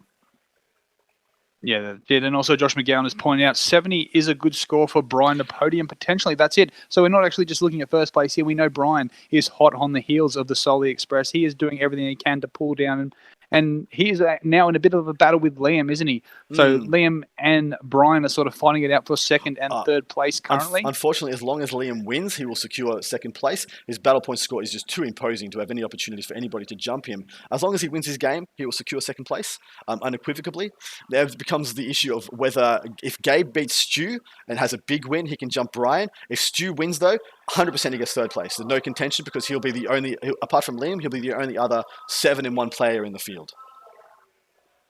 Yeah, and also Josh McGowan has pointed out 70 is a good score for Brian to podium potentially. That's it. So we're not actually just looking at first place here. We know Brian is hot on the heels of the Soli Express. He is doing everything he can to pull down, and he is now in a bit of a battle with Liam, isn't he? So Liam and Brian are sort of fighting it out for second and third place currently. Unfortunately, as long as Liam wins, he will secure second place. His battle point score is just too imposing to have any opportunities for anybody to jump him. As long as he wins his game, he will secure second place unequivocally. There becomes the issue of whether if Gabe beats Stu and has a big win, he can jump Brian. If Stu wins, though, 100% he gets third place. There's no contention because he'll be the only, apart from Liam, he'll be the only other 7-in-1 player in the field.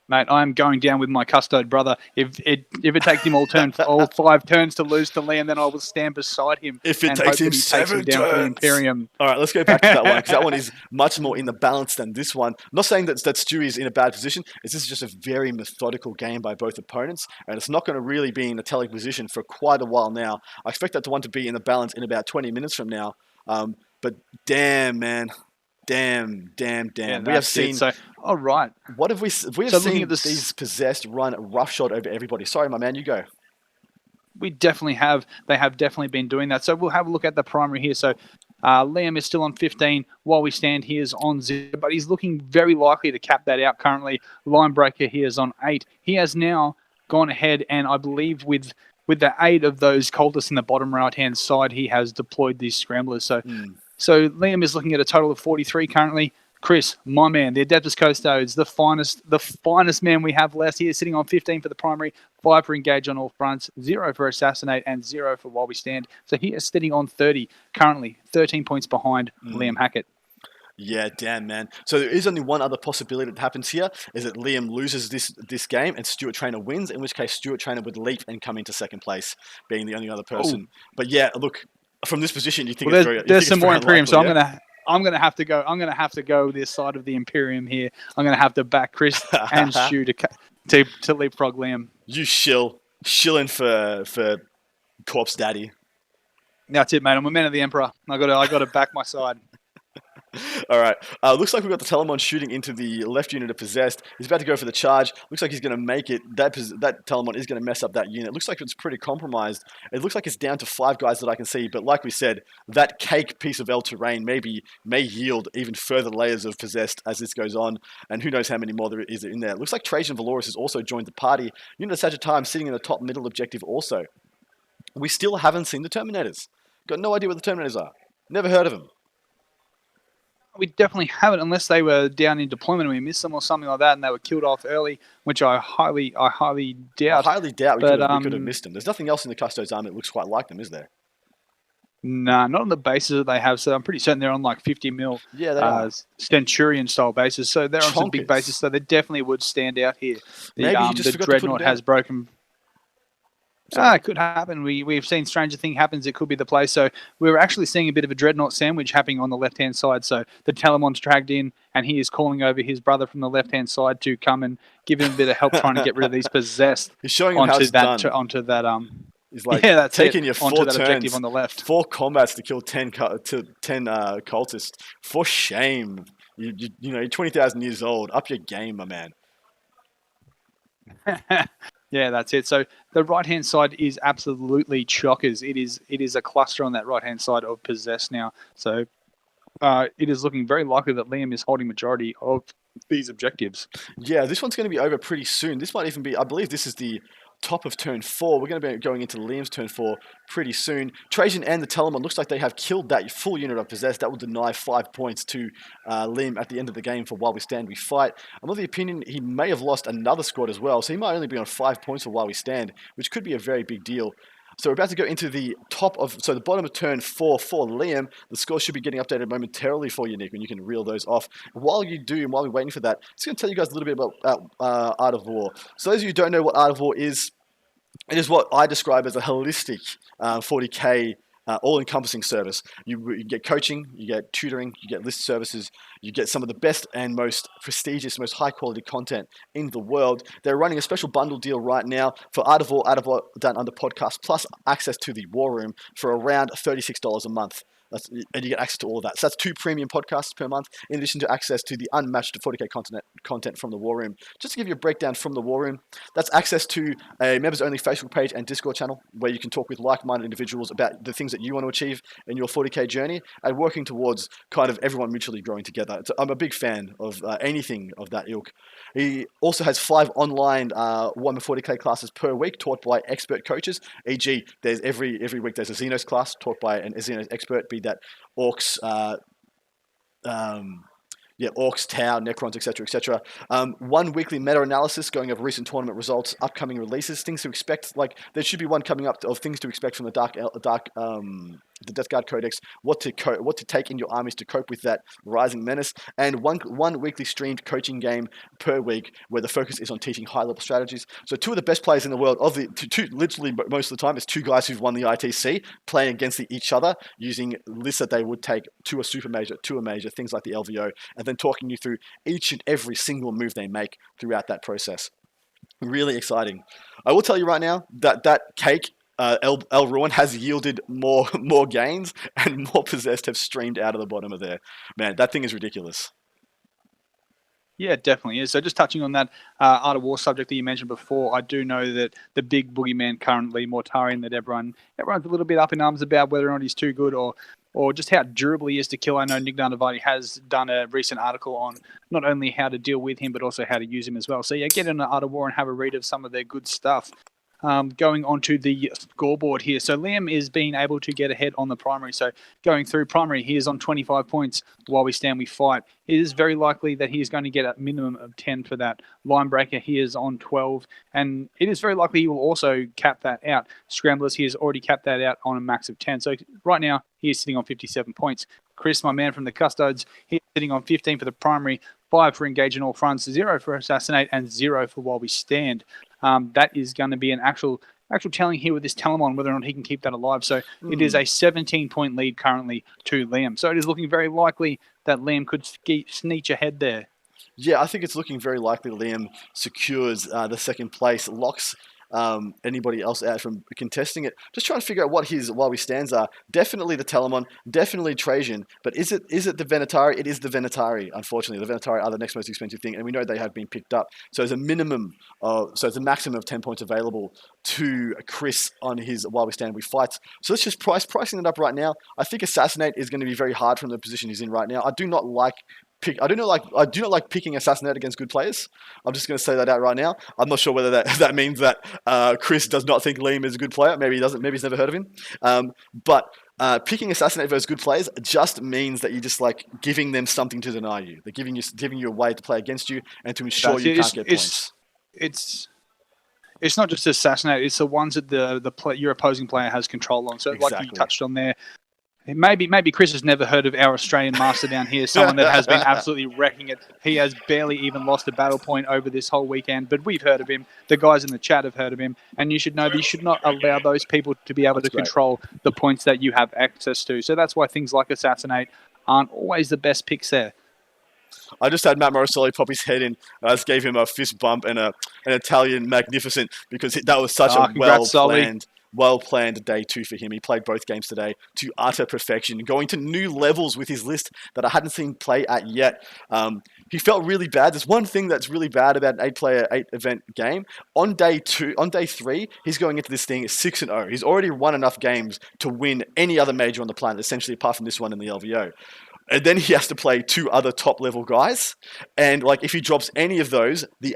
Mate, I'm going down with my Custode brother. If it takes him all 5 turns to lose to Liam, then I will stand beside him. If it takes him 7 turns. For the Imperium. All right, let's go back to that one, because that one is much more in the balance than this one. I'm not saying that Stu is in a bad position. This is just a very methodical game by both opponents, and it's not going to really be in a telling position for quite a while now. I expect that one to be in the balance in about 20 minutes from now. But damn, man. Damn. Yeah, we have seen. So, all right. What have we have seen these possessed run roughshod over everybody? Sorry, my man, you go. We definitely have. They have definitely been doing that. So we'll have a look at the primary here. So Liam is still on 15 while we stand. He is on 0, but he's looking very likely to cap that out currently. Linebreaker here is on 8. He has now gone ahead, and I believe with the aid of those cultists in the bottom right-hand side, he has deployed these scramblers. So Liam is looking at a total of 43 currently. Chris, my man, the Adeptus Custodes, the finest man we have left. He is sitting on 15 for the primary, 5 for Engage on all fronts, 0 for Assassinate, and 0 for While We Stand. So he is sitting on 30 currently, 13 points behind Liam Hackett. Yeah, damn, man. So there is only one other possibility that happens here, is that Liam loses this game and Stuart Trainer wins, in which case Stuart Trainer would leap and come into second place, being the only other person. Ooh. But yeah, look, from this position, you think it's very there's some more Imperium, so yeah? I'm gonna have to go this side of the Imperium here. I'm gonna have to back Chris and Stu to leapfrog Liam. You shilling for Corpse Daddy. That's it, mate. I'm a man of the Emperor. I got to back my side. All right. Looks like we've got the Telemon shooting into the left unit of Possessed. He's about to go for the charge. Looks like he's going to make it. That Telemon is going to mess up that unit. Looks like it's pretty compromised. It looks like it's down to 5 guys that I can see. But like we said, that cake piece of El Terrain may yield even further layers of Possessed as this goes on. And who knows how many more there is in there. Looks like Trajan Valoris has also joined the party. Unit of Sagittarius sitting in the top middle objective also. We still haven't seen the Terminators. Got no idea what the Terminators are. Never heard of them. We definitely haven't, unless they were down in deployment and we missed them or something like that, and they were killed off early, which I highly doubt. I highly doubt we could have missed them. There's nothing else in the Custodes army that looks quite like them, is there? Nah, not on the bases that they have. So I'm pretty certain they're on like 50 mil Centurion style bases. So they're on some big bases. So they definitely would stand out here. The Dreadnought has broken. It could happen. We've seen stranger thing happens. It could be the play. So we're actually seeing a bit of a Dreadnought sandwich happening on the left-hand side. So the Telemon's dragged in, and he is calling over his brother from the left-hand side to come and give him a bit of help trying to get rid of these possessed. He's showing him how it's done. Onto that. He's like, yeah, that's taking your 4 turns, objective on the left. 4 combats to kill 10 cultists. For shame. You're 20,000 years old. Up your game, my man. Yeah, that's it. So the right-hand side is absolutely chockers. It is a cluster on that right-hand side of Possessed now. So it is looking very likely that Liam is holding majority of these objectives. Yeah, this one's going to be over pretty soon. This might even be, I believe this is the top of turn 4. We're going to be going into Liam's turn 4 pretty soon. Trajan and the Telemon looks like they have killed that full unit of Possessed. That will deny 5 points to Liam at the end of the game for While We Stand, We Fight. I'm of the opinion he may have lost another squad as well, so he might only be on 5 points for While We Stand, which could be a very big deal. So we're about to go into the the bottom of turn 4 for Liam. The score should be getting updated momentarily for you, Nick, when you can reel those off. While you do, and while we're waiting for that, I'm just going to tell you guys a little bit about Art of War. So those of you who don't know what Art of War is, it is what I describe as a holistic 40k all-encompassing service. You get coaching, you get tutoring, you get list services, you get some of the best and most prestigious, most high-quality content in the world. They're running a special bundle deal right now for Out of All Down Under podcast, plus access to the War Room for around $36 a month. And you get access to all of that. So that's 2 premium podcasts per month, in addition to access to the unmatched 40K content from the War Room. Just to give you a breakdown from the War Room, that's access to a members-only Facebook page and Discord channel where you can talk with like-minded individuals about the things that you want to achieve in your 40K journey and working towards kind of everyone mutually growing together. I'm a big fan of anything of that ilk. He also has 5 online 140K classes per week taught by expert coaches, e.g. there's every week there's a Xenos class taught by a Xenos expert, be that Orcs, Orcs, Tau, Necrons, etc. 1 weekly meta-analysis going over recent tournament results, upcoming releases, things to expect. Like there should be one coming up of things to expect from the Death Guard Codex, what to take in your armies to cope with that rising menace, and one weekly streamed coaching game per week where the focus is on teaching high-level strategies. So 2 of the best players in the world, literally most of the time, it's 2 guys who've won the ITC playing against each other using lists that they would take to a super major, to a major, things like the LVO, and then talking you through each and every single move they make throughout that process. Really exciting. I will tell you right now that cake, El Ruin, has yielded more gains, and more possessed have streamed out of the bottom of there. Man, that thing is ridiculous. Yeah, it definitely is. So just touching on that Art of War subject that you mentioned before, I do know that the big boogeyman currently, Mortarion, that everyone's a little bit up in arms about whether or not he's too good or just how durable he is to kill. I know Nick Nandavati has done a recent article on not only how to deal with him, but also how to use him as well. So yeah, get in the Art of War and have a read of some of their good stuff. Going on to the scoreboard here. So Liam is being able to get ahead on the primary. So going through primary, he is on 25 points while we stand, we fight. It is very likely that he is going to get a minimum of 10 for that. Line breaker, he is on 12. And it is very likely he will also cap that out. Scramblers, he has already capped that out on a max of 10. So right now, he is sitting on 57 points. Chris, my man from the Custodes, he's sitting on 15 for the primary, 5 for engage in all fronts, 0 for assassinate, and 0 for while we stand. That is going to be an actual telling here with this Telemon, whether or not he can keep that alive. So it is a 17-point lead currently to Liam. So it is looking very likely that Liam could sneak ahead there. Yeah, I think it's looking very likely Liam secures the second place, locks anybody else out from contesting it. Just trying to figure out what his while we stands are. Definitely the Telemon, definitely Trajan, but is it the Venatari? It is the Venatari. Unfortunately, the Venatari are the next most expensive thing, and we know they have been picked up. So there's a maximum of 10 points available to Chris on his while we stand, we fight. So let's just pricing it up right now. I think Assassinate is going to be very hard from the position he's in right now. I do not like picking Assassinate against good players. I'm just going to say that out right now. I'm not sure whether that means that Chris does not think Liam is a good player. Maybe he doesn't. Maybe he's never heard of him. But picking Assassinate versus good players just means that you're just like giving them something to deny you. They're giving you a way to play against you and to ensure you can't get points. It's not just Assassinate. It's the ones that your opposing player has control on. So exactly. Like you touched on there. Maybe Chris has never heard of our Australian master down here, someone that has been absolutely wrecking it. He has barely even lost a battle point over this whole weekend, but we've heard of him. The guys in the chat have heard of him, and you should know that you should not allow those people to be able to control the points that you have access to. So that's why things like Assassinate aren't always the best picks there. I just had Matt Morosoli pop his head in. I just gave him a fist bump and an Italian magnificent because that was such a well-planned day 2 for him. He played both games today to utter perfection, going to new levels with his list that I hadn't seen play at yet. He felt really bad. There's one thing that's really bad about an 8-player, 8-event game. On day 3, he's going into this thing 6-0. He's already won enough games to win any other major on the planet, essentially, apart from this one in the LVO. And then he has to play 2 other top-level guys. And like, if he drops any of those, the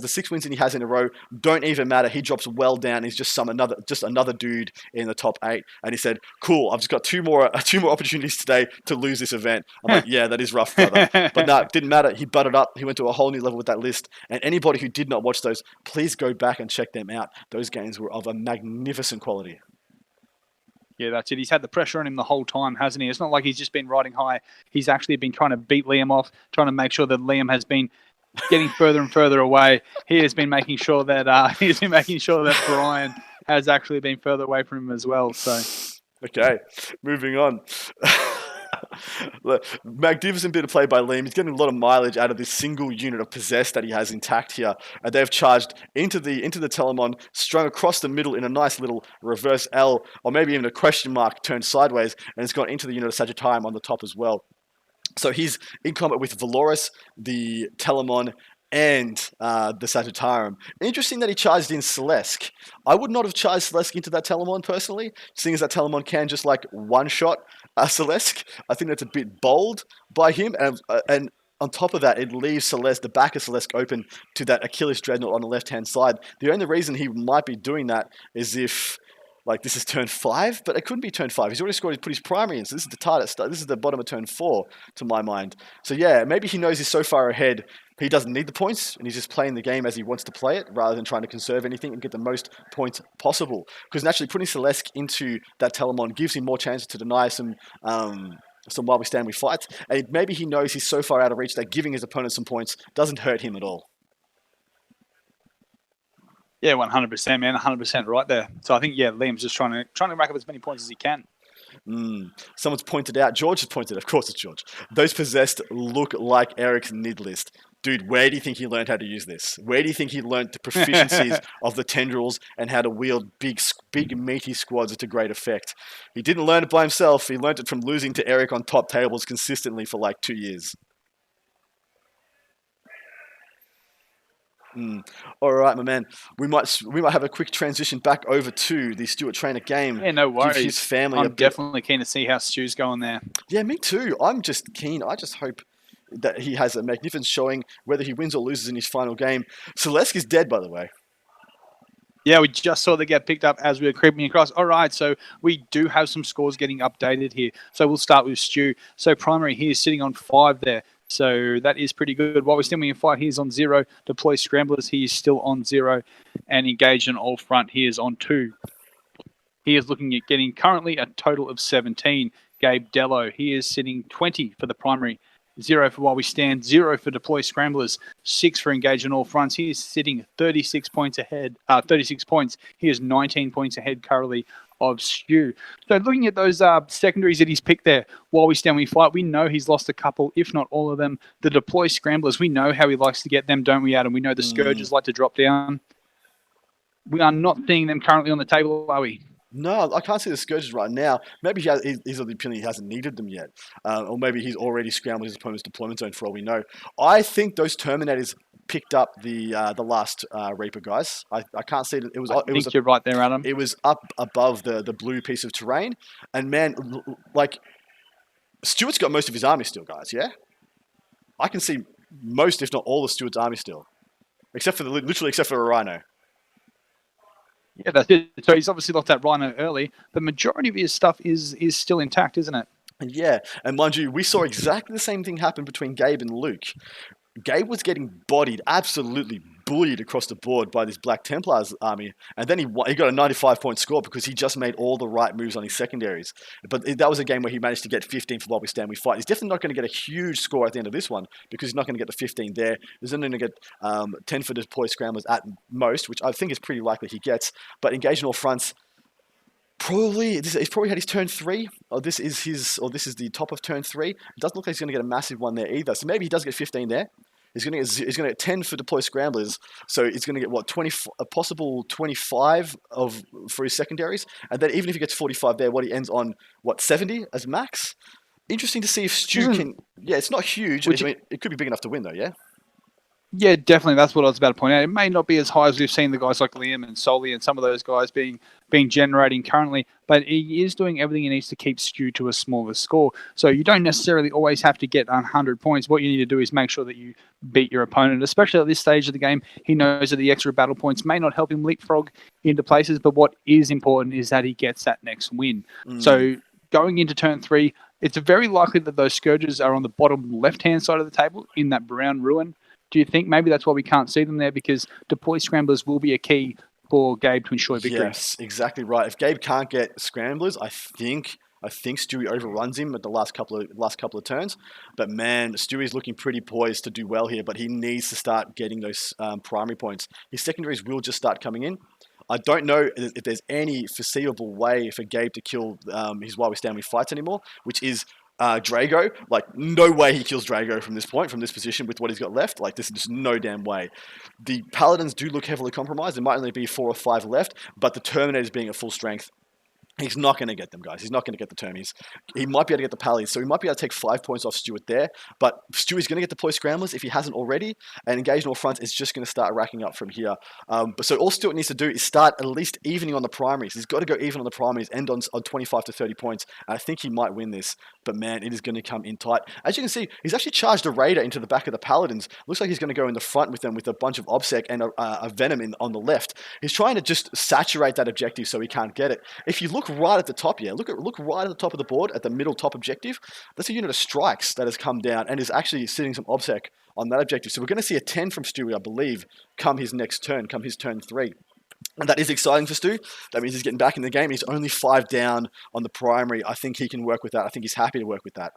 6 wins he has in a row don't even matter. He drops well down. He's just another dude in the top 8. And he said, "Cool, I've just got two more opportunities today to lose this event." I'm like, "Yeah, that is rough, brother." But no, it didn't matter. He butted up. He went to a whole new level with that list. And anybody who did not watch those, please go back and check them out. Those games were of a magnificent quality. Yeah, that's it. He's had the pressure on him the whole time, hasn't he? It's not like he's just been riding high. He's actually been trying to beat Liam off, trying to make sure that Liam has been getting further and further away. He has been making sure that Brian has actually been further away from him as well. So Okay, moving on. Look, magnificent bit of play by Liam. He's getting a lot of mileage out of this single unit of possess that he has intact here, and they've charged into the Telemon, strung across the middle in a nice little reverse L, or maybe even a question mark turned sideways, and it's gone into the unit of Sagittarium on the top as well. So he's in combat with Valoris, the Telemon, and the Sagittarium. Interesting that he charged in Celesk. I would not have charged Celesk into that Telemon personally, seeing as that Telemon can just like one-shot Celesk. I think that's a bit bold by him, and on top of that, it leaves Celeste, the back of Celesk, open to that Achilles Dreadnought on the left-hand side. The only reason he might be doing that is if, like, this is turn 5, but it couldn't be turn 5. He's already scored, he's put his primary in, so this is the target. This is the bottom of turn 4, to my mind. So yeah, maybe he knows he's so far ahead, he doesn't need the points, and he's just playing the game as he wants to play it, rather than trying to conserve anything and get the most points possible. Because naturally, putting Celesk into that Telemon gives him more chances to deny some while we stand, we fight. And maybe he knows he's so far out of reach that giving his opponent some points doesn't hurt him at all. Yeah, 100%, man. 100% right there. So I think, yeah, Liam's just trying to rack up as many points as he can. Someone's pointed out, George has pointed, of course it's George, those possessed look like Eric's nid list. Dude, where do you think he learned how to use this? Where do you think he learned the proficiencies of the tendrils and how to wield big meaty squads to great effect? He didn't learn it by himself. He learned it from losing to Eric on top tables consistently for like 2 years. All right, my man. We might have a quick transition back over to the Stuart Trainer game. Yeah, no worries. Give his family I'm definitely keen to see how Stu's going there. Yeah, me too. I'm just keen. I just hope that he has a magnificent showing, whether he wins or loses in his final game. Celesk is dead, by the way. Yeah, we just saw that get picked up as we were creeping across. All right, so we do have some scores getting updated here. So we'll start with Stu. So primary, he is sitting on 5 there. So that is pretty good. While we're still in fight, he's on 0. Deploy Scramblers, he is still on 0. And engage on all front, he is on 2. He is looking at getting currently a total of 17. Gabe Dello, he is sitting 20 for the primary. 0 for while we stand, 0 for deploy scramblers, 6 for engage on all fronts. He is sitting 36 points ahead. 36 points. He is 19 points ahead currently of Stu. So looking at those secondaries that he's picked there, while we stand, we fight, we know he's lost a couple, if not all of them. The deploy scramblers, we know how he likes to get them, don't we, Adam? We know the scourges like to drop down. We are not seeing them currently on the table, are we? No, I can't see the Scourges right now. Maybe he's of the opinion he hasn't needed them yet. Or maybe he's already scrambled his opponent's deployment zone for all we know. I think those Terminators picked up the last Reaper, guys. I can't see it. I think you're right there, Adam. It was up above the blue piece of terrain. And man, like, Stuart's got most of his army still, guys, yeah? I can see most, if not all, of Stuart's army still. Literally except for a Rhino. Yeah, that's it. So he's obviously lost that Rhino early. The majority of his stuff is still intact, isn't it? Yeah, and mind you, we saw exactly the same thing happen between Gabe and Luke. Gabe was getting bodied, absolutely bullied across the board by this Black Templars army, and then he got a 95-point score because he just made all the right moves on his secondaries. But that was a game where he managed to get 15 for While We Stand, We Fight. He's definitely not going to get a huge score at the end of this one because he's not going to get the 15 there. He's only going to get 10 for deploy scramblers at most, which I think is pretty likely he gets. But engage in all fronts. He's probably had his turn 3, or this is the top of turn 3. It doesn't look like he's going to get a massive one there either. So maybe he does get 15 there. He's going to get 10 for deploy scramblers, so he's going to get 20, a possible 25 for his secondaries, and then even if he gets 45 there, he ends on 70 as max. Interesting to see if Stu can. Yeah, it's not huge. I mean, it could be big enough to win though. Yeah. Yeah, definitely. That's what I was about to point out. It may not be as high as we've seen the guys like Liam and Soli and some of those guys being generating currently, but he is doing everything he needs to keep Stu to a smaller score. So you don't necessarily always have to get 100 points. What you need to do is make sure that you beat your opponent, especially at this stage of the game. He knows that the extra battle points may not help him leapfrog into places, but what is important is that he gets that next win. So going into turn 3, it's very likely that those Scourges are on the bottom left-hand side of the table in that brown ruin. Do you think maybe that's why we can't see them there? Because deploy scramblers will be a key for Gabe to ensure victory. Yes, exactly right. If Gabe can't get scramblers, I think Stewie overruns him at the last couple of turns. But man, Stewie's looking pretty poised to do well here. But he needs to start getting those primary points. His secondaries will just start coming in. I don't know if there's any foreseeable way for Gabe to kill his While We Stand We Fights anymore, which is Drago. Like, no way he kills Drago from this point, from this position with what he's got left. Like, this is just no damn way. The Paladins do look heavily compromised. There might only be 4 or 5 left, but the Terminators being at full strength, he's not going to get them, guys. He's not going to get the Termies. He might be able to get the Pallies, so he might be able to take 5 points off Stuart there. But Stewie's going to get deploy Scramblers if he hasn't already, and Engage North Front is just going to start racking up from here. But so all Stuart needs to do is start at least evening on the primaries. He's got to go even on the primaries, end on 25 to 30 points. And I think he might win this, but man, it is going to come in tight. As you can see, he's actually charged a Raider into the back of the Paladins. Looks like he's going to go in the front with them with a bunch of OBSEC and a Venom on the left. He's trying to just saturate that objective so he can't get it. If you look right at the top here, look right at the top of the board, at the middle top objective. That's a unit of strikes that has come down and is actually sitting some OBSEC on that objective. So we're going to see a 10 from Stewie, I believe, come his next turn, come his turn 3. And that is exciting for Stu. That means he's getting back in the game. He's only 5 down on the primary. I think he can work with that. I think he's happy to work with that.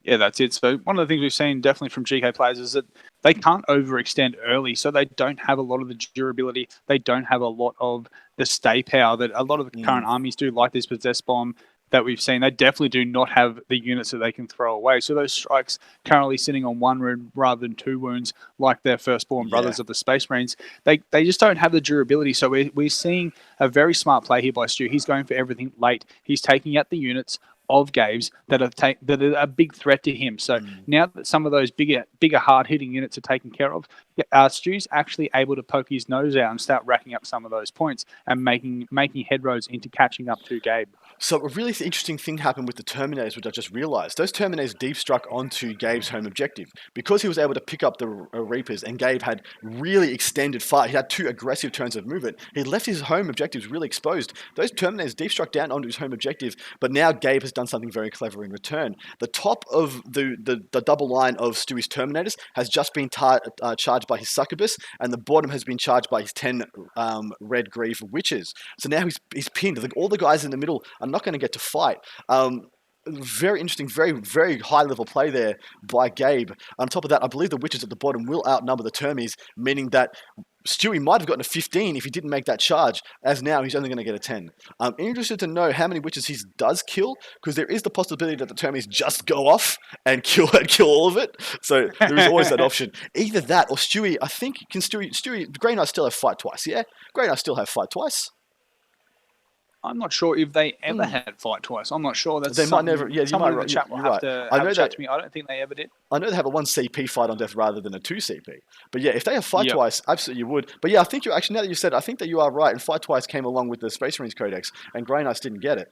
Yeah, that's it. So one of the things we've seen definitely from GK players is that they can't overextend early, so they don't have a lot of the durability. They don't have a lot of the stay power that a lot of the current armies do, like this Possess Bomb that we've seen. They definitely do not have the units that they can throw away. So those strikes currently sitting on 1 wound rather than 2 wounds, like their firstborn brothers of the Space Marines, they just don't have the durability. So we're seeing a very smart play here by Stu. He's going for everything late. He's taking out the units of Gabe's that are a big threat to him. So now that some of those bigger hard-hitting units are taken care of, Stu's actually able to poke his nose out and start racking up some of those points and making headroads into catching up to Gabe. So a really interesting thing happened with the Terminators, which I just realized. Those Terminators deep struck onto Gabe's home objective. Because he was able to pick up the Reapers and Gabe had really extended fight, he had 2 aggressive turns of movement, he left his home objectives really exposed. Those Terminators deep struck down onto his home objective, but now Gabe has done something very clever in return. The top of the double line of Stewie's Terminators has just been charged by his Succubus, and the bottom has been charged by his 10 Red Grief Witches. So now he's pinned. Like, all the guys in the middle are not going to get to fight. Very interesting, very, very high level play there by Gabe. On top of that, I believe the Witches at the bottom will outnumber the Termies, meaning that Stewie might have gotten a 15 if he didn't make that charge, as now he's only going to get a 10. I'm interested to know how many Witches he does kill, because there is the possibility that the Termies just go off and kill all of it. So there is always that option. Either that or Stewie, I think, Grey Knights still have fight twice, yeah? Grey Knights still have fight twice. I'm not sure if they ever had fight twice. I'm not sure. That's they might never. Yeah, someone in the chat will have to chat to me. I don't think they ever did. I know they have a 1 CP fight on death rather than a 2 CP. But yeah, if they have fight twice, absolutely you would. But yeah, I think now that you said, I think that you are right. And fight twice came along with the Space Marines Codex, and Grey Knights didn't get it.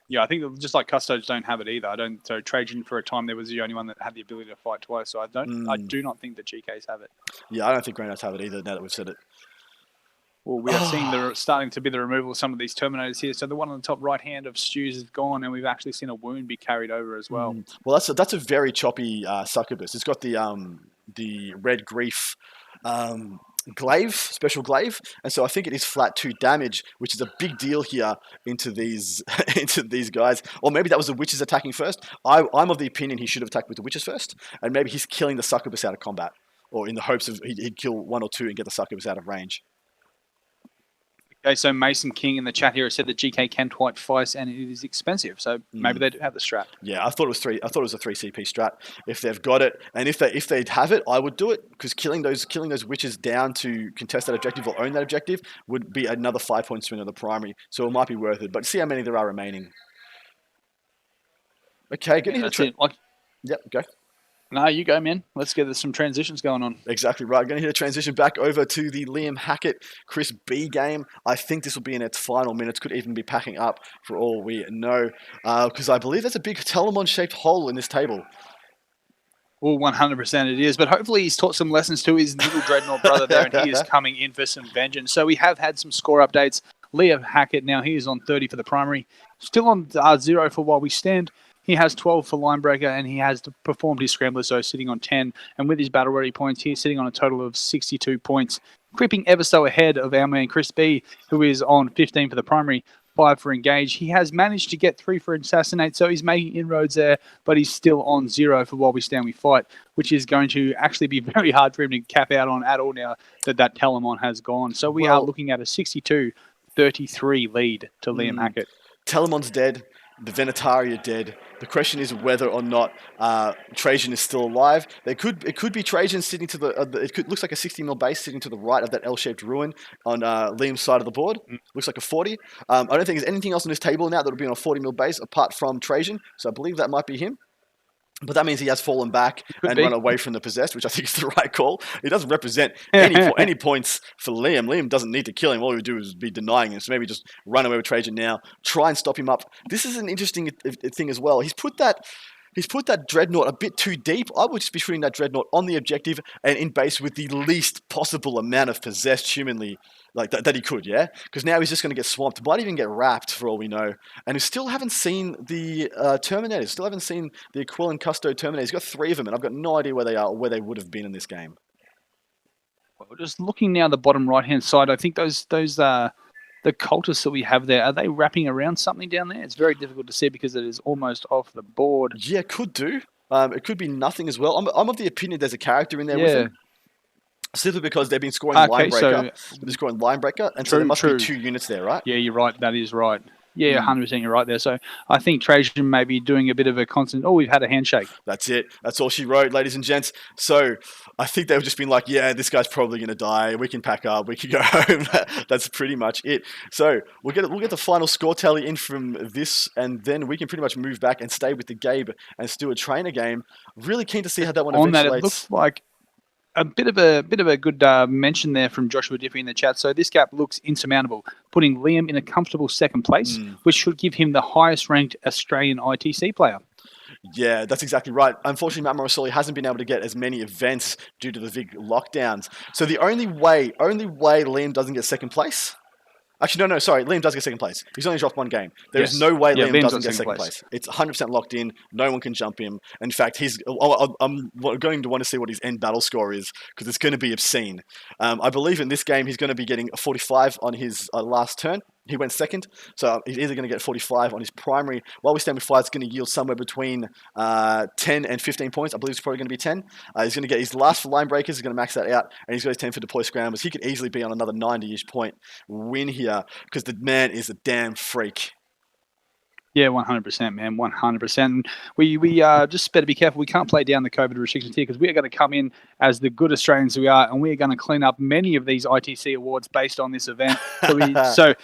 Yeah, I think that just like Custodes don't have it either. So Trajan for a time there was the only one that had the ability to fight twice. So I do not think the GKs have it. Yeah, I don't think Grey Knights have it either. Now that we've said it. Well, we are seeing starting to be the removal of some of these Terminators here. So the one on the top right hand of Stu's is gone, and we've actually seen a wound be carried over as well. Well, that's a very choppy Succubus. It's got the Red Grief glaive, special glaive, and so I think it is flat 2 damage, which is a big deal here into these guys. Or maybe that was the Witches attacking first. I'm of the opinion he should have attacked with the Witches first, and maybe he's killing the Succubus out of combat, or in the hopes of he'd kill 1 or 2 and get the Succubus out of range. Okay, so Mason King in the chat here has said that GK can fight twice and it is expensive. So maybe they do have the strat. Yeah, I thought it was 3. I thought it was a 3 CP strat. If they've got it, and if they'd have it, I would do it, because killing those Witches down to contest that objective or own that objective would be another 5-point swing on the primary. So it might be worth it. But see how many there are remaining. Okay, getting Yep, go. No, you go, man. Let's get some transitions going on. Exactly right. Going to hit a transition back over to the Liam Hackett, Chris B game. I think this will be in its final minutes. Could even be packing up for all we know. Because I believe there's a big Telemon-shaped hole in this table. Well, 100% it is. But hopefully he's taught some lessons to his little Dreadnought brother there, and he is coming in for some vengeance. So we have had some score updates. Liam Hackett now, he is on 30 for the primary. Still on 0 for While We Stand. He has 12 for Linebreaker, and he has performed his Scrambler, so sitting on 10. And with his battle ready points, he's sitting on a total of 62 points, creeping ever so ahead of our man Chris B, who is on 15 for the primary. 5 for engage. He has managed to get 3 for assassinate, so he's making inroads there, but he's still on 0 for while we stand we fight, which is going to actually be very hard for him to cap out on at all now that Telemon has gone. So we are looking at a 62-33 lead to Liam Hackett. Telemon's dead. The Venatari are dead. The question is whether or not Trajan is still alive. It could be Trajan sitting to the. Looks like a 60 mil base sitting to the right of that L-shaped ruin on Liam's side of the board. Looks like a 40. I don't think there's anything else on this table now that would be on a 40 mil base apart from Trajan. So I believe that might be him. But that means he has fallen back and run away from the possessed, which I think is the right call. He doesn't represent any points for Liam. Liam doesn't need to kill him. All he would do is be denying him. So maybe just run away with Trajan now. Try and stop him up. This is an interesting thing as well. He's put that Dreadnought a bit too deep. I would just be shooting that Dreadnought on the objective and in base with the least possible amount of possessed humanly like that he could, yeah? Because now he's just going to get swamped. Might even get wrapped for all we know. And we still haven't seen the Terminators. Still haven't seen the Aquil and Custode Terminators. He's got 3 of them, and I've got no idea where they are or where they would have been in this game. Well, just looking now at the bottom right-hand side, I think those the cultists that we have there, are they wrapping around something down there? It's very difficult to see because it is almost off the board. Yeah, could do. It could be nothing as well. I'm of the opinion there's a character in there with them. Simply because they've been scoring Linebreaker. They're scoring Linebreaker, and so there must be 2 units there, right? Yeah, you're right. That is right. Yeah, 100% you're right there. So I think Trajan may be doing a bit of a constant, we've had a handshake. That's it. That's all she wrote, ladies and gents. So I think they've just been like, yeah, this guy's probably going to die. We can pack up. We can go home. That's pretty much it. So we'll get the final score tally in from this, and then we can pretty much move back and stay with the Gabe and still a trainer game. Really keen to see how that one eventuates. On that, it looks like a bit of a good mention there from Joshua Diffie in the chat. So this gap looks insurmountable, putting Liam in a comfortable 2nd place, which should give him the highest ranked Australian ITC player. Yeah, that's exactly right. Unfortunately, Matt Morosoli hasn't been able to get as many events due to the big lockdowns. So the only way Liam doesn't get 2nd place. Actually, no, sorry. Liam does get 2nd place. He's only dropped 1 game. There's no way Liam doesn't get 2nd place. It's 100% locked in. No one can jump him. In fact, I'm going to want to see what his end battle score is because it's going to be obscene. I believe in this game he's going to be getting a 45 on his last turn. He went 2nd, so he's either going to get 45 on his primary. While we stand with 5, it's going to yield somewhere between 10 and 15 points. I believe it's probably going to be 10. He's going to get his last for line breakers. He's going to max that out, and he's got his 10 for deploy scrambles. He could easily be on another 90-ish point win here because the man is a damn freak. Yeah, 100%, man, 100%. We just better be careful. We can't play down the COVID restrictions here because we are going to come in as the good Australians we are, and we are going to clean up many of these ITC awards based on this event. So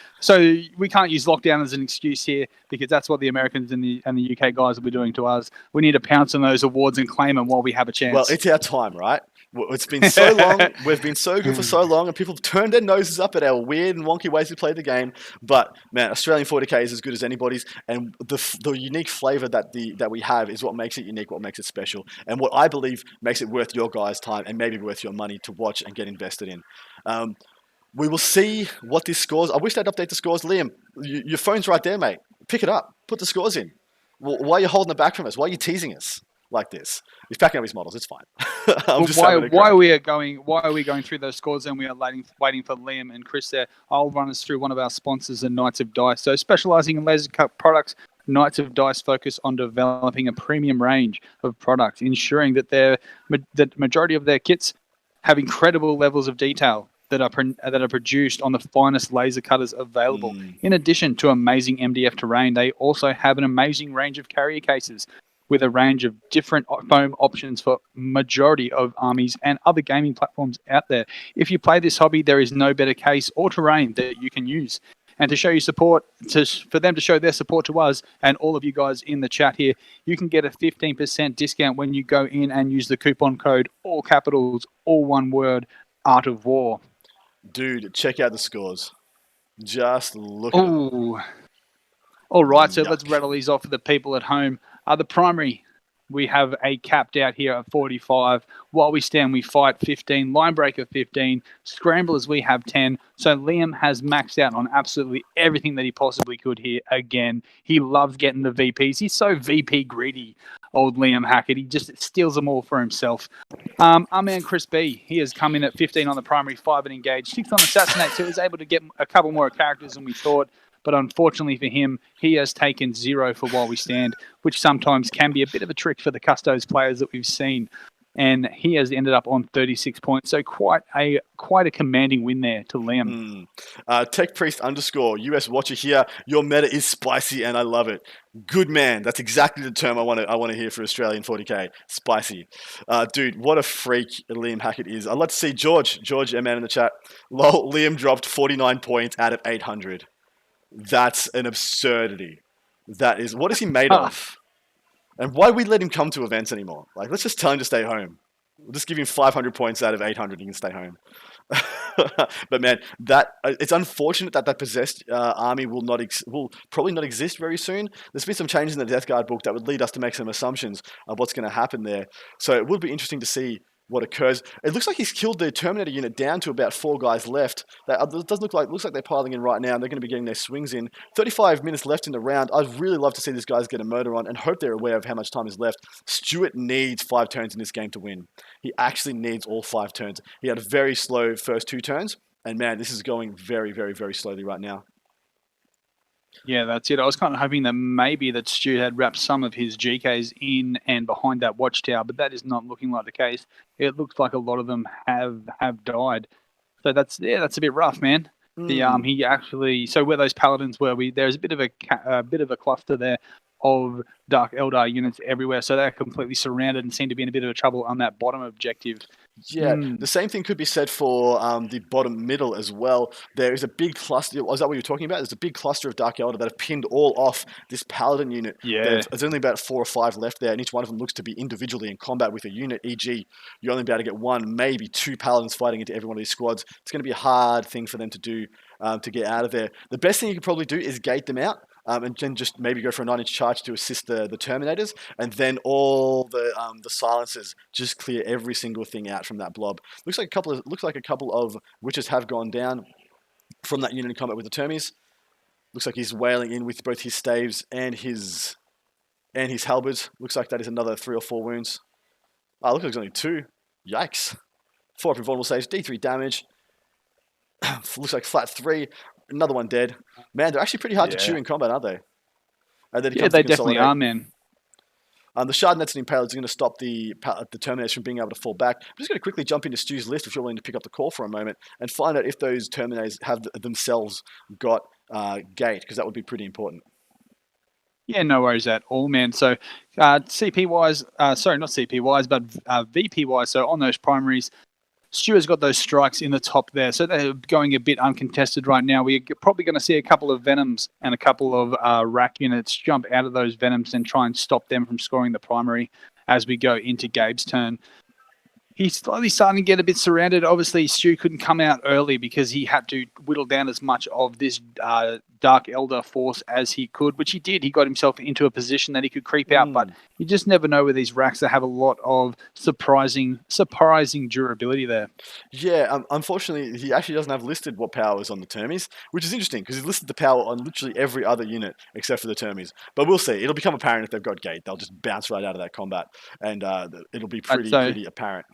we can't use lockdown as an excuse here because that's what the Americans and the UK guys will be doing to us. We need to pounce on those awards and claim them while we have a chance. Well, it's our time, right? It's been so long. We've been so good for so long, and people have turned their noses up at our weird and wonky ways we play the game. But man, Australian 40k is as good as anybody's, and the unique flavour that we have is what makes it unique, what makes it special, and what I believe makes it worth your guys' time and maybe worth your money to watch and get invested in. We will see what this scores. I wish they'd update the scores. Liam, your phone's right there, mate. Pick it up. Put the scores in. Why are you holding it back from us? Why are you teasing us like this? He's packing up his models. It's fine. Why are we going through those scores and we are waiting for Liam and Chris there? I'll run us through one of our sponsors, the Knights of Dice. So specialising in laser cut products, Knights of Dice focus on developing a premium range of products, ensuring that the majority of their kits have incredible levels of detail that are produced on the finest laser cutters available. In addition to amazing MDF terrain, they also have an amazing range of carrier cases with a range of different foam options for majority of armies and other gaming platforms out there. If you play this hobby, there is no better case or terrain that you can use. And to show you support, for them to show their support to us and all of you guys in the chat here, you can get a 15% discount when you go in and use the coupon code, all capitals, all one word, Art of War. Dude, check out the scores. Just look at them. All right, so let's rattle these off for the people at home. The primary, we have a capped out here at 45. While we stand, we fight 15. Linebreaker 15. Scramblers, we have 10. So Liam has maxed out on absolutely everything that he possibly could here again. He loves getting the VPs. He's so VP greedy, old Liam Hackett. He just steals them all for himself. Our man Chris B, he has come in at 15 on the primary, 5 and engaged, 6 on assassinate, so he was able to get a couple more characters than we thought. But unfortunately for him, he has taken 0 for while we stand, which sometimes can be a bit of a trick for the Custodes players that we've seen. And he has ended up on 36 points. So quite a commanding win there to Liam. Tech Priest _ US Watcher here. Your meta is spicy and I love it. Good man. That's exactly the term I want to hear for Australian 40k. Spicy. Dude, what a freak Liam Hackett is. I'd like to see George, a man in the chat. Lol, Liam dropped 49 points out of 800. That's an absurdity. That is, what is he made of? And why we let him come to events anymore? Like, let's just tell him to stay home. We'll just give him 500 points out of 800. He can stay home. But man, it's unfortunate that possessed army will probably not exist very soon. There's been some changes in the Death Guard book that would lead us to make some assumptions of what's going to happen there. So it would be interesting to see what occurs. It looks like he's killed the Terminator unit down to about 4 guys left. It looks like they're piling in right now, and they're going to be getting their swings in. 35 minutes left in the round. I'd really love to see these guys get a motor on and hope they're aware of how much time is left. Stuart needs 5 turns in this game to win. He actually needs all 5 turns. He had a very slow first 2 turns, and man, this is going very, very, very slowly right now. Yeah, that's it. I was kind of hoping that maybe that Stu had wrapped some of his GKs in and behind that watchtower, but that is not looking like the case. It looks like a lot of them have died. So that's a bit rough, man. He actually, so where those paladins were, there's a bit of a cluster there of Dark Eldar units everywhere, so they're completely surrounded and seem to be in a bit of trouble on that bottom objective. Yeah, the same thing could be said for the bottom middle as well. There is a big cluster. Is that what you're talking about? There's a big cluster of Dark Eldar that have pinned all off this Paladin unit. Yeah. There's only about 4 or 5 left there, and each one of them looks to be individually in combat with a unit, e.g. you're only able to get 1, maybe 2 Paladins fighting into every one of these squads. It's going to be a hard thing for them to do to get out of there. The best thing you could probably do is gate them out. And then just maybe go for a 9-inch charge to assist the Terminators, and then all the silencers just clear every single thing out from that blob. Looks like a couple of witches have gone down from that unit in combat with the Termies. Looks like he's wailing in with both his staves and his halberds. Looks like that is another 3 or 4 wounds. Looks like it's only 2. Yikes! 4 up invulnerable saves, D3 damage. Looks like flat 3. Another one dead. Man, they're actually pretty hard to chew in combat, aren't they? And then they definitely are, man. The Shard Nets and Impalers are going to stop the Terminators from being able to fall back. I'm just going to quickly jump into Stu's list if you're willing to pick up the call for a moment and find out if those Terminators have themselves got gate, because that would be pretty important. Yeah, no worries at all, man. So CP-wise, sorry, not CP-wise, but VP-wise, so on those primaries, Stu has got those strikes in the top there, so they're going a bit uncontested right now. We're probably going to see a couple of Venoms and a couple of rack units jump out of those Venoms and try and stop them from scoring the primary as we go into Gabe's turn. He's slowly starting to get a bit surrounded. Obviously, Stu couldn't come out early because he had to whittle down as much of this Dark Eldar force as he could, which he did. He got himself into a position that he could creep out, but you just never know with these racks that have a lot of surprising durability there. Yeah, unfortunately, he actually doesn't have listed what power is on the Termies, which is interesting because he's listed the power on literally every other unit except for the Termies. But we'll see. It'll become apparent if they've got gate. They'll just bounce right out of that combat, and it'll be pretty apparent.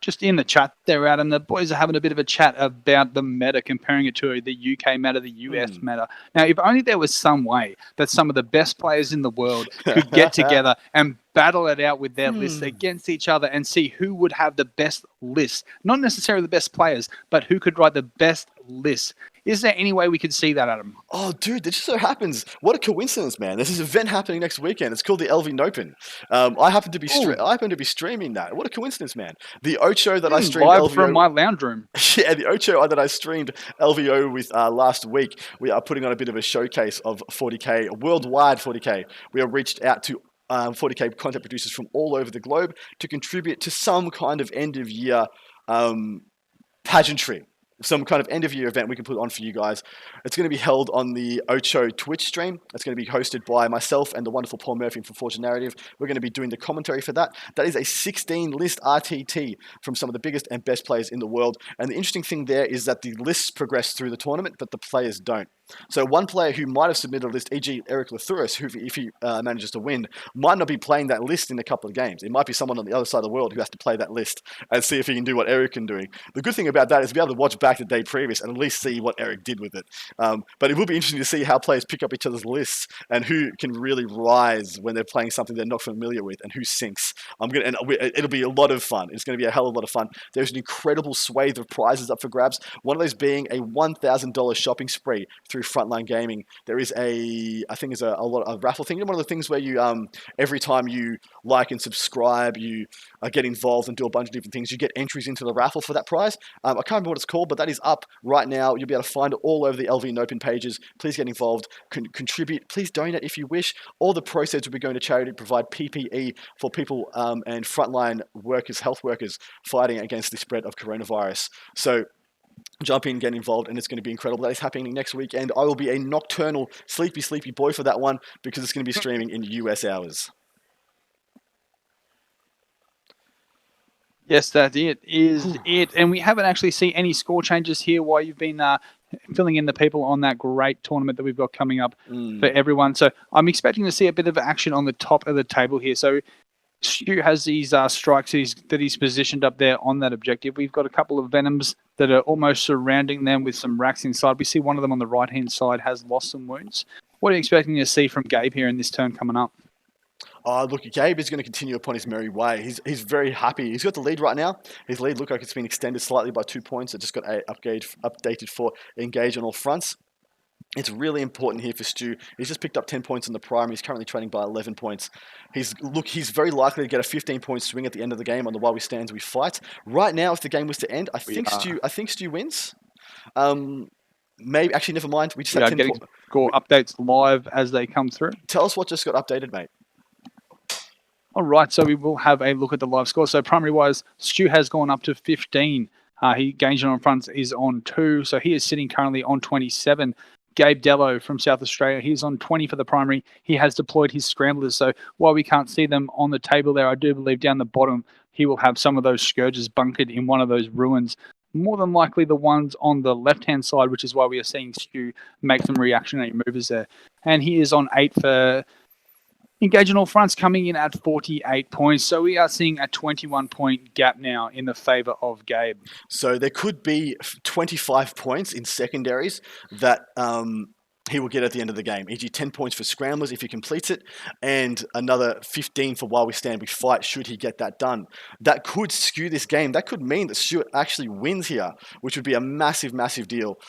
Just in the chat there, Adam, the boys are having a bit of a chat about the meta, comparing it to the UK meta, the US meta. Now, if only there was some way that some of the best players in the world could get together and battle it out with their lists against each other and see who would have the best list. Not necessarily the best players, but who could write the best list. Is there any way we could see that, Adam? Oh, dude, it just so happens. What a coincidence, man. There's this event happening next weekend. It's called the Adelaide Open. I happen to be streaming that. What a coincidence, man. The Ocho that I streamed live from my lounge room. Yeah, the Ocho that I streamed LVO with last week, we are putting on a bit of a showcase of 40K, worldwide 40K. We have reached out to 40K content producers from all over the globe to contribute to some kind of end-of-year pageantry. Some kind of end-of-year event we can put on for you guys. It's going to be held on the Ocho Twitch stream. It's going to be hosted by myself and the wonderful Paul Murphy from Fortune Narrative. We're going to be doing the commentary for that. That is a 16-list RTT from some of the biggest and best players in the world. And the interesting thing there is that the lists progress through the tournament, but the players don't. So one player who might have submitted a list, e.g. Eric Lathuris, who if he manages to win, might not be playing that list in a couple of games. It might be someone on the other side of the world who has to play that list and see if he can do what Eric can do. The good thing about that is to be able to watch back the day previous and at least see what Eric did with it. But it will be interesting to see how players pick up each other's lists and who can really rise when they're playing something they're not familiar with and who sinks. It'll be a lot of fun. It's going to be a hell of a lot of fun. There's an incredible swathe of prizes up for grabs. One of those being a $1,000 shopping spree through Frontline Gaming. There is a raffle thing. One of the things where you every time you like and subscribe, you get involved and do a bunch of different things. You get entries into the raffle for that prize. I can't remember what it's called, but that is up right now. You'll be able to find it all over the LV Open pages. Please get involved. Contribute. Please donate if you wish. All the proceeds will be going to charity to provide PPE for people and frontline workers, health workers fighting against the spread of coronavirus. So jump in, get involved, and it's going to be incredible. That is happening next week, and I will be a nocturnal, sleepy boy for that one because it's going to be streaming in US hours. Yes, that is it. And we haven't actually seen any score changes here while you've been filling in the people on that great tournament that we've got coming up for everyone. So I'm expecting to see a bit of action on the top of the table here. So Stu has these strikes that he's positioned up there on that objective. We've got a couple of Venoms that are almost surrounding them with some racks inside. We see one of them on the right-hand side has lost some wounds. What are you expecting to see from Gabe here in this turn coming up? Look, Gabe is going to continue upon his merry way. He's very happy. He's got the lead right now. His lead looks like it's been extended slightly by 2 points. It just got updated for engage on all fronts. It's really important here for Stu. He's just picked up 10 points in the primary. He's currently trailing by 11 points. He's very likely to get a 15-point swing at the end of the game on the While We Stand, We Fight. Right now, if the game was to end, I think Stu wins. Maybe actually, never mind. We just had 10 score updates live as they come through. Tell us what just got updated, mate. All right, so we will have a look at the live score. So primary-wise, Stu has gone up to 15. He Ganger on fronts is on 2, so he is sitting currently on 27. Gabe Dello from South Australia, he's on 20 for the primary. He has deployed his scramblers, so while we can't see them on the table there, I do believe down the bottom he will have some of those scourges bunkered in one of those ruins. More than likely the ones on the left-hand side, which is why we are seeing Stu make some reactionary moves there. And he is on 8 for engage on all fronts, coming in at 48 points. So we are seeing a 21-point gap now in the favour of Gabe. So there could be 25 points in secondaries that he will get at the end of the game, e.g. 10 points for scramblers if he completes it, and another 15 for While We Stand, We Fight should he get that done. That could skew this game. That could mean that Stuart actually wins here, which would be a massive, massive deal.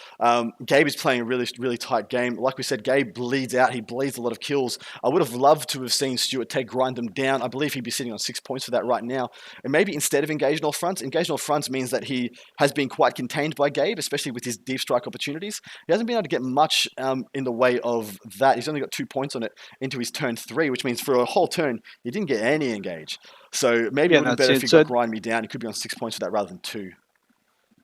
Gabe is playing a really, really tight game. Like we said, Gabe bleeds out. He bleeds a lot of kills. I would have loved to have seen Stuart grind them down. I believe he'd be sitting on 6 points for that right now. And maybe instead of engage on all fronts means that he has been quite contained by Gabe, especially with his deep strike opportunities. He hasn't been able to get much in the way of that. He's only got 2 points on it into his turn 3, which means for a whole turn, he didn't get any engage. So maybe it would be better if he could grind me down. He could be on 6 points for that rather than 2.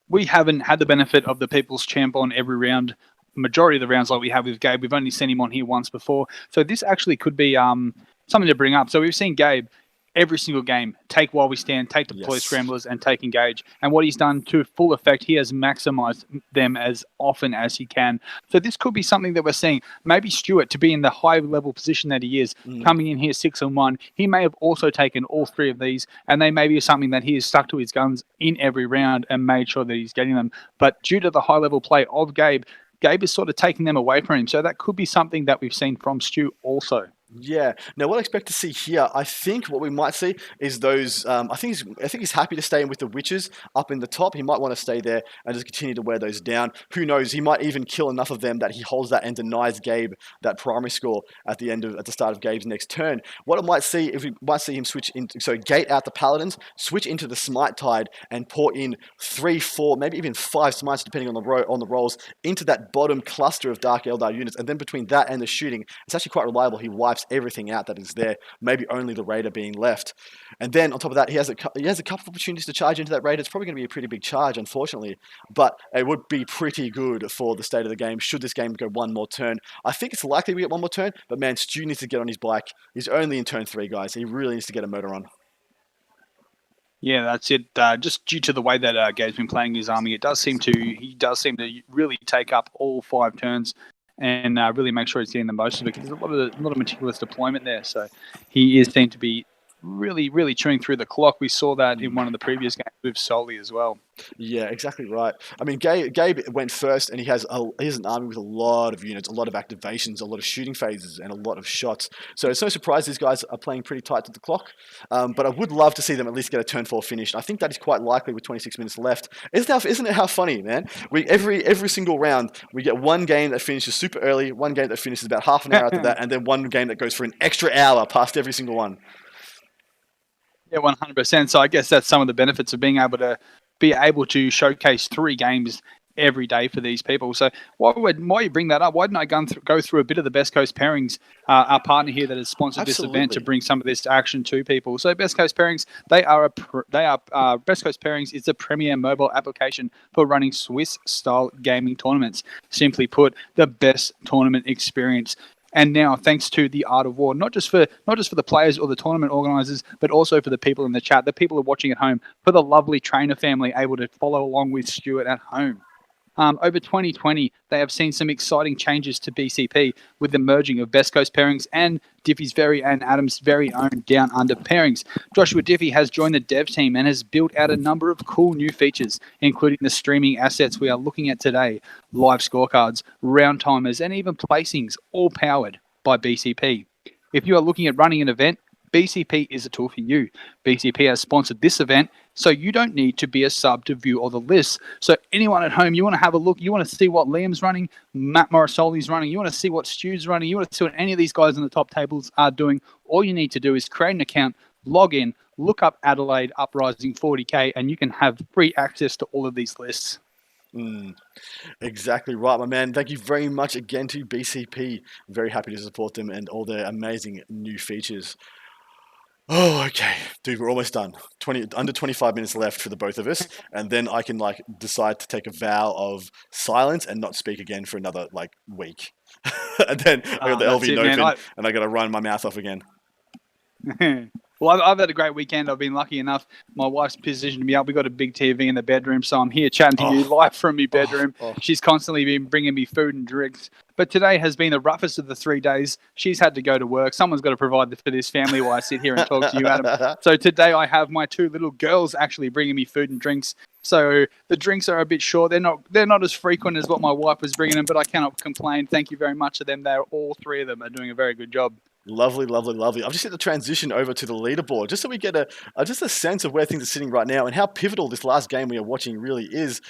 We haven't had the benefit of the People's Champ on every round. Majority of the rounds like we have with Gabe, we've only seen him on here once before. So this actually could be something to bring up. So we've seen Gabe every single game take While We Stand, take deploy scramblers, and take engage. And what he's done to full effect, he has maximized them as often as he can. So this could be something that we're seeing. Maybe Stuart, to be in the high level position that he is, coming in here 6-1, he may have also taken all 3 of these, and they may be something that he has stuck to his guns in every round and made sure that he's getting them. But due to the high level play of Gabe is sort of taking them away from him. So that could be something that we've seen from Stu also. Yeah. Now, what I expect to see here, I think what we might see is those. I think he's happy to stay in with the witches up in the top. He might want to stay there and just continue to wear those down. Who knows? He might even kill enough of them that he holds that and denies Gabe that primary score at the start of Gabe's next turn. What I might see if we might see him switch into gate out the paladins, switch into the smite tide, and pour in 3, 4, maybe even 5 smites depending on the rolls into that bottom cluster of Dark Eldar units, and then between that and the shooting, it's actually quite reliable. He wipes everything out that is there, maybe only the raider being left. And then on top of that, he has a couple of opportunities to charge into that raider. It's probably going to be a pretty big charge, unfortunately, but it would be pretty good for the state of the game should this game go one more turn. I think it's likely we get one more turn, but man, Stu needs to get on his bike. He's only in turn 3, guys. He really needs to get a motor on. Yeah, that's it. Just due to the way that Gabe's been playing his army, he does seem to really take up all 5 turns. and really make sure he's getting the most of it, because there's a lot of meticulous deployment there. So he is seen to be really, really chewing through the clock. We saw that in one of the previous games with Soli as well. Yeah, exactly right. I mean, Gabe went first, and he has an army with a lot of units, a lot of activations, a lot of shooting phases, and a lot of shots. So it's no surprise these guys are playing pretty tight to the clock. But I would love to see them at least get a turn 4 finish. I think that is quite likely with 26 minutes left. Isn't it how funny, man? Every single round we get one game that finishes super early, one game that finishes about half an hour after that, and then one game that goes for an extra hour past every single one. Yeah, 100%. So I guess that's some of the benefits of being able to showcase 3 games every day for these people. So why you bring that up? Why didn't I go through a bit of the Best Coast Pairings, our partner here that has sponsored this event, to bring some of this action to people? So Best Coast Pairings, Best Coast Pairings is the premier mobile application for running Swiss-style gaming tournaments. Simply put, the best tournament experience. And now, thanks to the Art of War, not just for the players or the tournament organisers, but also for the people in the chat, the people who are watching at home, for the lovely trainer family able to follow along with Stuart at home. Over 2020, they have seen some exciting changes to BCP with the merging of Best Coast Pairings and Diffie's and Adam's very own Down Under Pairings. Joshua Diffie has joined the dev team and has built out a number of cool new features, including the streaming assets we are looking at today, live scorecards, round timers, and even placings, all powered by BCP. If you are looking at running an event, BCP is a tool for you. BCP has sponsored this event, so you don't need to be a sub to view all the lists. So anyone at home, you want to have a look, you want to see what Liam's running, Matt Morrisoli's running, you want to see what Stu's running, you want to see what any of these guys in the top tables are doing, all you need to do is create an account, log in, look up Adelaide Uprising 40K, and you can have free access to all of these lists. Exactly right, my man. Thank you very much again to BCP. I'm very happy to support them and all their amazing new features. Oh, okay. Dude, we're almost done. Under 25 minutes left for the both of us. And then I can decide to take a vow of silence and not speak again for another week. And then I got the LV open and I got to run my mouth off again. Well, I've had a great weekend. I've been lucky enough. My wife's positioned me up. We've got a big TV in the bedroom, so I'm here chatting to you live from my bedroom. She's constantly been bringing me food and drinks. But today has been the roughest of the 3 days. She's had to go to work. Someone's got to provide for this family while I sit here and talk to you, Adam. So today I have my 2 little girls actually bringing me food and drinks. So the drinks are a bit short. They're not as frequent as what my wife was bringing them, but I cannot complain. Thank you very much to them. All 3 of them are doing a very good job. Lovely, lovely, lovely. I've just hit the transition over to the leaderboard just so we get a sense of where things are sitting right now and how pivotal this last game we are watching really is.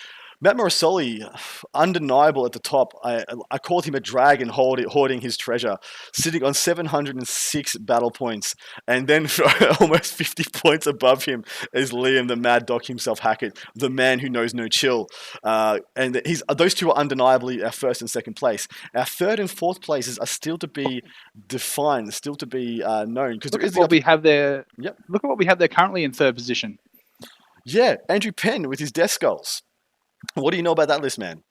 Matt Morrisoli, undeniable at the top. I called him a dragon hoarding his treasure, sitting on 706 battle points. And then almost 50 points above him is Liam, the Mad Dog himself, Hackett, the man who knows no chill. And those 2 are undeniably our first and second place. Our third and fourth places are still to be defined, still to be known. Look at what we have there. Yep. Look at what we have there currently in third position. Yeah, Andrew Penn with his Death Skulls. What do you know about that list, man?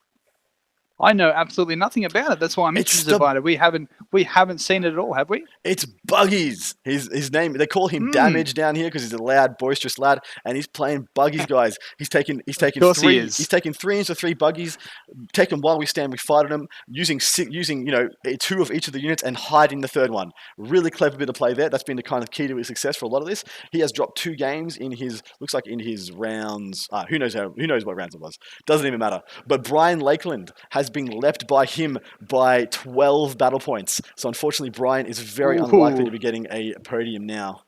I know absolutely nothing about it. That's why I'm interested about it. We haven't seen it at all, have we? It's Buggies. His name. They call him Damage down here because he's a loud, boisterous lad, and he's playing Buggies, guys. He's taken 3. He's taken 3 into 3 Buggies. Taken while we stand, we fight on them using 2 of each of the units and hiding the third one. Really clever bit of play there. That's been the kind of key to his success for a lot of this. He has dropped 2 games in his rounds. Who knows what rounds it was? Doesn't even matter. But Brian Lakeland has been leapt by him by 12 battle points. So unfortunately, Brian is very unlikely to be getting a podium now.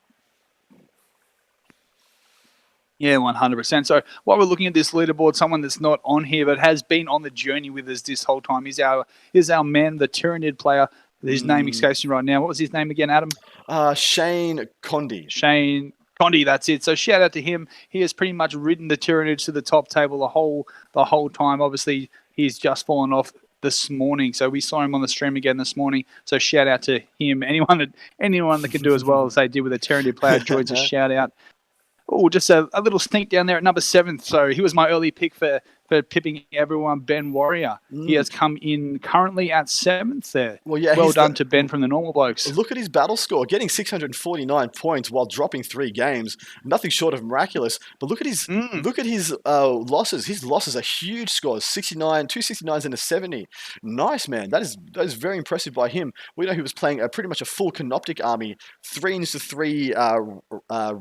Yeah, 100%. So while we're looking at this leaderboard, someone that's not on here but has been on the journey with us this whole time is our man, the Tyrannid player. His name escapes me right now. What was his name again, Adam? Shane Condi. Shane Condi, that's it. So shout out to him. He has pretty much ridden the Tyrannids to the top table the whole time. Obviously, he's just fallen off this morning, so we saw him on the stream again this morning. So shout out to him. Anyone that can do as well as they did with a Tyrannid player, joins a shout out. Oh, just a little sneak down there at number 7. So he was my early pick for for pipping everyone, Ben Warrior. He has come in currently at 7th there. Well, yeah, well done to Ben from the normal blokes. Look at his battle score, getting 649 points while dropping 3 games. Nothing short of miraculous. But look at his losses. His losses are huge scores: 69, 2 69s and a 70. Nice, man. That is very impressive by him. We know he was playing pretty much a full Canoptic army, 3 into 3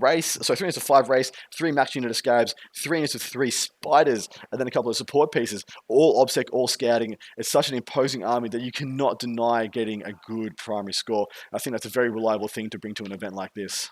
race, so 3 into 5 race, 3 max unit of scabs, 3 into 3 spiders, and then a couple of support pieces. All obsec, all scouting. It's such an imposing army that you cannot deny getting a good primary score. I think that's a very reliable thing to bring to an event like this.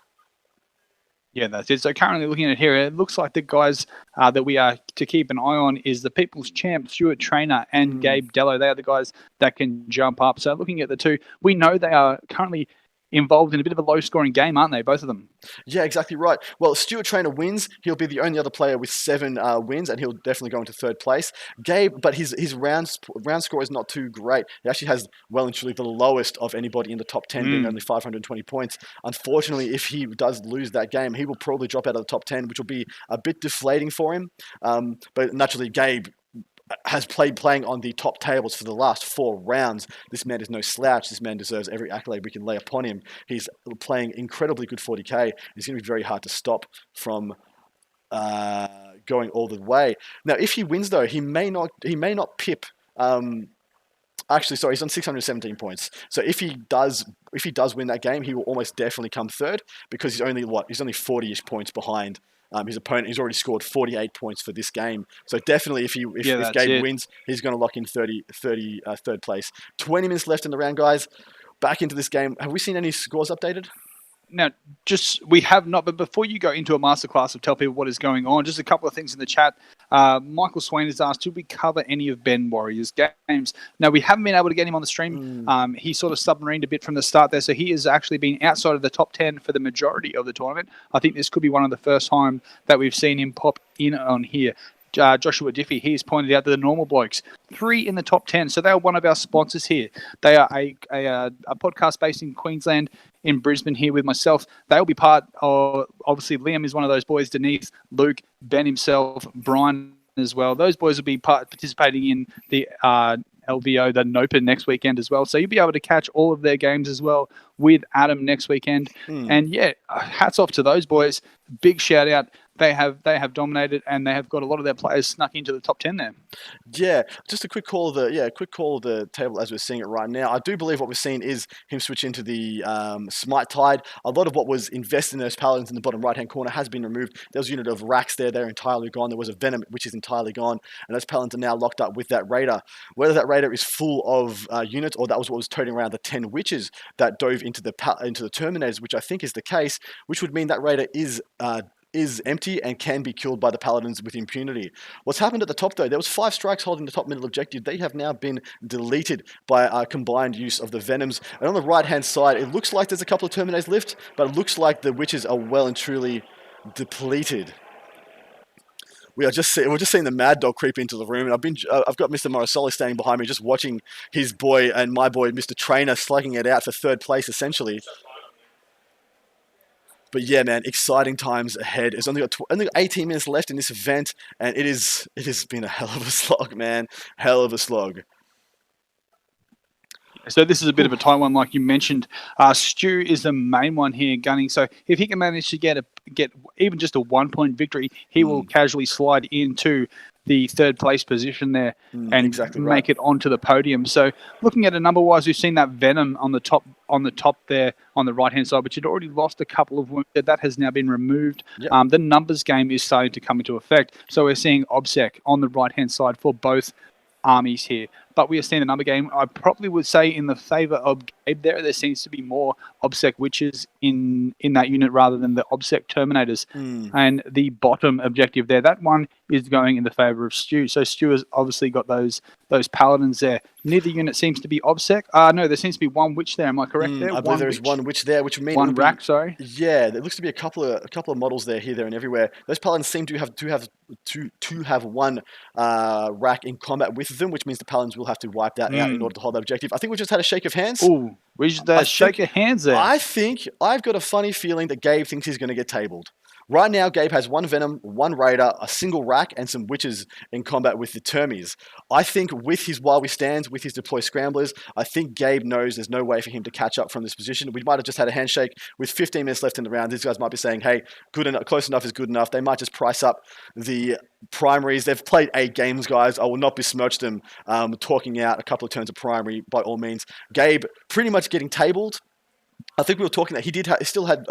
Yeah, that's it. So currently looking at it here, it looks like the guys that we are to keep an eye on is the People's Champ, Stuart Trainer, and Gabe Dello. They are the guys that can jump up. So looking at the two, we know they are currently involved in a bit of a low-scoring game, aren't they, both of them? Yeah, exactly right. Well, Stuart Trainer wins. He'll be the only other player with 7 wins, and he'll definitely go into 3rd place. Gabe, but his round score is not too great. He actually has well and truly the lowest of anybody in the top 10, being only 520 points. Unfortunately, if he does lose that game, he will probably drop out of the top 10, which will be a bit deflating for him. But naturally, Gabe has playing on the top tables for the last 4 rounds. This man is no slouch. This man deserves every accolade we can lay upon him. He's playing incredibly good 40k. It's going to be very hard to stop from going all the way. Now, if he wins though, he may not pip. Actually, sorry, he's on 617 points. So if he does win that game, he will almost definitely come 3rd, because he's only 40-ish points behind his opponent. He's already scored 48 points for this game. So definitely if Gabe wins, he's going to lock in 3rd place. 20 minutes left in the round, guys. Back into this game. Have we seen any scores updated? Now, we have not, but before you go into a masterclass of tell people what is going on, just a couple of things in the chat. Michael Swain has asked, did we cover any of Ben Warrior's games? Now, we haven't been able to get him on the stream. He sort of submarined a bit from the start there, so he has actually been outside of the top 10 for the majority of the tournament. I think this could be one of the first time that we've seen him pop in on here. Joshua Diffie, he's pointed out that the normal blokes, 3 in the top 10. So they are one of our sponsors here. They are a podcast based in Queensland, in Brisbane here with myself. They'll be part of, obviously Liam is one of those boys, Denise, Luke, Ben himself, Brian as well. Those boys will be participating in the LVO, the Open next weekend as well. So you'll be able to catch all of their games as well with Adam next weekend. And yeah, hats off to those boys. Big shout out. They have dominated, and they have got a lot of their players snuck into the top 10 there. Yeah, just a quick call of the table as we're seeing it right now. I do believe what we're seeing is him switch into the Smite Tide. A lot of what was invested in those paladins in the bottom right-hand corner has been removed. There was a unit of Racks there. They're entirely gone. There was a Venom, which is entirely gone. And those paladins are now locked up with that Raider. Whether that Raider is full of units, or that was what was toting around the 10 witches that dove into the Terminators, which I think is the case, which would mean that Raider is empty and can be killed by the paladins with impunity. What's happened at the top though, there was 5 strikes holding the top middle objective. They have now been deleted by combined use of the Venoms. And on the right hand side, it looks like there's a couple of Terminators left, but it looks like the witches are well and truly depleted. We're just seeing the Mad Dog creep into the room, and I've got Mr. Morosoli standing behind me, just watching his boy and my boy, Mr. Trainer, slugging it out for 3rd place essentially. But yeah, man, exciting times ahead. It's only got 18 minutes left in this event, and it has been a hell of a slog, man. Hell of a slog. So this is a bit of a tight one, like you mentioned. Stu is the main one here gunning. So if he can manage to get even just a 1-point victory, he will casually slide into the 3rd place position there and make it onto the podium. So looking at it number wise, we've seen that Venom on the top there on the right hand side, which had already lost a couple of wounds. That has now been removed. Yep. The numbers game is starting to come into effect. So we're seeing OBSEC on the right hand side for both armies here. But we are seeing the number game. I probably would say in the favour of Gabe there. There seems to be more OBSEC witches in that unit rather than the OBSEC Terminators. And the bottom objective there, that one is going in the favour of Stu. So Stu has obviously got those paladins there. Neither unit seems to be OBSEC. No, there seems to be one witch there. Am I correct there? I believe there is one witch there, which would mean one rack. Sorry. Yeah, there looks to be a couple of models there, here, there, and everywhere. Those paladins seem to have one rack in combat with them, which means the paladins will have to wipe that out in order to hold the objective. I think we just had a shake of hands. Ooh, we just shake of hands there. I think I've got a funny feeling that Gabe thinks he's going to get tabled. Right now, Gabe has 1 Venom, 1 Raider, a single Rack, and some Witches in combat with the Termies. I think with his While We Stand, with his Deploy Scramblers, I think Gabe knows there's no way for him to catch up from this position. We might have just had a handshake with 15 minutes left in the round. These guys might be saying, hey, good enough, close enough is good enough. They might just price up the primaries. They've played 8 games, guys. I will not besmirch them talking out a couple of turns of primary by all means. Gabe pretty much getting tabled. I think we were talking that he still had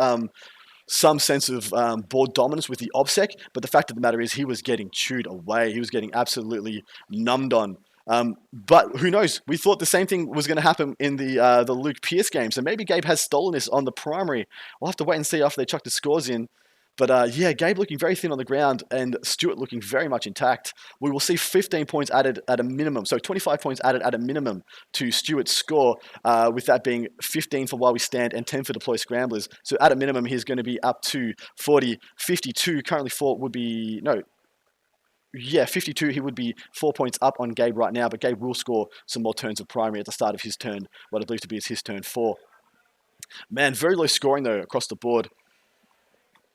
some sense of board dominance with the OBSEC, but the fact of the matter is he was getting chewed away. He was getting absolutely numbed on. But who knows? We thought the same thing was going to happen in the Luke Pierce game, so maybe Gabe has stolen this on the primary. We'll have to wait and see after they chuck the scores in. But yeah, Gabe looking very thin on the ground and Stuart looking very much intact. We will see 15 points added at a minimum. So 25 points added at a minimum to Stuart's score, with that being 15 for While We Stand and 10 for Deploy Scramblers. So at a minimum, he's going to be up to 40, 52. Currently 4 would be, no, yeah, 52. He would be 4 points up on Gabe right now, but Gabe will score some more turns of primary at the start of his turn, what I believe to be his turn 4. Man, very low scoring though across the board.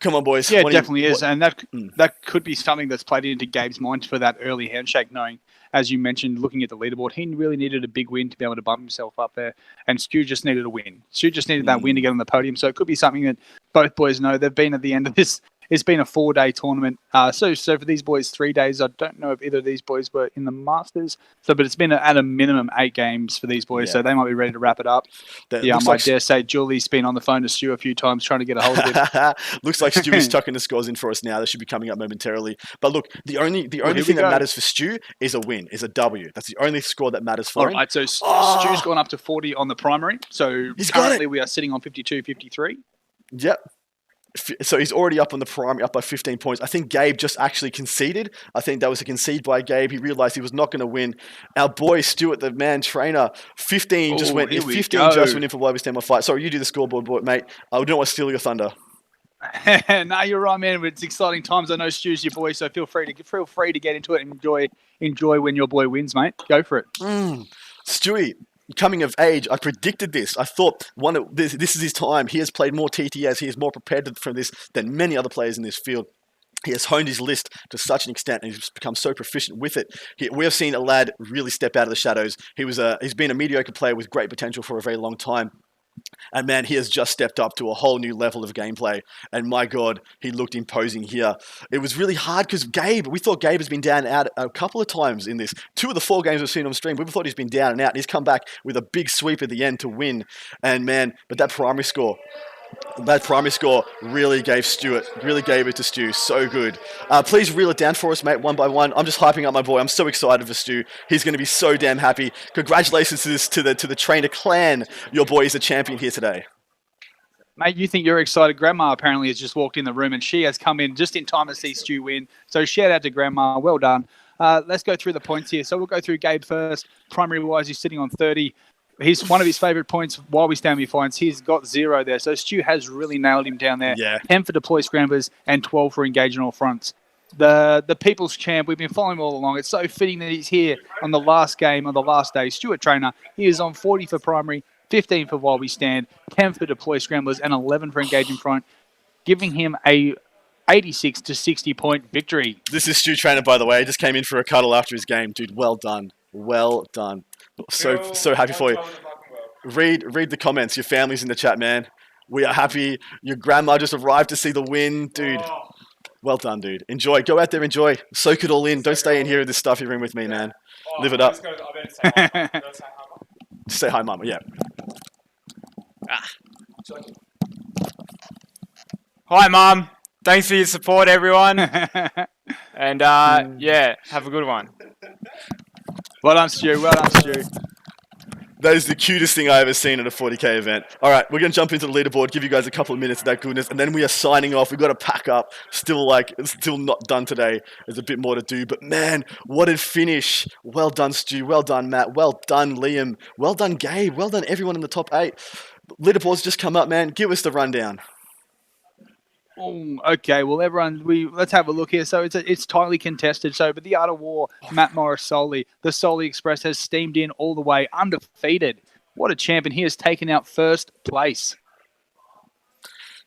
Come on, boys. Yeah, it definitely is. And that could be something that's played into Gabe's mind for that early handshake, knowing, as you mentioned, looking at the leaderboard, he really needed a big win to be able to bump himself up there. And Stu just needed a win. Stu just needed that win to get on the podium. So it could be something that both boys know. They've been at the end of this. It's been a 4-day tournament. So for these boys, 3 days. I don't know if either of these boys were in the Masters. But it's been at a minimum 8 games for these boys. Yeah. So they might be ready to wrap it up. I might dare say Julie's been on the phone to Stu a few times trying to get a hold of him. Looks like Stu is chucking the scores in for us now. They should be coming up momentarily. But look, the only thing that matters for Stu is a win, is a W. That's the only score that matters for him. All right, so Stu's gone up to 40 on the primary. So currently we are sitting on 52, 53. Yep. So he's already up on the primary, up by 15 points. I think Gabe just actually conceded. I think that was a concede by Gabe. He realized he was not going to win. Our boy Stuart, the man trainer, 15 just went in. 15 just went in for While We Stand on Fight. Sorry, you do the scoreboard, boy, mate. I don't want to steal your thunder. No, you're right, man. It's exciting times. I know Stu's your boy, so feel free to get into it and enjoy when your boy wins, mate. Go for it. Stewie, coming of age, I predicted this. I thought this is his time. He has played more TTS. He is more prepared for this than many other players in this field. He has honed his list to such an extent, and he's become so proficient with it. We have seen a lad really step out of the shadows. He's been a mediocre player with great potential for a very long time. And man, he has just stepped up to a whole new level of gameplay. And my God, he looked imposing here. It was really hard because we thought Gabe has been down and out a couple of times in this. 2 of the 4 games we've seen on stream, we thought he's been down and out. And he's come back with a big sweep at the end to win. And man, but that primary score really gave it to Stu. So good. Please reel it down for us, mate, one by one. I'm just hyping up my boy. I'm so excited for Stu. He's going to be so damn happy. Congratulations to the trainer clan. Your boy is a champion here today. Mate, you think you're excited. Grandma apparently has just walked in the room and she has come in just in time to see Stu win. So shout out to Grandma. Well done. Let's go through the points here. So we'll go through Gabe first. Primary-wise, he's sitting on 30. He's one of his favourite points While We Stand finds. He's got 0 there. So Stu has really nailed him down there. Yeah. 10 for Deploy Scramblers and 12 for Engage on all fronts. The People's Champ, we've been following him all along. It's so fitting that he's here on the last game, on the last day. Stuart Trainer, he is on 40 for primary, 15 for While We Stand, 10 for Deploy Scramblers, and 11 for Engage in front, giving him a 86 to 60 point victory. This is Stu Trainer, by the way. He just came in for a cuddle after his game. Dude, well done. Well done. So happy for you. Read the comments. Your family's in the chat, man. We are happy. Your grandma just arrived to see the win. Dude, well done, dude. Enjoy. Go out there, enjoy. Soak it all in. Don't stay in here with this stuff you're in with me, man. Live it up. Say hi, mama. Yeah. Hi, Mum. Thanks for your support, everyone. And, yeah, have a good one. Well done, Stu. Well done, Stu. That is the cutest thing I ever seen at a 40K event. All right, we're going to jump into the leaderboard, give you guys a couple of minutes of that goodness, and then we are signing off. We've got to pack up. Still not done today. There's a bit more to do. But man, what a finish. Well done, Stu. Well done, Matt. Well done, Liam. Well done, Gabe. Well done, everyone in the top 8. Leaderboard's just come up, man. Give us the rundown. Oh, okay, well, everyone, let's have a look here. So it's tightly contested. So, but the Art of War, Matt Morris Solly, the Solly Express has steamed in all the way, undefeated. What a champion. He has taken out first place.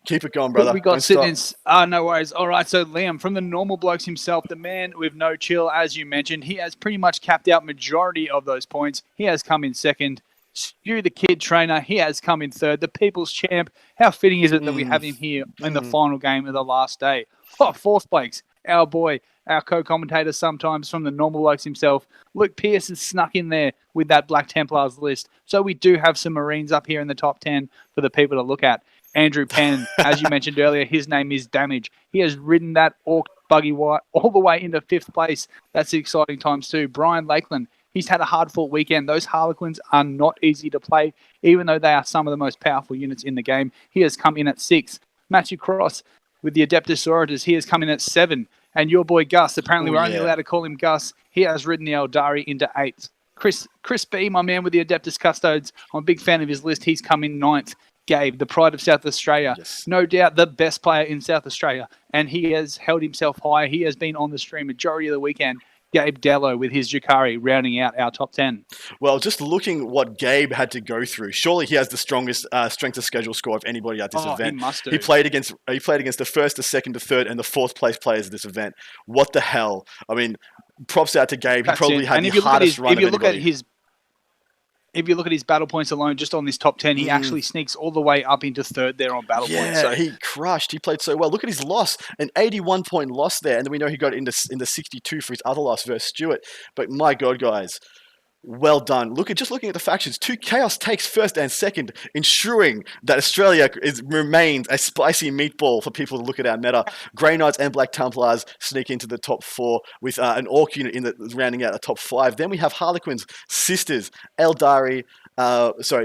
Keep it going, brother. Who we got Don't sitting stop. in? No worries. All right, so Liam, from the normal blokes himself, the man with no chill, as you mentioned, he has pretty much capped out majority of those points. He has come in second. Stu, the kid trainer, he has come in third. The people's champ. How fitting is it that we have him here in the final game of the last day? Oh, fourth place, our boy, our co-commentator sometimes from the normal blokes himself. Luke Pearce has snuck in there with that Black Templars list. So we do have some Marines up here in the top 10 for the people to look at. Andrew Penn, as you mentioned earlier, his name is Damage. He has ridden that Orc buggy white all the way into fifth place. That's the exciting times too. Brian Lakeland, he's had a hard-fought weekend. Those Harlequins are not easy to play, even though they are some of the most powerful units in the game. He has come in at 6. Matthew Cross with the Adeptus Sororitas, he has come in at 7. And your boy Gus, apparently we're only allowed to call him Gus, he has ridden the Eldari into 8. Chris B, my man with the Adeptus Custodes, I'm a big fan of his list. He's come in 9th. Gabe, the pride of South Australia, no doubt the best player in South Australia, and he has held himself high. He has been on the stream majority of the weekend. Gabe Dello with his Jukari rounding out our top 10. Well, just looking what Gabe had to go through, surely he has the strongest strength of schedule score of anybody at this event. He must do. He played against the first, the second, the third, and the fourth place players at this event. What the hell? I mean, props out to Gabe. He probably had the hardest run of anybody. If you look at his battle points alone, just on this top 10, he actually sneaks all the way up into third there on battle points. Yeah, he crushed. He played so well. Look at his loss, an 81-point loss there. And then we know he got into 62 for his other loss versus Stewart. But my God, guys, well done. Looking at the factions, 2 Chaos takes first and second, ensuring that Australia remains a spicy meatball for people to look at our meta. Grey Knights and Black Templars sneak into the top 4 with an Orc unit rounding out the top 5. Then we have Harlequins, Sisters, Eldari,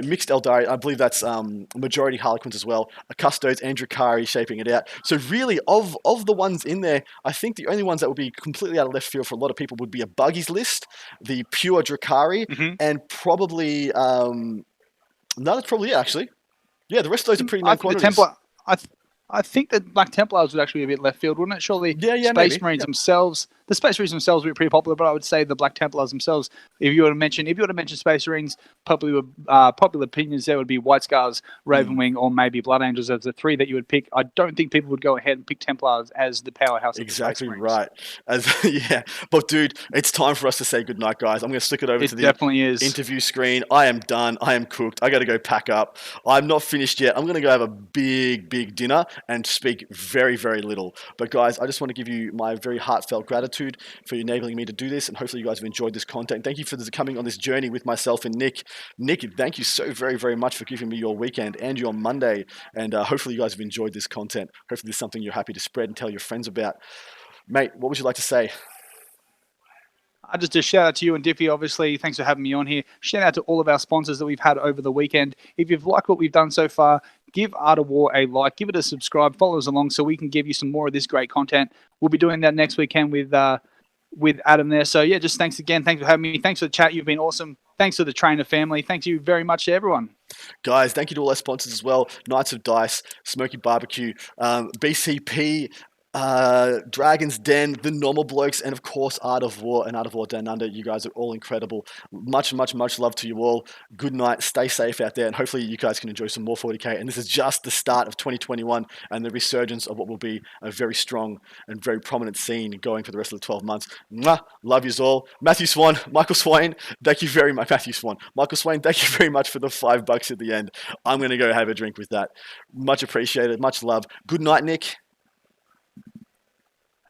mixed Eldari. I believe that's majority Harlequins as well. Custodes and Drakari shaping it out. So really, of the ones in there, I think the only ones that would be completely out of left field for a lot of people would be a Buggies list, the pure Drakari, and probably no, that's probably it actually. Yeah, the rest of those are pretty known quantities. I think that Black Templars would actually be a bit left field, wouldn't it? Surely Space Marines themselves, the Space Marines themselves would be pretty popular, but I would say the Black Templars themselves, if you were to mention Space Marines, popular opinions there would be White Scars, Ravenwing, or maybe Blood Angels as the 3 that you would pick. I don't think people would go ahead and pick Templars as the powerhouse. Exactly right. But dude, it's time for us to say goodnight, guys. I'm going to stick it over to the interview screen. I am done. I am cooked. I got to go pack up. I'm not finished yet. I'm going to go have a big dinner and speak very, very little. But guys, I just want to give you my very heartfelt gratitude for enabling me to do this, and hopefully you guys have enjoyed this content. Thank you for coming on this journey with myself and Nick. Nick, thank you so very, very much for giving me your weekend and your Monday, and hopefully you guys have enjoyed this content. Hopefully this is something you're happy to spread and tell your friends about. Mate, what would you like to say? Just a shout out to you and Diffie, obviously. Thanks for having me on here. Shout out to all of our sponsors that we've had over the weekend. If you've liked what we've done so far, give Art of War a like, give it a subscribe, follow us along so we can give you some more of this great content. We'll be doing that next weekend with Adam there. So yeah, just thanks again. Thanks for having me. Thanks for the chat. You've been awesome. Thanks to the trainer family. Thank you very much to everyone. Guys, thank you to all our sponsors as well. Knights of Dice, Smoky Barbecue, BCP, Dragon's Den, the Normal Blokes, and of course Art of War and Art of War Down Under. You guys are all incredible. Much love to you all. Good night. Stay safe out there, and hopefully you guys can enjoy some more 40k. And this is just the start of 2021 and the resurgence of what will be a very strong and very prominent scene going for the rest of the 12 months. Mwah! Love yous all. Michael Swain, thank you very much. Michael Swain, thank you very much for the $5 at the end. I'm going to go have a drink with that. Much appreciated. Much love. Good night, Nick.